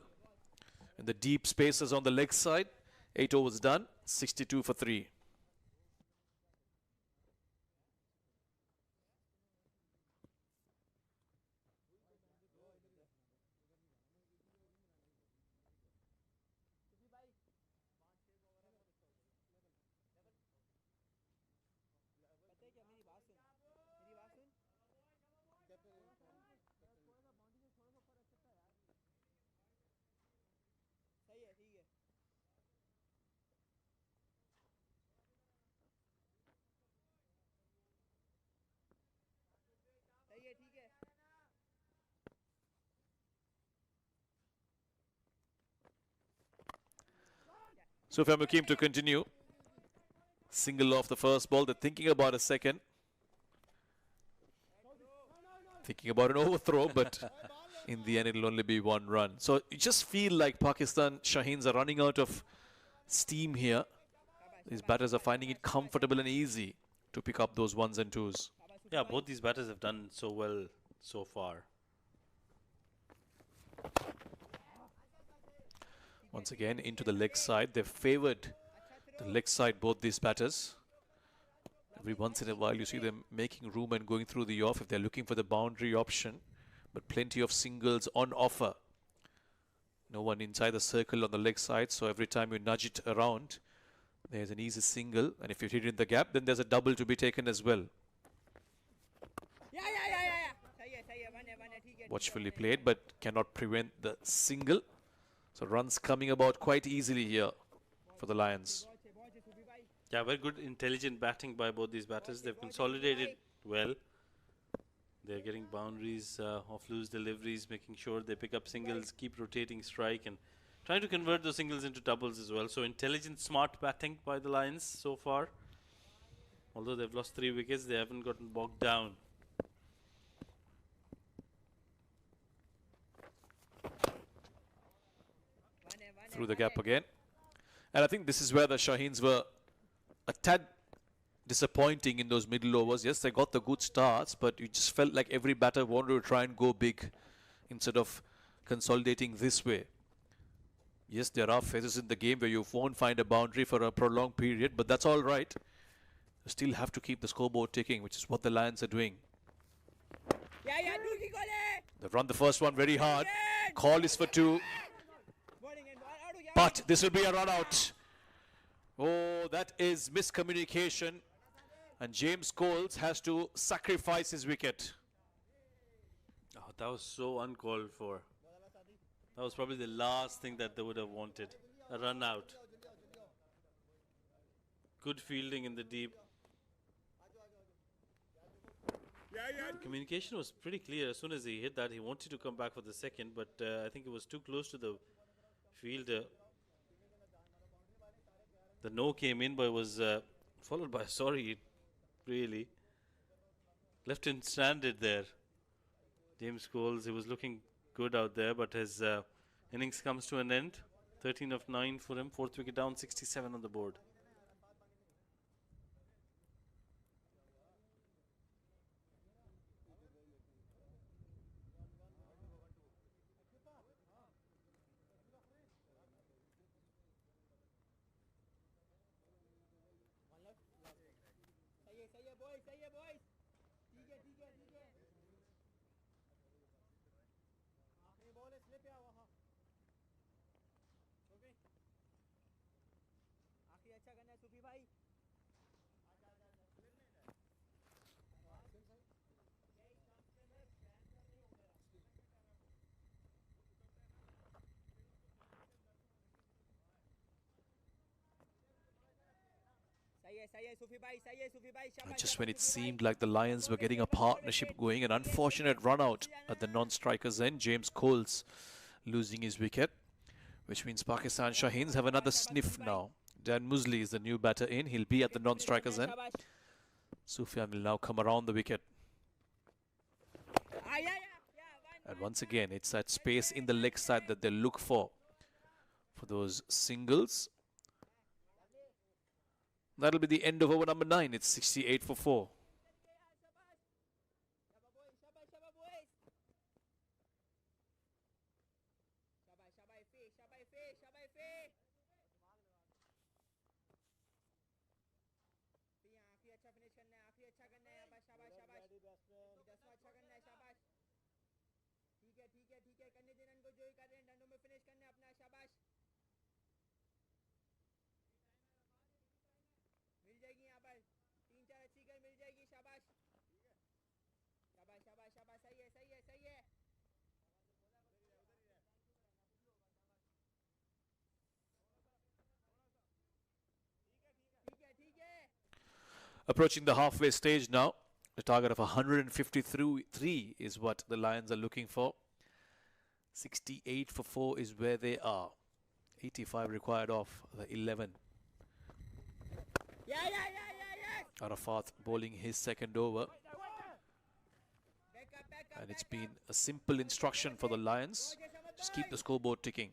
in the deep spaces on the leg side. 8 overs done, 62 for 3. Sufyan Mukim to continue. Single off the first ball. They're thinking about a second. Thinking about an overthrow, but in the end it'll only be one run. So you just feel like Pakistan Shaheens are running out of steam here. These batters are finding it comfortable and easy to pick up those ones and twos. Yeah, both these batters have done so well so far. Once again, into the leg side. They've favoured the leg side, both these batters. Every once in a while, you see them making room and going through the off if they're looking for the boundary option. But plenty of singles on offer. No one inside the circle on the leg side, so every time you nudge it around, there's an easy single. And if you hit it in the gap, then there's a double to be taken as well. Watchfully played, but cannot prevent the single. So runs coming about quite easily here for the Lions. Yeah, very good intelligent batting by both these batters. They've consolidated well. They're getting boundaries off loose deliveries, making sure they pick up singles, keep rotating strike, and trying to convert those singles into doubles as well. So intelligent, smart batting by the Lions so far. Although they've lost 3 wickets, they haven't gotten bogged down. Through the gap again. And I think this is where the Shaheens were a tad disappointing in those middle overs. Yes, they got the good starts, but you just felt like every batter wanted to try and go big instead of consolidating this way. Yes, there are phases in the game where you won't find a boundary for a prolonged period, but that's all right. You still have to keep the scoreboard ticking, which is what the Lions are doing. They've run the first one very hard. Call is for 2. But this will be a run out. Oh, that is miscommunication. And James Coles has to sacrifice his wicket. Oh, that was so uncalled for. That was probably the last thing that they would have wanted. A run out. Good fielding in the deep. The communication was pretty clear. As soon as he hit that, he wanted to come back for the second, but I think it was too close to the fielder. The no came in, but it was followed by sorry, really. Left him stranded there. James Coles, he was looking good out there, but his innings comes to an end. 13 of 9 for him, 4th wicket down, 67 on the board. Just when it seemed like the Lions were getting a partnership going, an unfortunate run out at the non-striker's end. James Coles losing his wicket, which means Pakistan Shaheens have another sniff now. Dan Musley is the new batter in. He'll be at the non-striker's end. Sufyan will now come around the wicket. And once again, it's that space in the leg side that they look for those singles. That'll be the end of over number 9. It's 68 for 4. Approaching the halfway stage now. The target of 153 is what the Lions are looking for. 68 for 4 is where they are. 85 required of the 11. Arafat bowling his second over. And it's been a simple instruction for the Lions. Just keep the scoreboard ticking.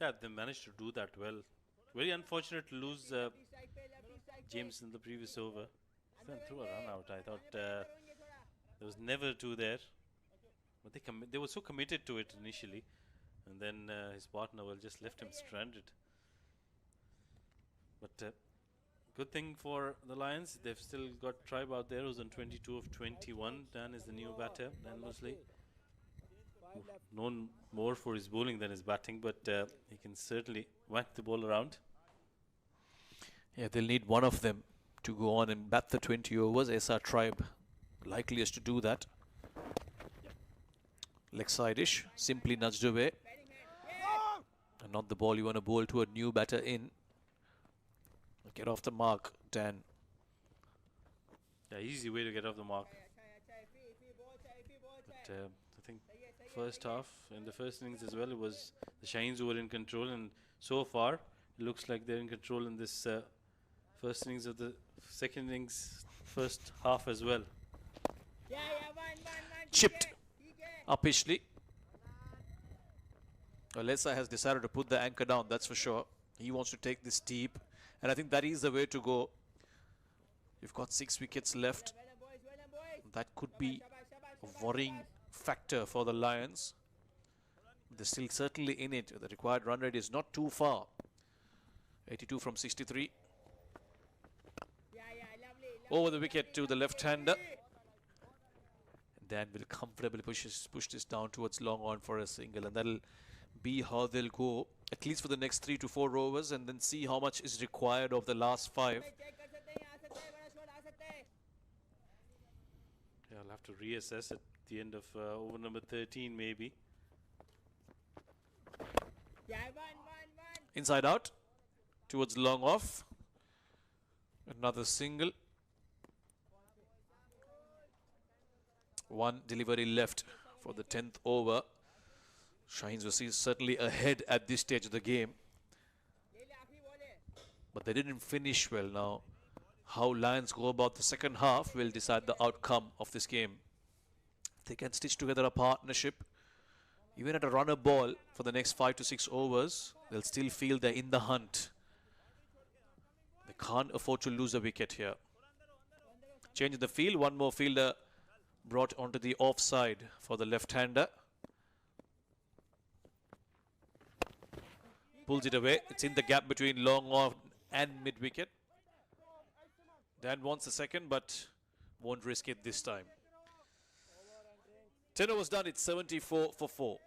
Yeah, they managed to do that well. Very unfortunate to lose James in the previous over. Then threw a run out. I thought there was never two there. But they were so committed to it initially. And then his partner just left him stranded. But good thing for the Lions, they've still got Tribe out there who's on 22 of 21. Dan is the new batter, Dan Mosley. Known more for his bowling than his batting, but he can certainly whack the ball around. Yeah, they'll need one of them to go on and bat the 20 overs. SR Tribe likeliest to do that. Leg side-ish, simply nudged away. And not the ball you want to bowl to a new batter in. Get off the mark, Dan. Yeah, easy way to get off the mark. But I think first half, in the first innings as well, it was the Shaheens who were in control, and so far it looks like they're in control in this first innings of the second innings, first half as well. Chipped uppishly. Well, Lesa has decided to put the anchor down, that's for sure. He wants to take this deep, and I think that is the way to go. You've got 6 wickets left. That could be a worrying factor for the Lions. They're still certainly in it. The required run rate is not too far. 82 from 63. Over the wicket to the left-hander. Dan will comfortably push this down towards long on for a single, and that'll be how they'll go, at least for the next 3 to 4 overs, and then see how much is required of the last 5. Yeah, I'll have to reassess at the end of over number 13 maybe. Inside out towards long off. Another single. One delivery left for the 10th over. Shaheens was certainly ahead at this stage of the game, but they didn't finish well. Now, how Lions go about the second half will decide the outcome of this game. If they can stitch together a partnership, even at a runner ball for the next 5 to 6 overs, they'll still feel they're in the hunt. They can't afford to lose a wicket here. Change in the field, one more fielder brought onto the offside for the left-hander. Pulls it away. It's in the gap between long off and mid-wicket. Dan wants a second, but won't risk it this time. 10 overs done. It's 74 for 4.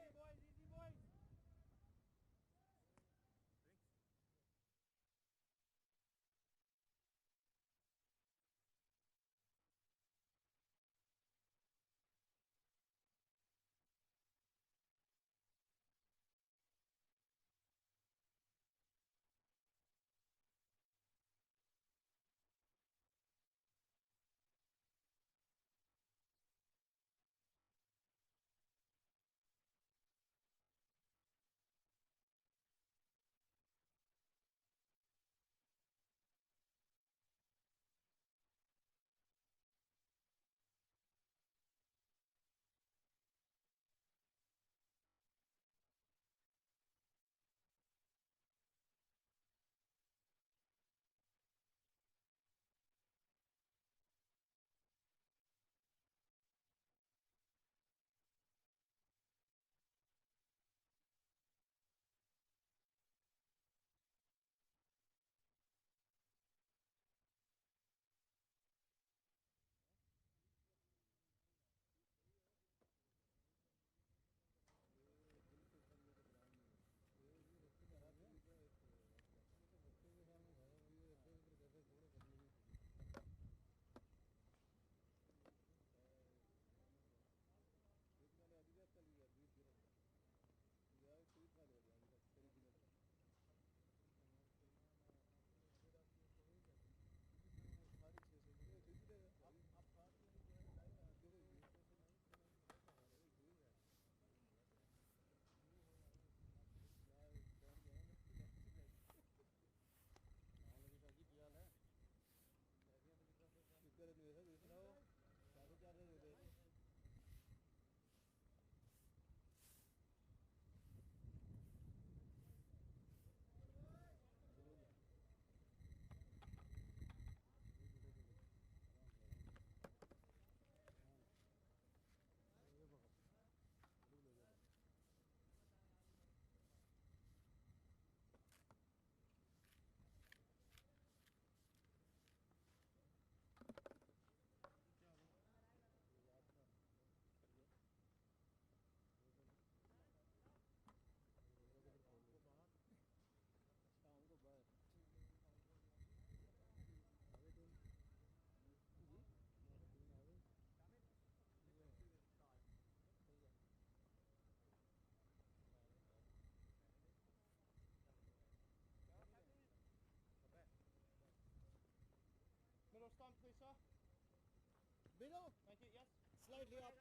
Below. Thank you. Yes. Slightly up.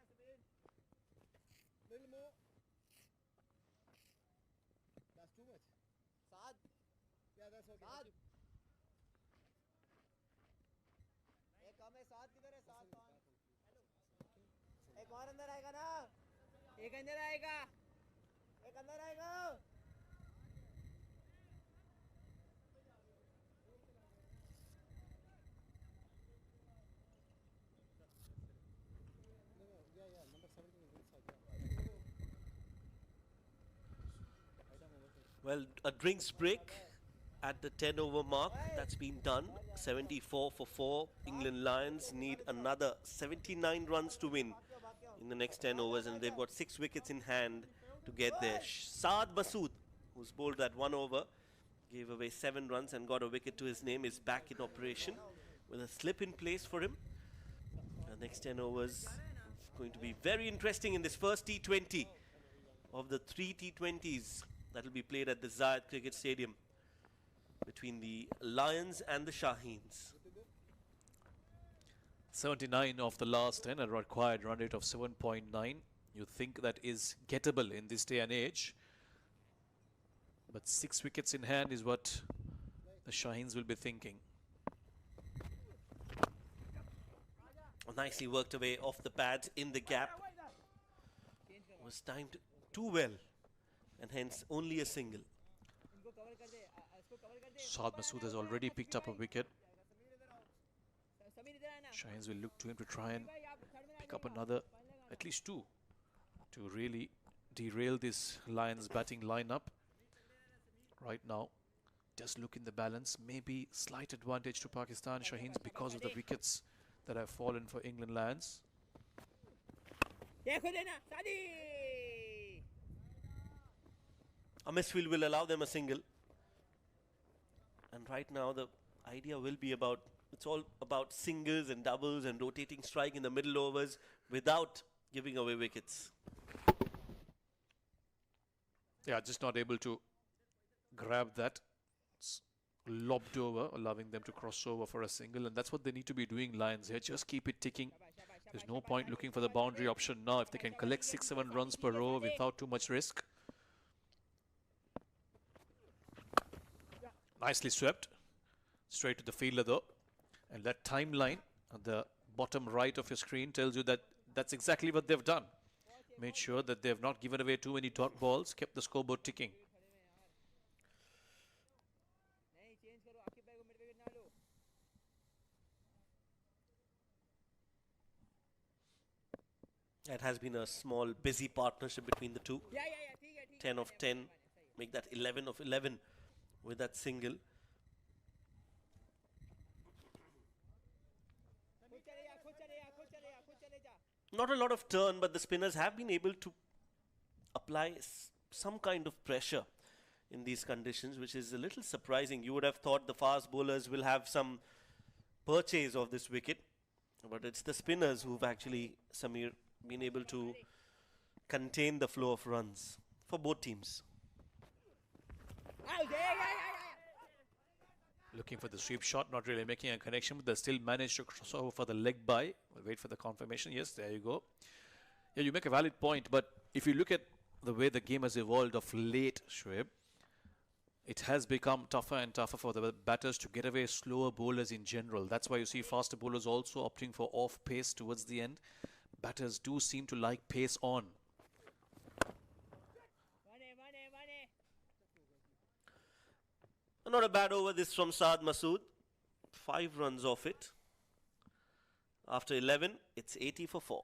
Little more. That's too much. Saad. Yeah, that's okay. Saad. एक कम है साथ किधर है साथ कौन एक और अंदर आएगा ना एक अंदर आएगा एक अंदर आएगा yeah number 17 is inside Well, a drinks break at the 10 over mark. That's been done. 74 for 4. England Lions need another 79 runs to win in the next 10 overs, and they've got 6 wickets in hand to get there. Saad Masood, who's bowled that 1 over, gave away 7 runs and got a wicket to his name, is back in operation with a slip in place for him. The next 10 overs going to be very interesting in this first T20 of the 3 T20s that will be played at the Zayed Cricket Stadium between the Lions and the Shaheens. 79 of the last 10, a required run rate of 7.9. You think that is gettable in this day and age. But 6 wickets in hand is what the Shaheens will be thinking. Nicely worked away off the pads in the gap. Was timed too well, and hence only a single. Saad Masood has already picked up a wicket. Shaheens will look to him to try and pick up another, at least 2, to really derail this Lions batting lineup. Right now, just look in the balance, maybe slight advantage to Pakistan Shaheens because of the wickets that have fallen for England Lions. A misfield will allow them a single. And right now the idea will be about, it's all about singles and doubles and rotating strike in the middle overs without giving away wickets. Yeah, just not able to grab that. It's lobbed over, allowing them to cross over for a single, and that's what they need to be doing, Lions here. Just keep it ticking. There's no point looking for the boundary option now if they can collect 6-7 runs per over without too much risk. Nicely swept. Straight to the fielder though. And that timeline at the bottom right of your screen tells you that that's exactly what they've done. Made sure that they've not given away too many dot balls, kept the scoreboard ticking. It has been a small busy partnership between the two. 10 of 10, make that 11 of 11 with that single. Not a lot of turn, but the spinners have been able to apply some kind of pressure in these conditions, which is a little surprising. You would have thought the fast bowlers will have some purchase of this wicket, but it's the spinners who've actually, Samir, been able to contain the flow of runs for both teams. Looking for the sweep shot, not really making a connection, but they still managed to cross over for the leg by. We'll wait for the confirmation. Yes, there you go. Yeah, you make a valid point, but if you look at the way the game has evolved of late, Shoaib, it has become tougher and tougher for the batters to get away slower bowlers in general. That's why you see faster bowlers also opting for off pace towards the end. Batters do seem to like pace on. Not a bad over this from Saad Masood. 5 runs off it. After 11, it's 80 for 4.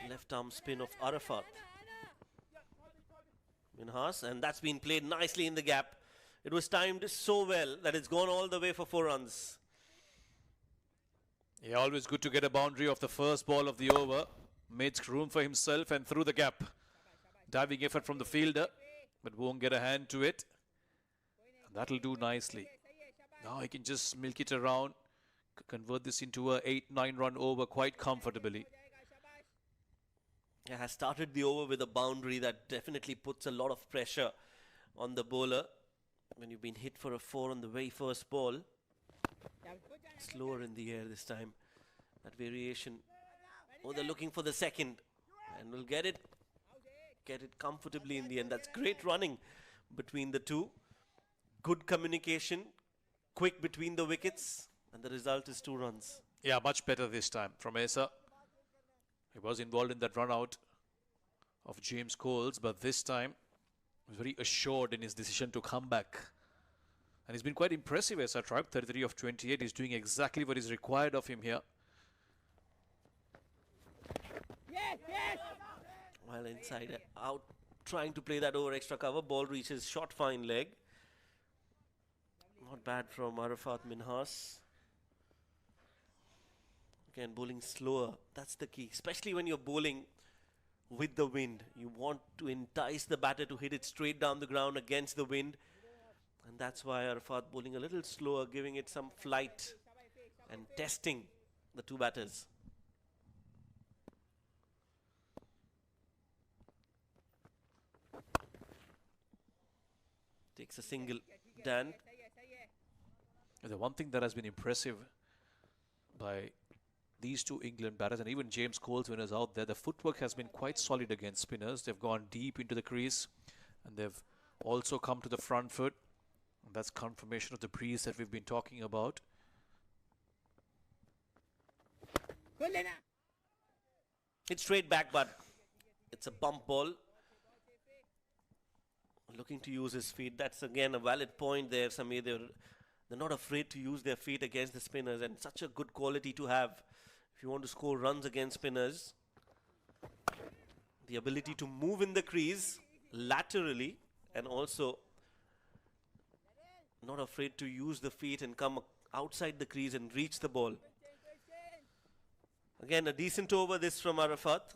Left arm spin of Arafat. Minhas, and that's been played nicely in the gap. It was timed so well that it's gone all the way for 4 runs. Yeah, always good to get a boundary of the first ball of the over. Made room for himself and through the gap. Diving effort from the fielder, but won't get a hand to it. And that'll do nicely. Now he can just milk it around, convert this into a 8-9 run over quite comfortably. He has started the over with a boundary that definitely puts a lot of pressure on the bowler. When you've been hit for a 4 on the very first ball. Slower in the air this time. That variation. Oh, they're looking for the second. And will get it. Get it comfortably in the end. That's great running between the two. Good communication. Quick between the wickets. And the result is 2 runs. Yeah, much better this time from Asa. He was involved in that run out of James Coles, but this time he was very assured in his decision to come back. And he's been quite impressive, Asa Tribe. 33 of 28. He's doing exactly what is required of him here. While inside out, trying to play that over extra cover. Ball reaches short fine leg. Not bad from Arafat Minhas. Again, bowling slower. That's the key. Especially when you're bowling with the wind. You want to entice the batter to hit it straight down the ground against the wind. And that's why Arafat bowling a little slower, giving it some flight and testing the two batters. Takes a single. Dan. The one thing that has been impressive by these two England batters and even James Coles when he was out there, the footwork has been quite solid against spinners. They've gone deep into the crease and they've also come to the front foot. And that's confirmation of the breeze that we've been talking about. It's straight back, but it's a bump ball. Looking to use his feet. That's again a valid point there, Samir. They're not afraid to use their feet against the spinners, and such a good quality to have if you want to score runs against spinners. The ability to move in the crease laterally and also not afraid to use the feet and come outside the crease and reach the ball. Again, a decent over this from Arafat.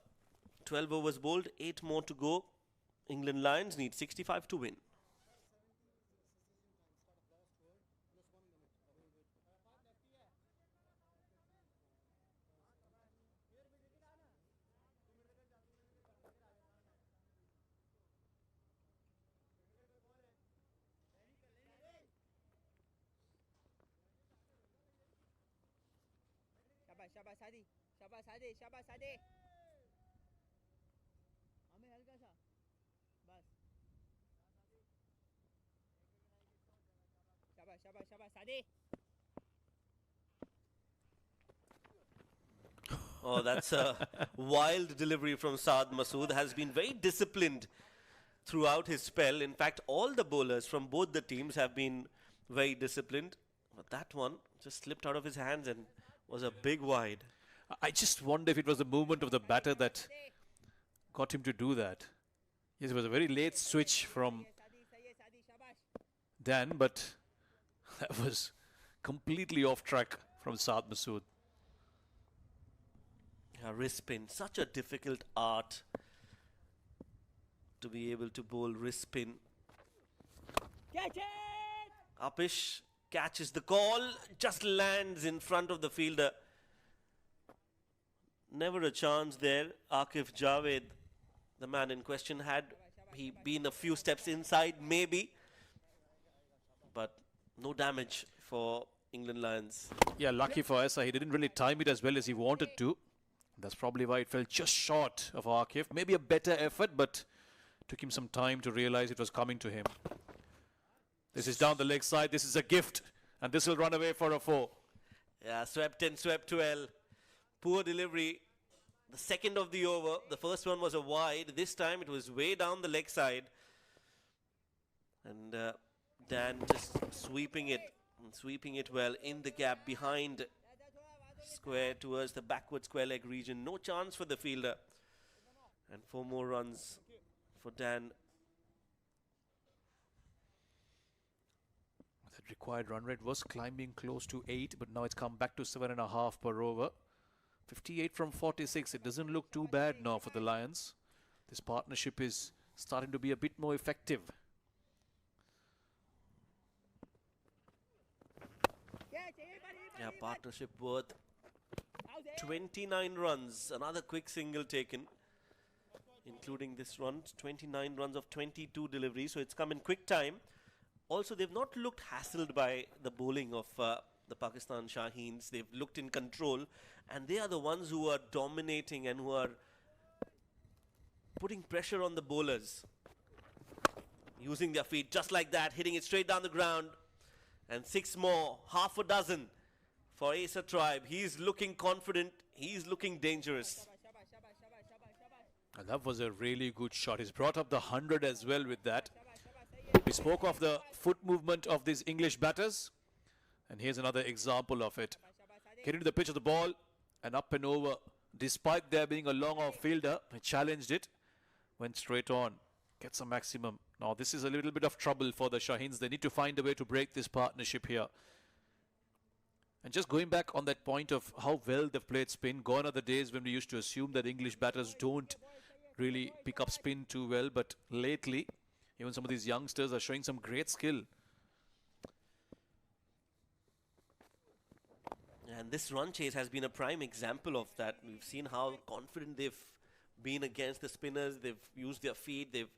12 overs bowled, 8 more to go. England Lions need 65 to win. शाबाश आदि शाबाश आदि शाबाश आदि हमें हल्का सा बस शाबाश शाबाश शाबाश आदि. Oh, that's a wild delivery from Saad Masood. Has been very disciplined throughout his spell. In fact, all the bowlers from both the teams have been very disciplined. But that one just slipped out of his hands and was a big wide. I just wonder if it was the movement of the batter that got him to do that. Yes, it was a very late switch from Dan, but that was completely off track from Saad Masood. Yeah, wrist spin, such a difficult art to be able to bowl wrist spin. Catch it! Apish catches the call, just lands in front of the fielder. Never a chance there. Akif Javed, the man in question, had he been a few steps inside, maybe. But no damage for England Lions. Yeah, lucky for Asa, he didn't really time it as well as he wanted to. That's probably why it fell just short of Akif. Maybe a better effort, but took him some time to realize it was coming to him. This is down the leg side. This is a gift. And this will run away for a 4. Yeah, swept 10, swept 12. Poor delivery. The second of the over. The first one was a wide. This time it was way down the leg side. And Dan just sweeping it well in the gap behind square towards the backward square leg region. No chance for the fielder. And 4 more runs for Dan. That required run rate was climbing close to 8, but now it's come back to 7.5 per over. 58 from 46. It doesn't look too bad now for the Lions. This partnership is starting to be a bit more effective. Yeah, partnership worth 29 runs. Another quick single taken, including this run. 29 runs of 22 deliveries, so it's come in quick time. Also, they've not looked hassled by the bowling of the Pakistan Shaheens. They've looked in control, and they are the ones who are dominating and who are putting pressure on the bowlers. Using their feet just like that, hitting it straight down the ground. And 6 more, half a dozen for Asa Tribe. He's looking confident, he's looking dangerous. And that was a really good shot. He's brought up the 100 as well with that. We spoke of the foot movement of these English batters, and here's another example of it. Getting to the pitch of the ball and up and over. Despite there being a long off fielder, he challenged it, went straight on, gets a maximum. Now this is a little bit of trouble for the Shaheens. They need to find a way to break this partnership here. And just going back on that point of how well they've played spin, gone are the days when we used to assume that English batters don't really pick up spin too well, but lately even some of these youngsters are showing some great skill. And this run chase has been a prime example of that. We've seen how confident they've been against the spinners. They've used their feet, they've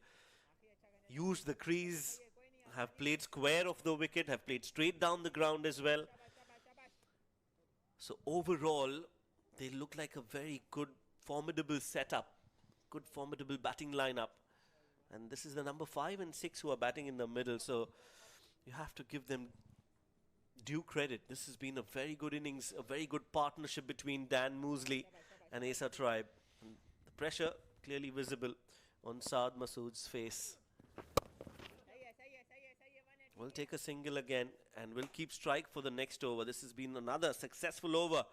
used the crease, have played square of the wicket, have played straight down the ground as well. So overall, they look like a very good, formidable setup, good, formidable batting lineup. And this is the number 5 and 6 who are batting in the middle. So you have to give them due credit. This has been a very good innings, a very good partnership between Dan Mosley and Asa Tribe. And the pressure clearly visible on Saad Masood's face. We'll take a single again and we'll keep strike for the next over. This has been another successful over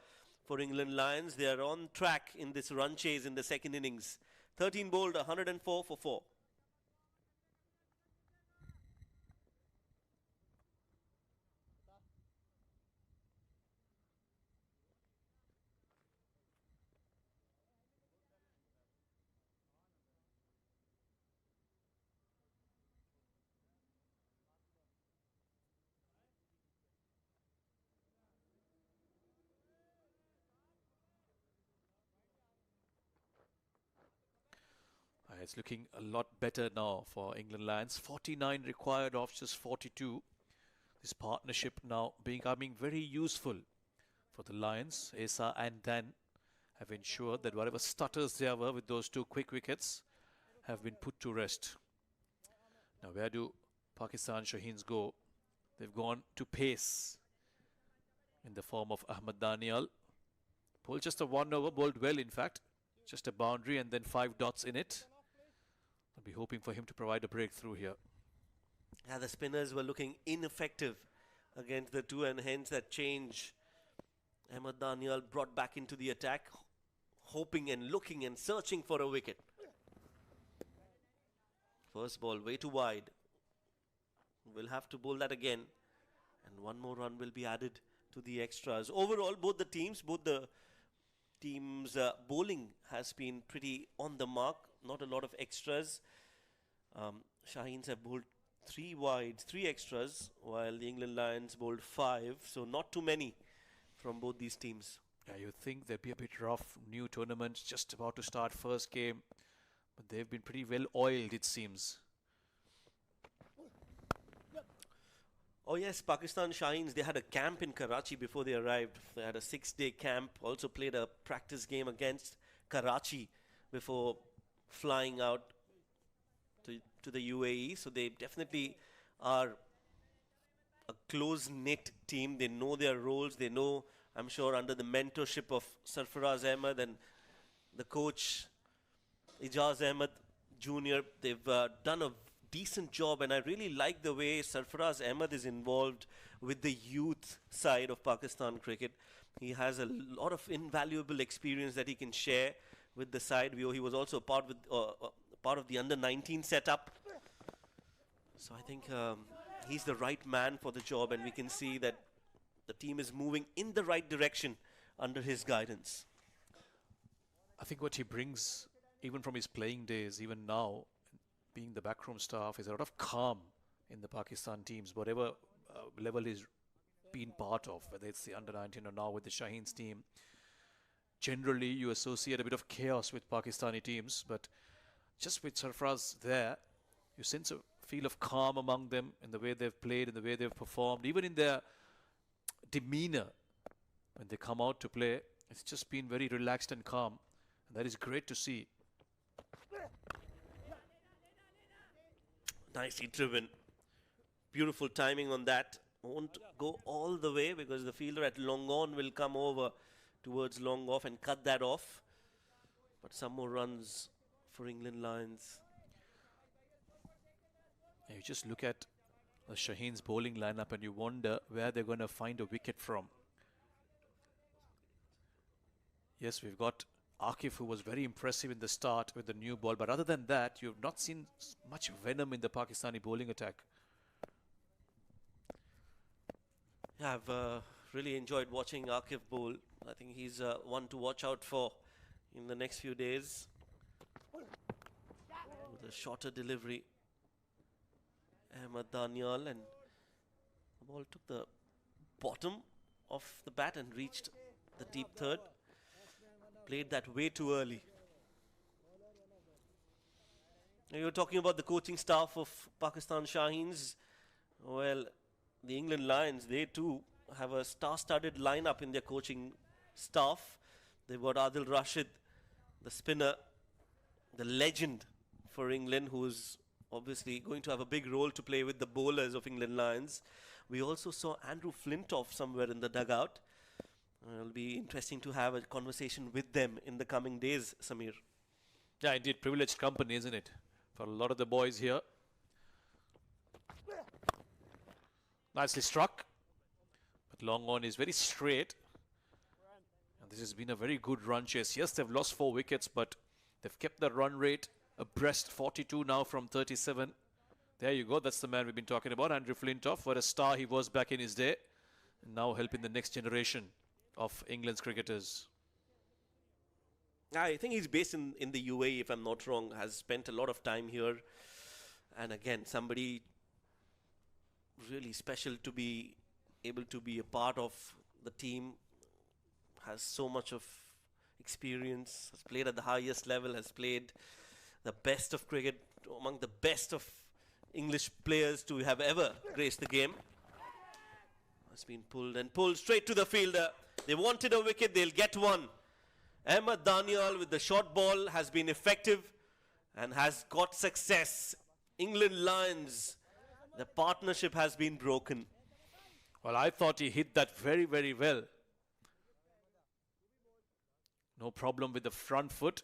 for England Lions. They are on track in this run chase in the second innings. 13 bowled, 104 for 4. It's looking a lot better now for England Lions. 49 required off just 42. This partnership now becoming very useful for the Lions. Asa and Dan have ensured that whatever stutters there were with those 2 quick wickets have been put to rest. Now where do Pakistan Shaheens go? They've gone to pace in the form of Ahmed Daniel. Bowled just a 1 over, bowled well in fact. Just a boundary and then 5 dots in it. I'll be hoping for him to provide a breakthrough here. Yeah, the spinners were looking ineffective against the 2, and hence that change. Ahmed Daniel brought back into the attack, hoping and looking and searching for a wicket. First ball way too wide. We'll have to bowl that again, and 1 more run will be added to the extras. Overall, both the teams bowling has been pretty on the mark. Not a lot of extras. Shaheens have bowled 3 wides, 3 extras, while the England Lions bowled 5. So not too many from both these teams. Yeah, you think they'd be a bit rough. New tournament just about to start, first game, but they've been pretty well oiled, it seems. Oh yes, Pakistan Shaheens, they had a camp in Karachi before they arrived. They had a 6-day camp, also played a practice game against Karachi before flying out to the UAE. So they definitely are a close-knit team. They know their roles. They know, I'm sure, under the mentorship of Sarfaraz Ahmed and the coach Ijaz Ahmed Jr., they've done a decent job, and I really like the way Sarfaraz Ahmed is involved with the youth side of Pakistan cricket. He has a lot of invaluable experience that he can share with the side. He was also part of the under-19 setup. So I think he's the right man for the job, and we can see that the team is moving in the right direction under his guidance. I think what he brings, even from his playing days, even now, being the backroom staff, is a lot of calm in the Pakistan teams, whatever level he's been part of, whether it's the under-19 or now with the Shaheens team. Generally, you associate a bit of chaos with Pakistani teams, but just with Sarfaraz there, you sense a feel of calm among them in the way they've played, in the way they've performed, even in their demeanor when they come out to play. It's just been very relaxed and calm, and that is great to see. Nicely driven. Beautiful timing on that. Won't go all the way because the fielder at long on will come over towards long off and cut that off. But some more runs for England Lions. You just look at the Shaheens bowling lineup and you wonder where they're going to find a wicket from. Yes, we've got Akif, who was very impressive in the start with the new ball, but other than that, you've not seen much venom in the Pakistani bowling attack. Yeah, I've really enjoyed watching Akif bowl. I think he's one to watch out for in the next few days. With a shorter delivery. Ahmed Daniel, and the ball took the bottom of the bat and reached the deep third. Played that way too early. You were talking about the coaching staff of Pakistan Shaheens. Well, the England Lions, they too have a star-studded lineup in their coaching staff. They've got Adil Rashid, the spinner, the legend for England, who's obviously going to have a big role to play with the bowlers of England Lions. We also saw Andrew Flintoff somewhere in the dugout. It'll be interesting to have a conversation with them in the coming days, Samir. Yeah, indeed, privileged company, isn't it, for a lot of the boys here. Nicely struck, but long on is very straight. And this has been a very good run chase. Yes, they've lost 4 wickets, but they've kept the run rate abreast, 42 now from 37. There you go, that's the man we've been talking about, Andrew Flintoff. What a star he was back in his day, and now helping the next generation of England's cricketers. I think he's based in the UAE, if I'm not wrong, has spent a lot of time here. And again, somebody really special to be able to be a part of the team, has so much of experience, has played at the highest level, has played the best of cricket, among the best of English players to have ever graced the game. Has been pulled and pulled straight to the fielder. They wanted a wicket, they'll get one. Ahmed Daniel with the short ball has been effective and has got success. England Lions, the partnership has been broken. Well, I thought he hit that very, very well. No problem with the front foot.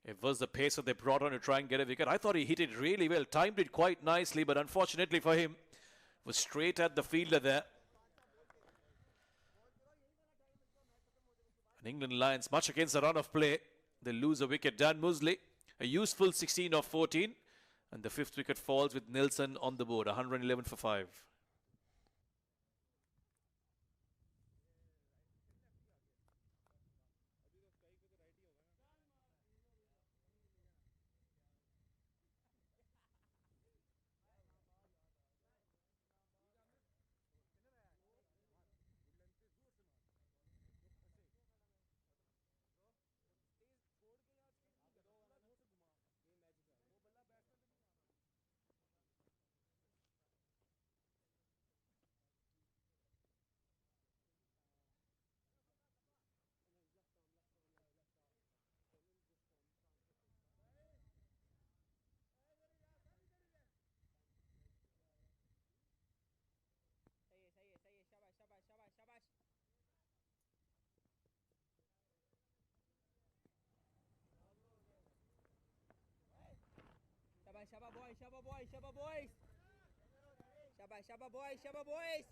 It was the pace that they brought on to try and get a wicket. I thought he hit it really well, timed it quite nicely, but unfortunately for him, was straight at the fielder there. And England Lions, much against the run of play, they lose a wicket. Dan Musley, a useful 16 of 14, and the 5th wicket falls with Nelson on the board, 111 for 5. Shabba boys, Shabba boys. Shabba boys, Shabba boys.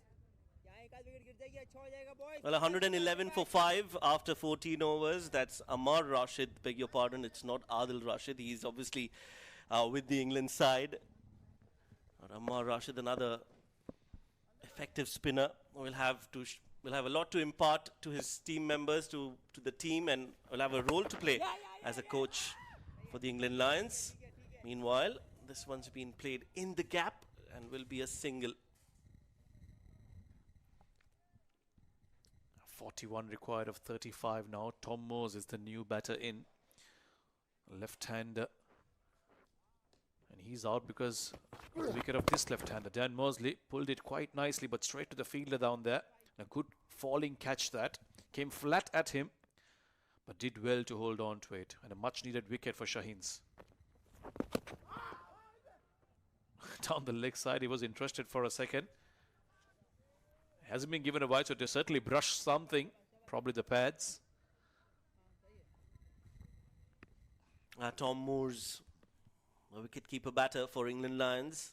यहाँ एक आध wicket गिर जाएगी, अच्छा हो जाएगा boys. Well, 111 for 5 after 14 overs. That's Ammar Rashid. Beg your pardon, it's not Adil Rashid. He's obviously with the England side. But Ammar Rashid, another effective spinner, will have a lot to impart to his team members, to the team, and will have a role to play as a coach for the England Lions. Meanwhile, this one's been played in the gap and will be a single. 41 required of 35 now. Tom Moores is the new batter in. Left-hander. And he's out because of the wicket of this left-hander. Dan Mosley pulled it quite nicely, but straight to the fielder down there. A good falling catch that. Came flat at him, but did well to hold on to it. And a much-needed wicket for Shaheens. Down the leg side, he was interested for a second. Hasn't been given a wide, so they certainly brushed something. Probably the pads. Tom Moores, a wicket-keeper batter for England Lions.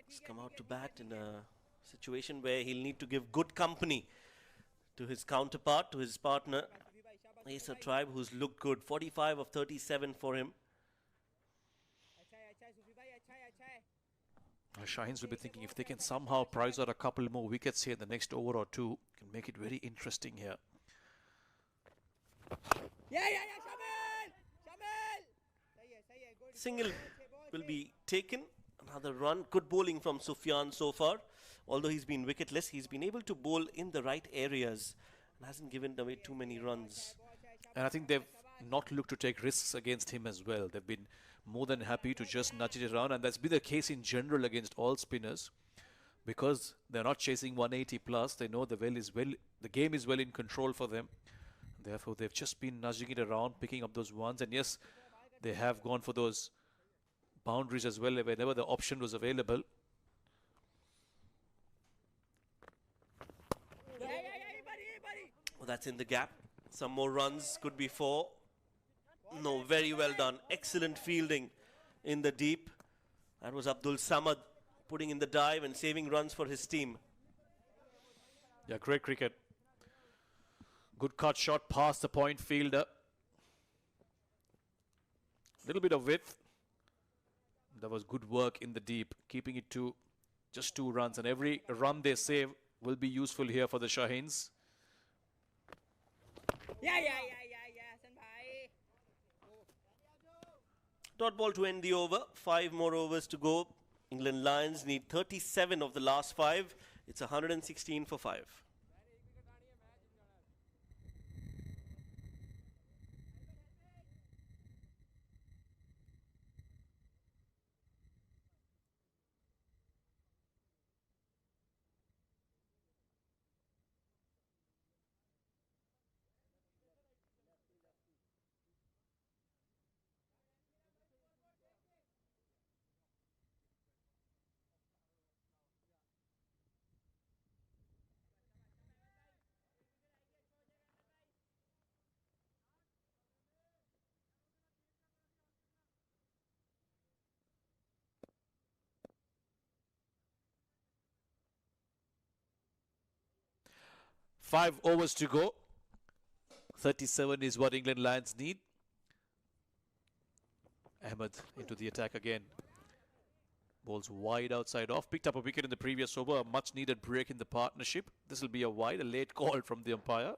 He's come out to bat in a situation where he'll need to give good company to his counterpart, to his partner, Asa Tribe, who's looked good. 45 of 37 for him. Shaheens will be thinking if they can somehow prize out a couple more wickets here in the next over or two, can make it very interesting here. Single will be taken. Another run. Good bowling from Sufyan so far. Although he's been wicketless, he's been able to bowl in the right areas and hasn't given away too many runs. And I think they've not looked to take risks against him as well. They've been more than happy to just nudge it around, and that's been the case in general against all spinners, because they're not chasing 180 plus. They know the game is well in control for them. Therefore, they've just been nudging it around, picking up those ones, and yes, they have gone for those boundaries as well whenever the option was available. Well, that's in the gap. Some more runs, could be 4. No, very well done. Excellent fielding in the deep. That was Abdul Samad putting in the dive and saving runs for his team. Yeah, great cricket. Good cut shot past the point fielder. Little bit of width. That was good work in the deep, keeping it to just 2 runs. And every run they save will be useful here for the Shaheens. Dot ball to end the over. 5 more overs to go. England Lions need 37 of the last 5. It's 116 for 5. Five overs to go. 37 is what England Lions need. Ahmed into the attack again. Bowls wide outside off. Picked up a wicket in the previous over. A much needed break in the partnership. This will be a wide, a late call from the umpire.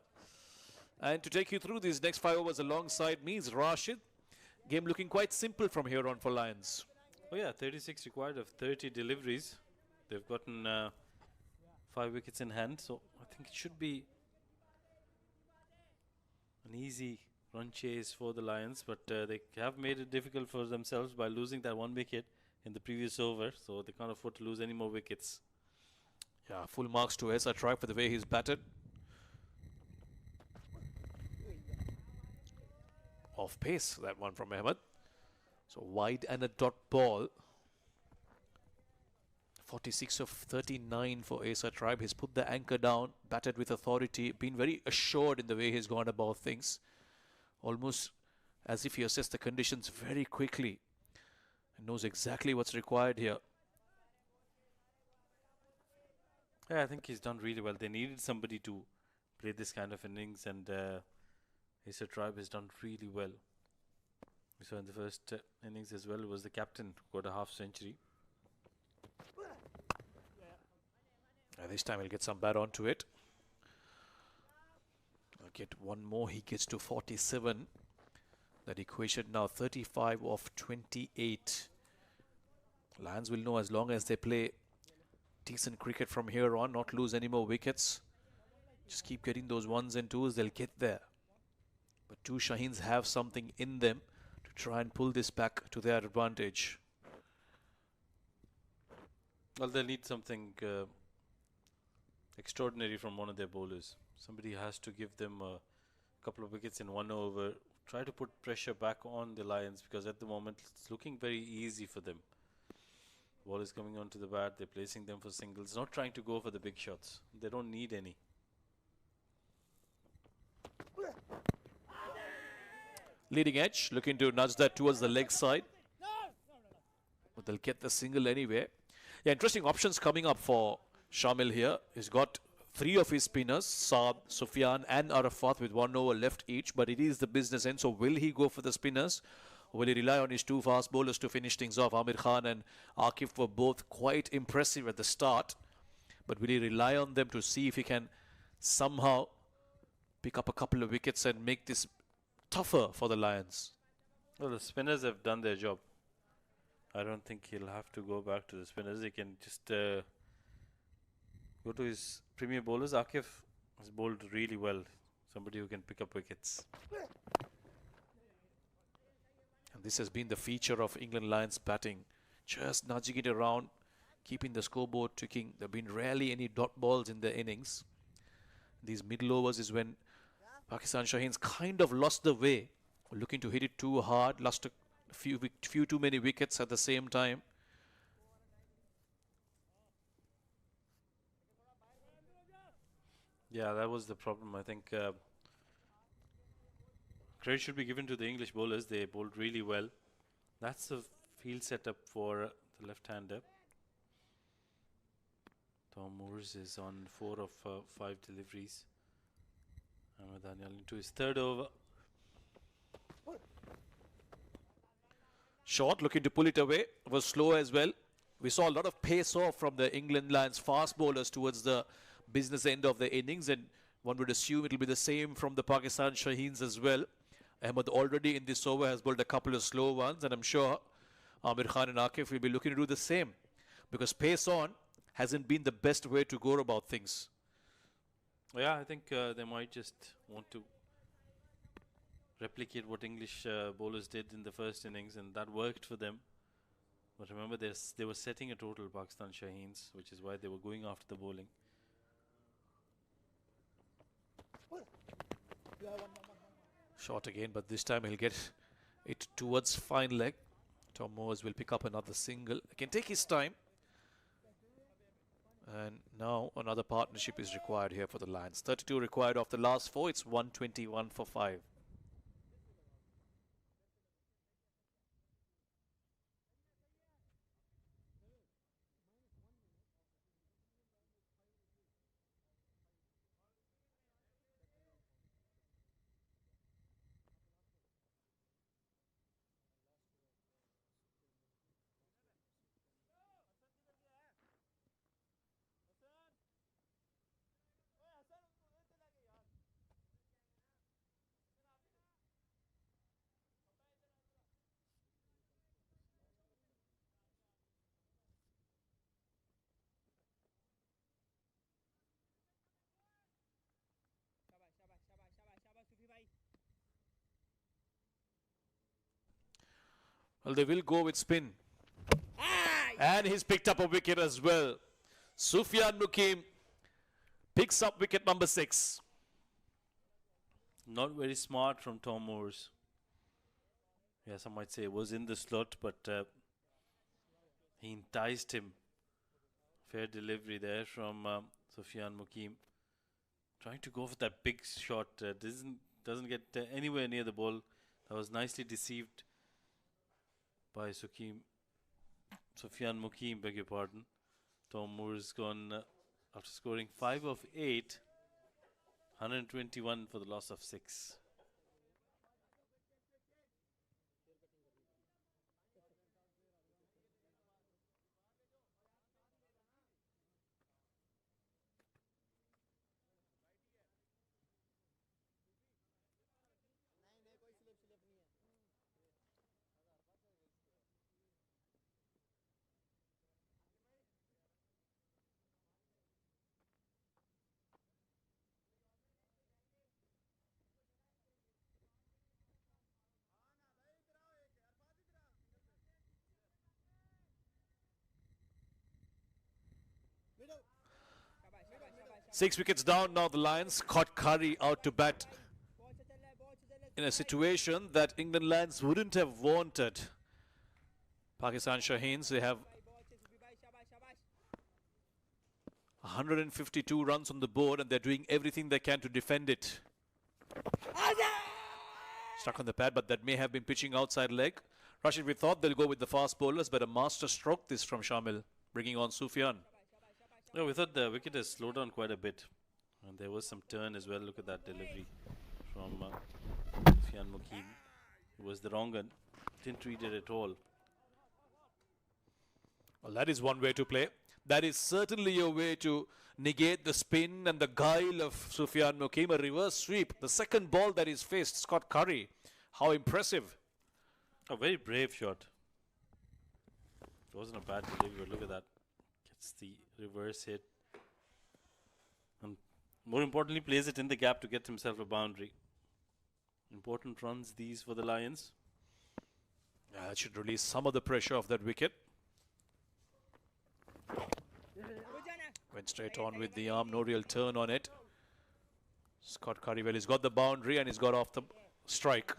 And to take you through these next 5 overs alongside me is Rashid. Game looking quite simple from here on for Lions. Oh yeah, 36 required of 30 deliveries. They've gotten 5 wickets in hand, so I think it should be an easy run chase for the Lions, but they have made it difficult for themselves by losing that 1 wicket in the previous over, so they can't afford to lose any more wickets. Yeah, full marks to Asa Tribe for the way he's batted. Off pace, that one from Ahmed. So wide and a dot ball. 46 of 39 for Asa Tribe. He's put the anchor down, batted with authority, been very assured in the way he's gone about things. Almost as if he assessed the conditions very quickly and knows exactly what's required here. Yeah, I think he's done really well. They needed somebody to play this kind of innings, and Acer Tribe has done really well. We saw in the first innings as well, it was the captain who got a half century. This time he'll get some bat onto it. I'll get one more. He gets to 47. That equation now 35 of 28. Lions will know as long as they play decent cricket from here on, not lose any more wickets. Just keep getting those ones and twos, they'll get there. But two Shaheens have something in them to try and pull this back to their advantage. Well, they'll need something extraordinary from one of their bowlers. Somebody has to give them a couple of wickets in 1 over. Try to put pressure back on the Lions, because at the moment it's looking very easy for them. Ball is coming onto the bat, they're placing them for singles, not trying to go for the big shots. They don't need any. Leading edge, looking to nudge that towards the leg side. But they'll get the single anyway. Yeah, interesting options coming up for Shamil here. He's got 3 of his spinners, Saab, Sufyan and Arafat, with 1 over left each. But it is the business end, so will he go for the spinners? Or will he rely on his 2 fast bowlers to finish things off? Amir Khan and Akif were both quite impressive at the start. But will he rely on them to see if he can somehow pick up a couple of wickets and make this tougher for the Lions? Well, the spinners have done their job. I don't think he'll have to go back to the spinners. He can just go to his premier bowlers. Akif has bowled really well. Somebody who can pick up wickets. And this has been the feature of England Lions batting. Just nudging it around, keeping the scoreboard ticking. There have been rarely any dot balls in the innings. These middle overs is when Pakistan Shaheens kind of lost the way. Looking to hit it too hard, lost a few too many wickets at the same time. Yeah, that was the problem. I think credit should be given to the English bowlers. They bowled really well. That's the field setup for the left-hander. Tom Moores is on 4 of 5 deliveries. Ahmed Daniel into his 3rd over. Short, looking to pull it away, was slow as well. We saw a lot of pace off from the England Lions fast bowlers towards the business end of the innings, and one would assume it will be the same from the Pakistan Shaheens as well. Ahmed already in this over has bowled a couple of slow ones, and I'm sure Amir Khan and Akif will be looking to do the same, because pace on hasn't been the best way to go about things. Yeah, I think they might just want to replicate what English bowlers did in the first innings, and that worked for them. But remember, they were setting a total, Pakistan Shaheens, which is why they were going after the bowling. Short again, but this time he'll get it towards fine leg. Tom Moores will pick up another single. He can take his time. And now another partnership is required here for the Lions. 32 required off the last 4. It's 121 for 5. Well, they will go with spin. And he's picked up a wicket as well. Sufyan Mukim picks up wicket number 6. Not very smart from Tom Moores. Yeah, some might say it was in the slot, but he enticed him. Fair delivery there from Sufyan Mukim. Trying to go for that big shot. Doesn't get anywhere near the ball. That was nicely deceived by Sufyan Mukim, beg your pardon. Tom Moore's gone after scoring 5 of 8, 121 for the loss of 6. Six wickets down now. The Lions caught Curry out to bat in a situation that England Lions wouldn't have wanted. Pakistan Shaheens, they have 152 runs on the board and they're doing everything they can to defend it. Stuck on the pad, but that may have been pitching outside leg. Rashid, we thought they'll go with the fast bowlers, but a master stroke this from Shamil, bringing on Sufyan. Yeah, we thought the wicket has slowed down quite a bit. And there was some turn as well. Look at that delivery from Sufyan Mukim. It was the wrong one. Didn't read it at all. Well, that is one way to play. That is certainly a way to negate the spin and the guile of Sufyan Mukim. A reverse sweep. The second ball that is faced, Scott Curry. How impressive. A very brave shot. It wasn't a bad delivery, but look at that. Gets the reverse hit. And more importantly, plays it in the gap to get himself a boundary. Important runs these for the Lions. Yeah, that should release some of the pressure of that wicket. Went straight on with the arm, no real turn on it. Scott Curry, well, he's got the boundary and he's got off the strike.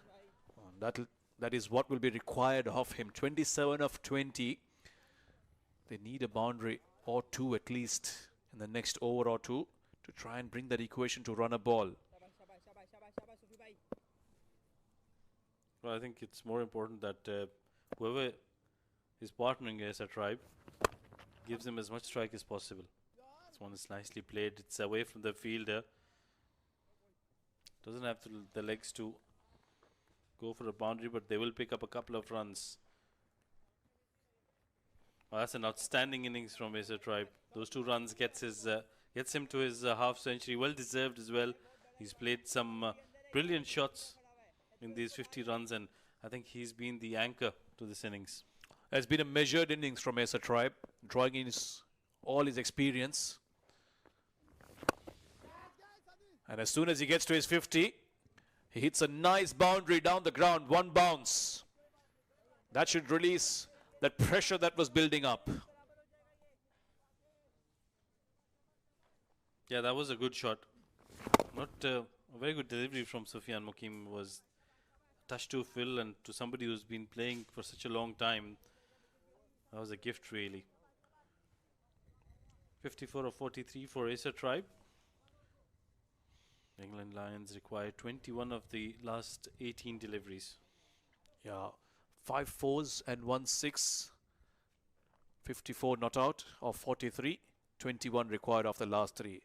That is what will be required of him. 27 of 20. They need a boundary or two at least in the next over or two to try and bring that equation to run a ball. Well, I think it's more important that whoever is partnering as a tribe gives him as much strike as possible. This one is nicely played. It's away from the fielder. Doesn't have the legs to go for a boundary, but they will pick up a couple of runs. Well, that's an outstanding innings from Acer Tribe. Those 2 runs gets him to his half century. Well deserved as well. He's played some brilliant shots in these 50 runs, and I think he's been the anchor to this innings. It's been a measured innings from Acer Tribe, drawing in all his experience. And as soon as he gets to his 50, he hits a nice boundary down the ground, 1 bounce. That should release that pressure that was building up. Yeah, that was a good shot. Not a very good delivery from Sufyan Mukim. Was a touch to Phil, and to somebody who's been playing for such a long time, that was a gift really. 54 of 43 for Acer Tribe. England Lions require 21 of the last 18 deliveries. Yeah, 5 fours and 1 6. 54 not out of 43. 21 required of the last 3.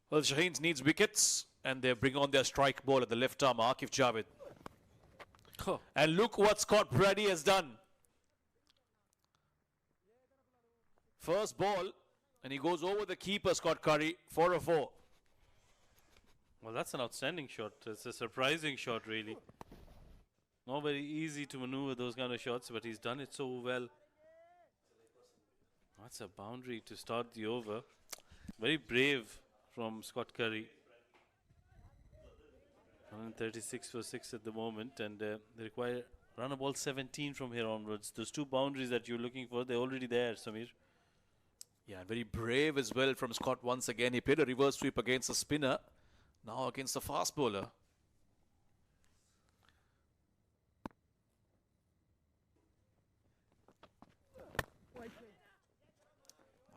Well, Shaheens needs wickets, and they bring on their strike ball at the left arm, Akif Javed. Oh. And look what Scott Brady has done. First ball, and he goes over the keeper, Scott Curry, 4 of 4. Well, that's an outstanding shot. It's a surprising shot, really. Not very easy to maneuver those kind of shots, but he's done it so well. That's a boundary to start the over. Very brave from Scott Curry. 136 for 6 at the moment, and they require run a ball 17 from here onwards. Those 2 boundaries that you're looking for, they're already there, Samir. Yeah, very brave as well from Scott once again. He played a reverse sweep against the spinner. Now against the fast bowler.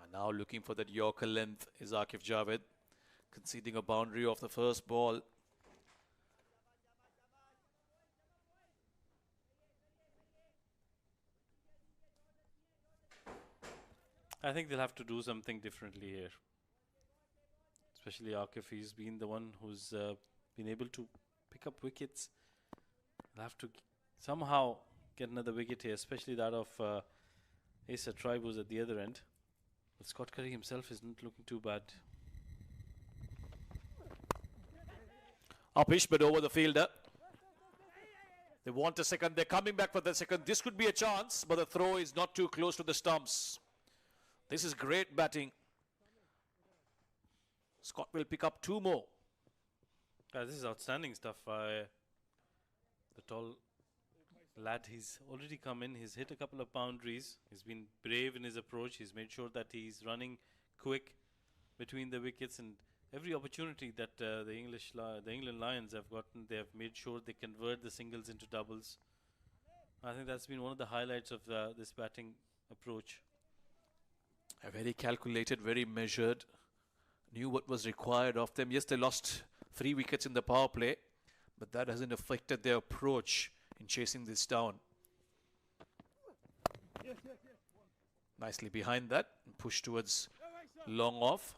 And now looking for that Yorker length is Akif Javed, conceding a boundary off the first ball. I think they'll have to do something differently here. Especially Akif, he's been the one who's been able to pick up wickets. They'll have to somehow get another wicket here, especially that of Asa Tribe, who's at the other end. But Scott Curry himself isn't looking too bad. Upish, but over the fielder. They want a second. They're coming back for the second. This could be a chance, but the throw is not too close to the stumps. This is great batting. Scott will pick up 2 more. This is outstanding stuff. The tall lad, he's already come in. He's hit a couple of boundaries. He's been brave in his approach. He's made sure that he's running quick between the wickets, and every opportunity that the England Lions have gotten, they have made sure they convert the singles into doubles. I think that's been one of the highlights of this batting approach. Very calculated, very measured. Knew what was required of them. Yes, they lost 3 wickets in the power play, but that hasn't affected their approach in chasing this down. Nicely behind that, push towards long off.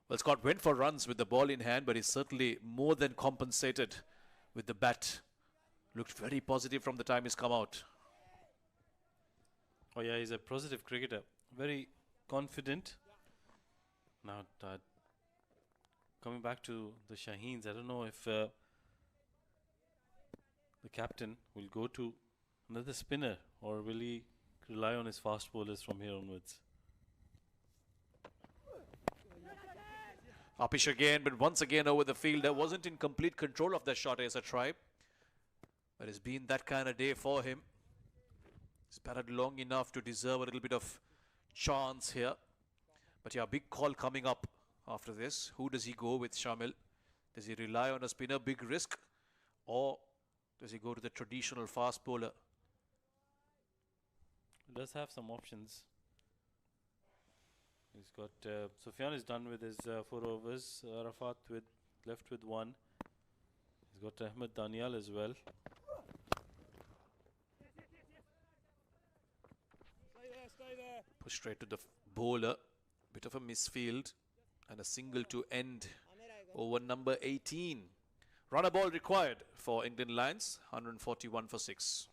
Well, Scott went for runs with the ball in hand, but he certainly more than compensated with the bat. Looked very positive from the time he's come out. Oh yeah, he's a positive cricketer. Very confident. Now, coming back to the Shaheens, I don't know if the captain will go to another spinner, or will he rely on his fast bowlers from here onwards? Upish again, but once again over the fielder. Wasn't in complete control of that shot as a try. But it's been that kind of day for him. He's batted long enough to deserve a little bit of chance here. But yeah, big call coming up after this. Who does he go with, Shamil? Does he rely on a spinner, big risk? Or does he go to the traditional fast bowler? He does have some options. He's got Sufyan is done with his 4 overs. Arafat left with 1. He's got Ahmed Daniel as well. Push straight to the bowler. Bit of a misfield. And a single to end over number 18. Runner ball required for England Lions. 141 for 6.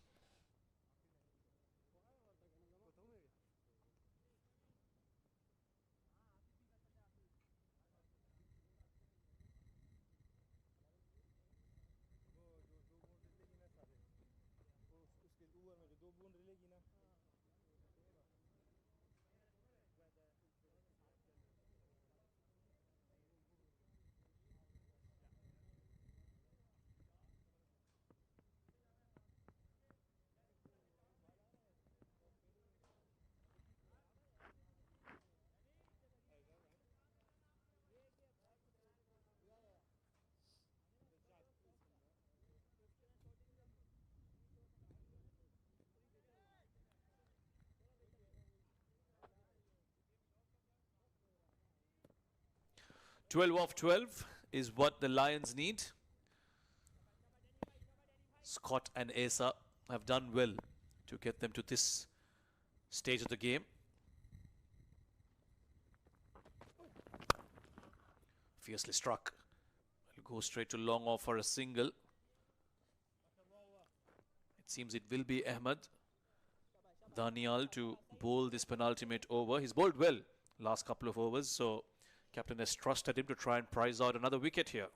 "12 off 12 is what the Lions need. Scott and Asa have done well to get them to this stage of the game. Fiercely struck. Will go straight to long off for a single. It seems it will be Ahmed Daniel to bowl this penultimate over. He's bowled well last couple of overs, so captain has trusted him to try and prize out another wicket here.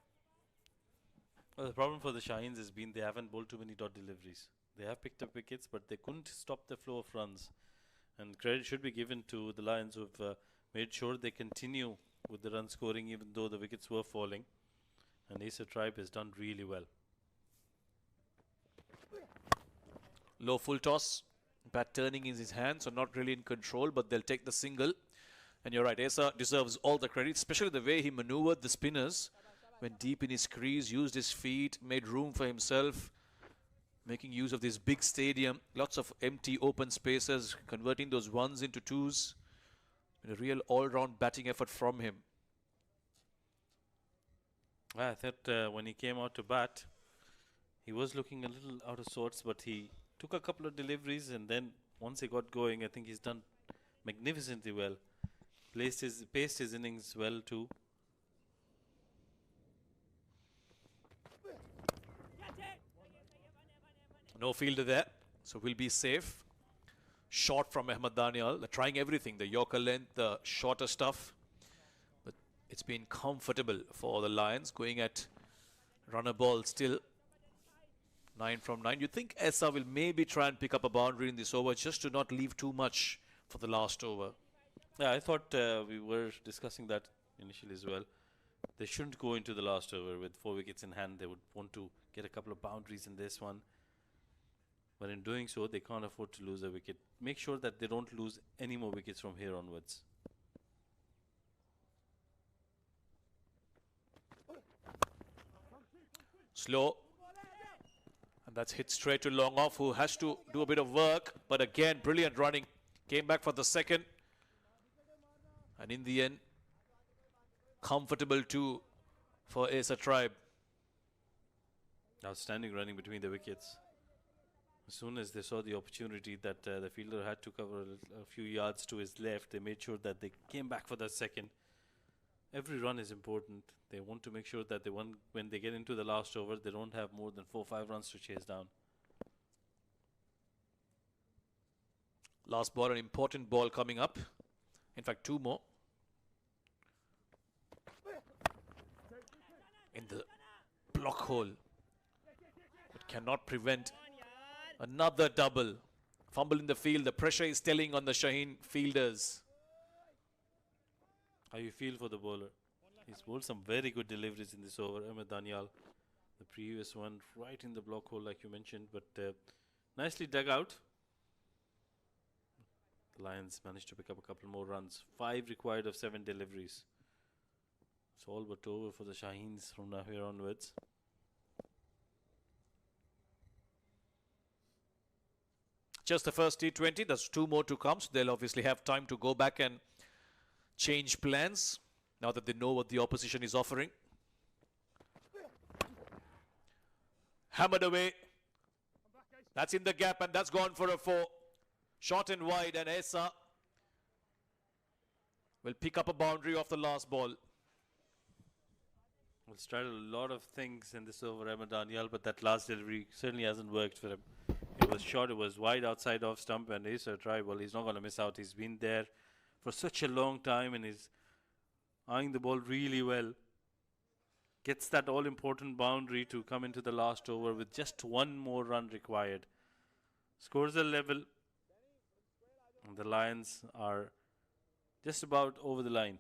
Well, the problem for the Shaheens has been they haven't bowled too many dot deliveries. They have picked up wickets, but they couldn't stop the flow of runs. And credit should be given to the Lions, who've made sure they continue with the run scoring even though the wickets were falling. And Asa Tribe has done really well. Low full toss. Bat turning in his hand, so not really in control, but they'll take the single. And you're right, Esa deserves all the credit, especially the way he maneuvered the spinners. Went deep in his crease, used his feet, made room for himself, making use of this big stadium. Lots of empty open spaces, converting those ones into twos. And a real all-round batting effort from him. I thought when he came out to bat, he was looking a little out of sorts, but he took a couple of deliveries, and then once he got going, I think he's done magnificently well. Paced his innings well too. No fielder there, so we'll be safe. Short from Ahmed Daniel. They're trying everything, the Yorker length, the shorter stuff. But it's been comfortable for the Lions, going at runner ball still. 9 from 9. You think Esa will maybe try and pick up a boundary in this over just to not leave too much for the last over. Yeah, I thought we were discussing that initially as well. They shouldn't go into the last over with 4 wickets in hand. They would want to get a couple of boundaries in this one. But in doing so, they can't afford to lose a wicket. Make sure that they don't lose any more wickets from here onwards. Slow. And that's hit straight to long off, who has to do a bit of work. But again, brilliant running. Came back for the second. And in the end, comfortable too for Esa Tribe. Outstanding running between the wickets. As soon as they saw the opportunity that the fielder had to cover a few yards to his left, they made sure that they came back for that second. Every run is important. They want to make sure that when they get into the last over, they don't have more than 4 or 5 runs to chase down. Last ball, an important ball coming up. In fact, 2 more. In the block hole. It cannot prevent another double. Fumble in the field. The pressure is telling on the Shaheen fielders. How you feel for the bowler? He's bowled some very good deliveries in this over. Ahmed Daniel, the previous one, right in the block hole like you mentioned, but nicely dug out. The Lions managed to pick up a couple more runs. 5 required of 7 deliveries. It's all but over for the Shaheens from now here onwards. Just the first T20. There's 2 more to come, so they'll obviously have time to go back and change plans now that they know what the opposition is offering. Hammered away. That's in the gap, and that's gone for a 4. Short and wide, and Esa will pick up a boundary off the last ball. He's tried a lot of things in this over, Ahmed Daniel, but that last delivery certainly hasn't worked for him. It was short, it was wide outside off stump, and Esa tried. Well, he's not going to miss out. He's been there for such a long time, and he's eyeing the ball really well. Gets that all-important boundary to come into the last over with just 1 more run required. Scores are level. And the Lions are just about over the line.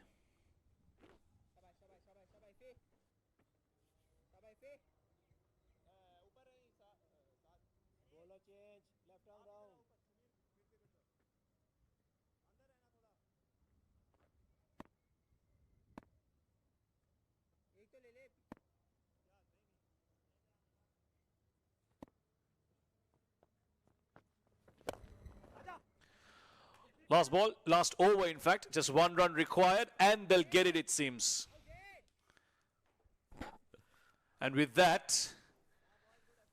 Last ball, last over in fact, just 1 run required, and they'll get it, it seems. And with that,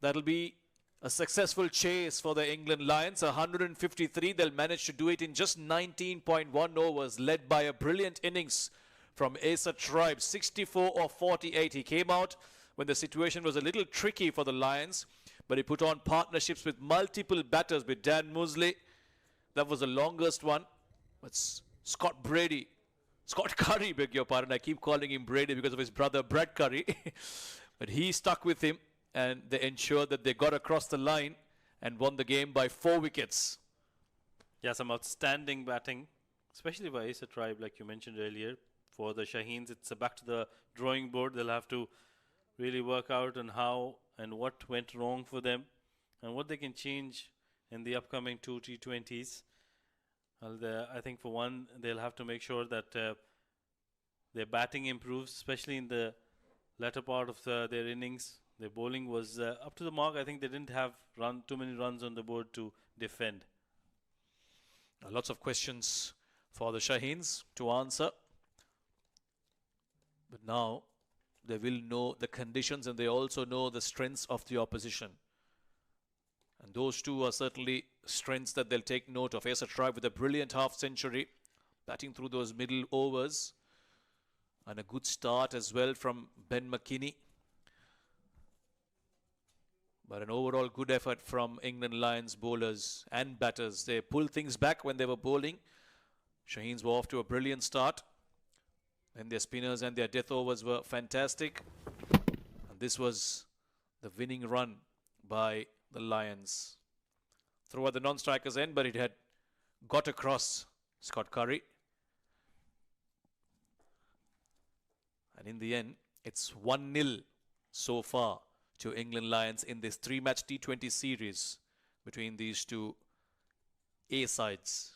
that'll be a successful chase for the England Lions. 153, they'll manage to do it in just 19.1 overs, led by a brilliant innings from Esa Tribe, 64 or 48. He came out when the situation was a little tricky for the Lions, but he put on partnerships with multiple batters, with Dan Musley. That was the longest one. But Scott Curry, beg your pardon. I keep calling him Brady because of his brother Brad Curry. But he stuck with him, and they ensured that they got across the line and won the game by 4 wickets. Yeah, some outstanding batting, especially by Esa Tribe, like you mentioned earlier. For the Shaheens, it's back to the drawing board. They'll have to really work out on how and what went wrong for them and what they can change in the upcoming 2 T20s. Well, I think for one, they'll have to make sure that their batting improves, especially in the latter part of their innings. Their bowling was up to the mark. I think they didn't have too many runs on the board to defend. Lots of questions for the Shaheens to answer. But now they will know the conditions and they also know the strengths of the opposition. And those two are certainly strengths that they'll take note of. Asa Tribe with a brilliant half century, batting through those middle overs. And a good start as well from Ben McKinney. But an overall good effort from England Lions bowlers and batters. They pulled things back when they were bowling. Shaheens were off to a brilliant start. And their spinners and their death overs were fantastic. And this was the winning run by the Lions. Throw at the non-strikers end, but it had got across Scott Curry. And in the end, it's 1-0 so far to England Lions in this 3-match T20 series between these two A sides.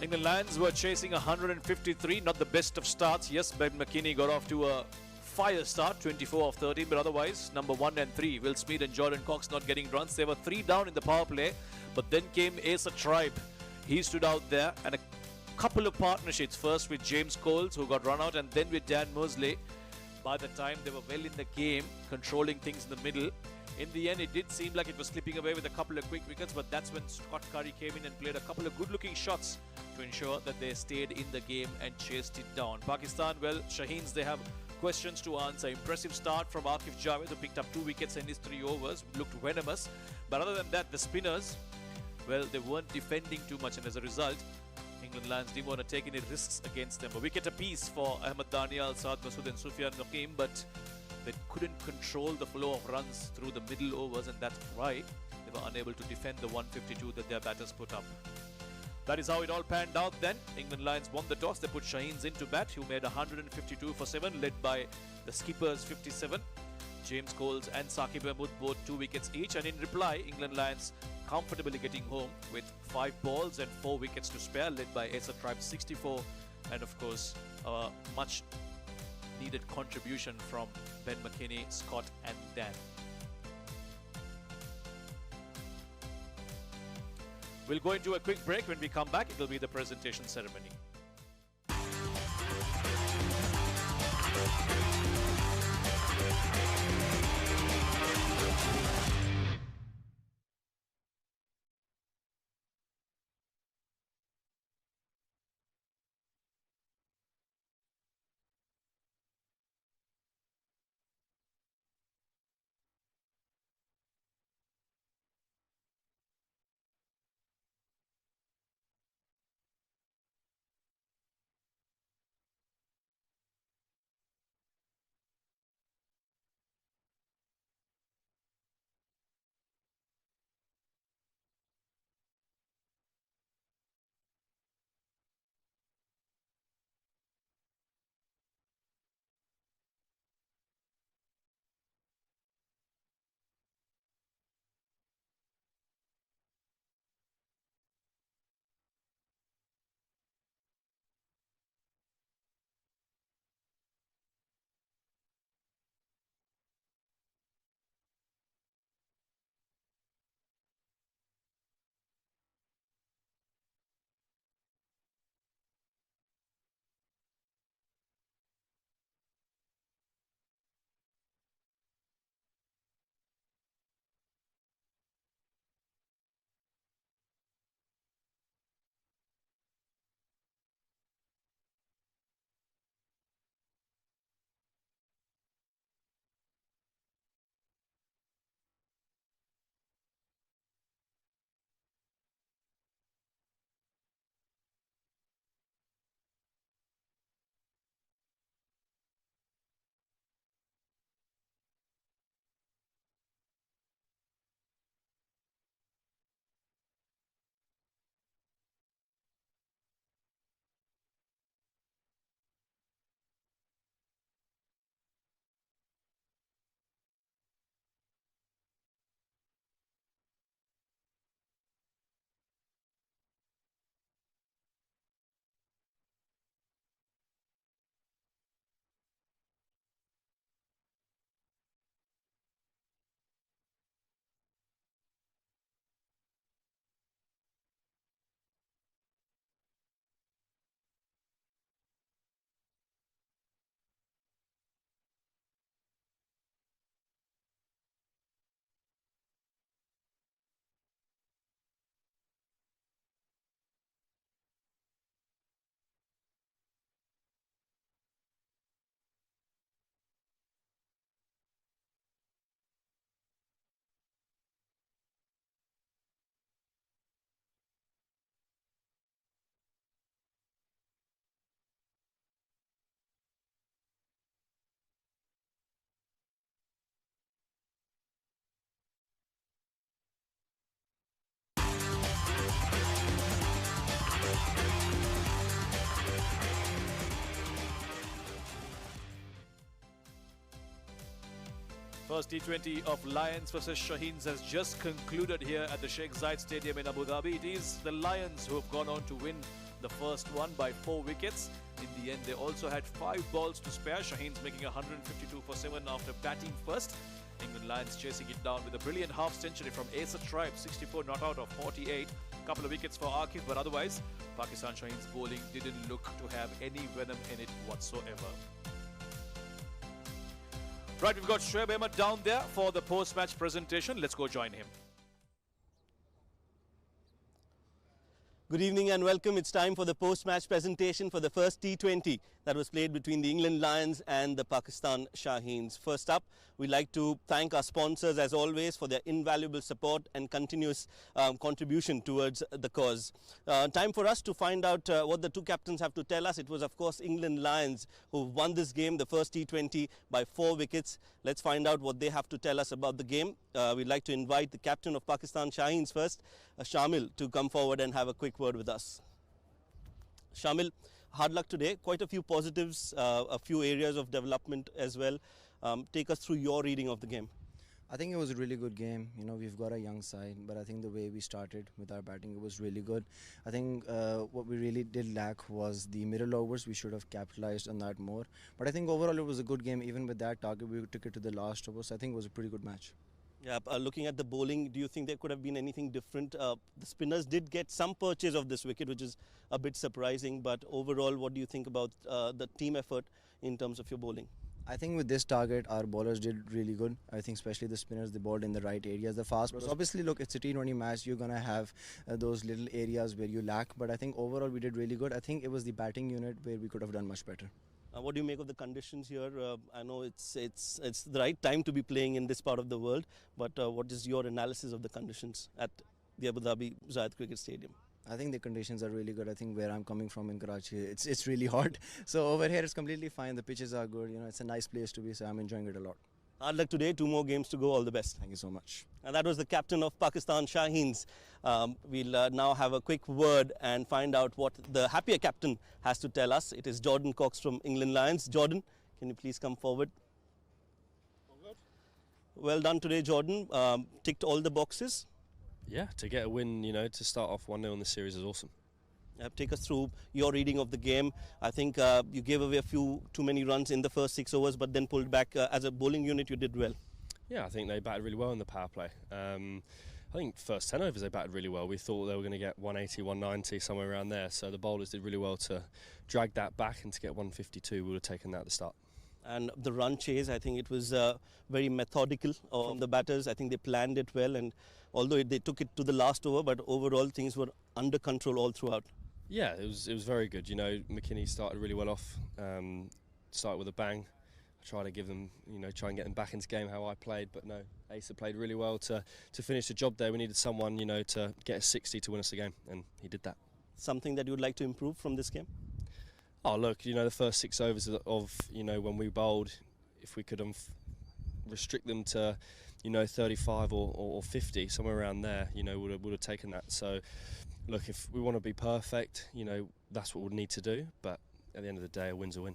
England Lions were chasing 153, not the best of starts. Yes, Ben McKinney got off to a fire start, 24 of 13, but otherwise, number 1 and 3, Will Smith and Jordan Cox not getting runs. They were 3 down in the power play, but then came Asa Tribe. He stood out there, and a couple of partnerships, first with James Coles, who got run out, and then with Dan Mosley. By the time they were well in the game, controlling things in the middle. In the end, it did seem like it was slipping away with a couple of quick wickets, but that's when Scott Curry came in and played a couple of good-looking shots to ensure that they stayed in the game and chased it down. Pakistan, well, Shaheens, they have questions to answer. Impressive start from Akif Javed, who picked up 2 wickets in his 3 overs, looked venomous. But other than that, the spinners, well, they weren't defending too much, and as a result, England Lions didn't want to take any risks against them. A wicket apiece for Ahmed Daniel, Saad Masood and Sufyan Nakeem, but they couldn't control the flow of runs through the middle overs, and that's why they were unable to defend the 152 that their batters put up. That is how it all panned out then. England Lions won the toss. They put Shaheens into bat, who made 152 for 7, led by the skippers 57. James Coles and Saqib Mahmood both 2 wickets each. And in reply, England Lions comfortably getting home with 5 balls and 4 wickets to spare, led by Asa Tribe 64. And of course, a much needed contribution from Ben McKinney, Scott and Dan. We'll go into a quick break. When we come back, it will be the presentation ceremony. First T20 of Lions versus Shaheens has just concluded here at the Sheikh Zayed Stadium in Abu Dhabi. It is the Lions who have gone on to win the first one by 4 wickets. In the end, they also had 5 balls to spare. Shaheens making 152 for 7 after batting first. England Lions chasing it down with a brilliant half-century from Asa Tribe, 64 not out of 48. Couple of wickets for Akif, but otherwise, Pakistan Shaheens bowling didn't look to have any venom in it whatsoever. Right, we've got Shoaib Ahmed down there for the post-match presentation. Let's go join him. Good evening and welcome. It's time for the post-match presentation for the first T20 that was played between the England Lions and the Pakistan Shaheens. First up, we'd like to thank our sponsors as always for their invaluable support and continuous contribution towards the cause. Time for us to find out what the two captains have to tell us. It was of course England Lions who won this game, the first T20 by 4 wickets. Let's find out what they have to tell us about the game. We'd like to invite the captain of Pakistan Shaheens first, Shamil, to come forward and have a quick word with us. Shamil, hard luck today. Quite a few positives, a few areas of development as well. Take us through your reading of the game. I think it was a really good game. You know, we've got a young side, but I think the way we started with our batting, it was really good. I think what we really did lack was the middle overs. We should have capitalized on that more. But I think overall it was a good game. Even with that target, we took it to the last overs. I think it was a pretty good match. Yeah, looking at the bowling, do you think there could have been anything different? The spinners did get some purchase of this wicket, which is a bit surprising. But overall, what do you think about the team effort in terms of your bowling? I think with this target, our bowlers did really good. I think especially the spinners, they bowled in the right areas. The fast bowlers, obviously, look, it's a T20 match. You're going to have those little areas where you lack. But I think overall, we did really good. I think it was the batting unit where we could have done much better. What do you make of the conditions here? I know it's the right time to be playing in this part of the world, but what is your analysis of the conditions at the Abu Dhabi Zayed Cricket Stadium? I think the conditions are really good. I think where I'm coming from in Karachi, it's really hot. So over here, it's completely fine. The pitches are good. You know, it's a nice place to be, so I'm enjoying it a lot. Hard luck today. 2 more games to go. All the best. Thank you so much. And that was the captain of Pakistan Shaheens. We'll now have a quick word and find out what the happier captain has to tell us. It is Jordan Cox from England Lions. Jordan, can you please come forward? Well done today, Jordan. Ticked all the boxes. Yeah, to get a win, you know, to start off 1-0 in the series is awesome. Take us through your reading of the game. I think you gave away too many runs in the first 6 overs, but then pulled back. As a bowling unit, you did well. Yeah, I think they batted really well in the power play. I think first 10 overs they batted really well. We thought they were going to get 180, 190, somewhere around there. So the bowlers did really well to drag that back, and to get 152, we would have taken that at the start. And the run chase, I think it was very methodical from the batters. I think they planned it well, and although they took it to the last over, but overall things were under control all throughout. Yeah, it was very good. You know, McKinney started really well off. Started with a bang. I tried to give them, you know, try and get them back into game how I played, but no, Asa played really well to finish the job there. We needed someone, you know, to get a 60 to win us the game, and he did that. Something that you would like to improve from this game? Oh, look, you know, the first 6 overs of you know, when we bowled, if we could restrict them to, you know, 35 or 50, somewhere around there, you know, would have taken that. So, look, if we want to be perfect, you know, that's what we'll need to do. But at the end of the day, a win's a win.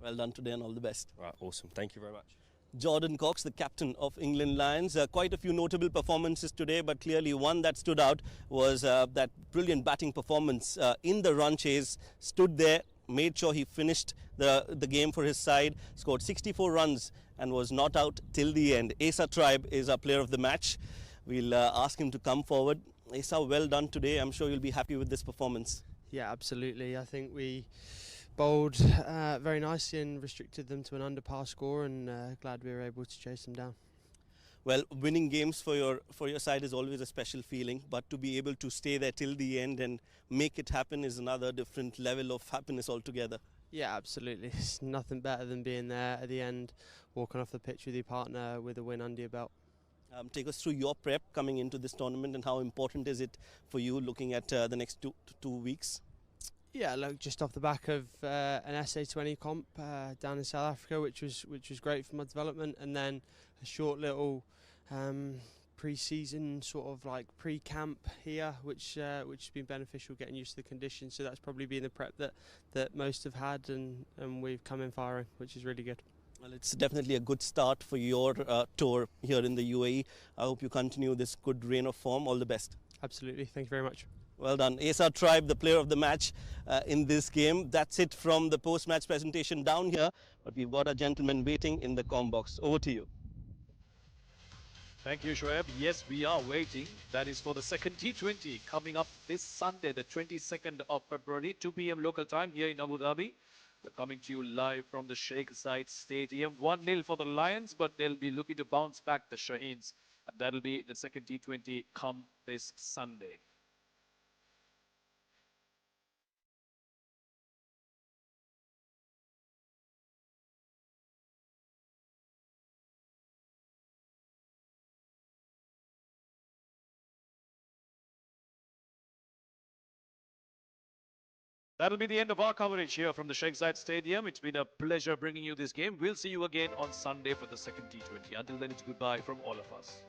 Well done today and all the best. Right, awesome. Thank you very much. Jordan Cox, the captain of England Lions. Quite a few notable performances today, but clearly one that stood out was that brilliant batting performance in the run chase. Stood there, made sure he finished the game for his side, scored 64 runs and was not out till the end. Asa Tribe is our player of the match. We'll ask him to come forward. Asa, well done today. I'm sure you'll be happy with this performance. Yeah, absolutely. I think we bowled very nicely and restricted them to an under par score, and glad we were able to chase them down. Well, winning games for your side is always a special feeling, but to be able to stay there till the end and make it happen is another different level of happiness altogether. Yeah, absolutely. It's nothing better than being there at the end, walking off the pitch with your partner with a win under your belt. Take us through your prep coming into this tournament, and how important is it for you looking at the next two weeks? Yeah, look, just off the back of an SA20 comp down in South Africa, which was great for my development, and then a short little pre-season sort of like pre-camp here, which has been beneficial, getting used to the conditions. So that's probably been the prep that most have had, and we've come in firing, which is really good. Well, it's definitely a good start for your tour here in the UAE. I hope you continue this good reign of form. All the best. Absolutely. Thank you very much. Well done. Asa Tribe, the player of the match in this game. That's it from the post-match presentation down here. But we've got a gentleman waiting in the comm box. Over to you. Thank you, Shoaib. Yes, we are waiting. That is for the second T20 coming up this Sunday, the 22nd of February, 2 p.m. local time here in Abu Dhabi. We're coming to you live from the Sheikh Zayed Stadium. 1-0 for the Lions, but they'll be looking to bounce back the Shaheens. And that'll be the second T20 come this Sunday. That'll be the end of our coverage here from the Sheikh Zayed Stadium. It's been a pleasure bringing you this game. We'll see you again on Sunday for the second T20. Until then, it's goodbye from all of us.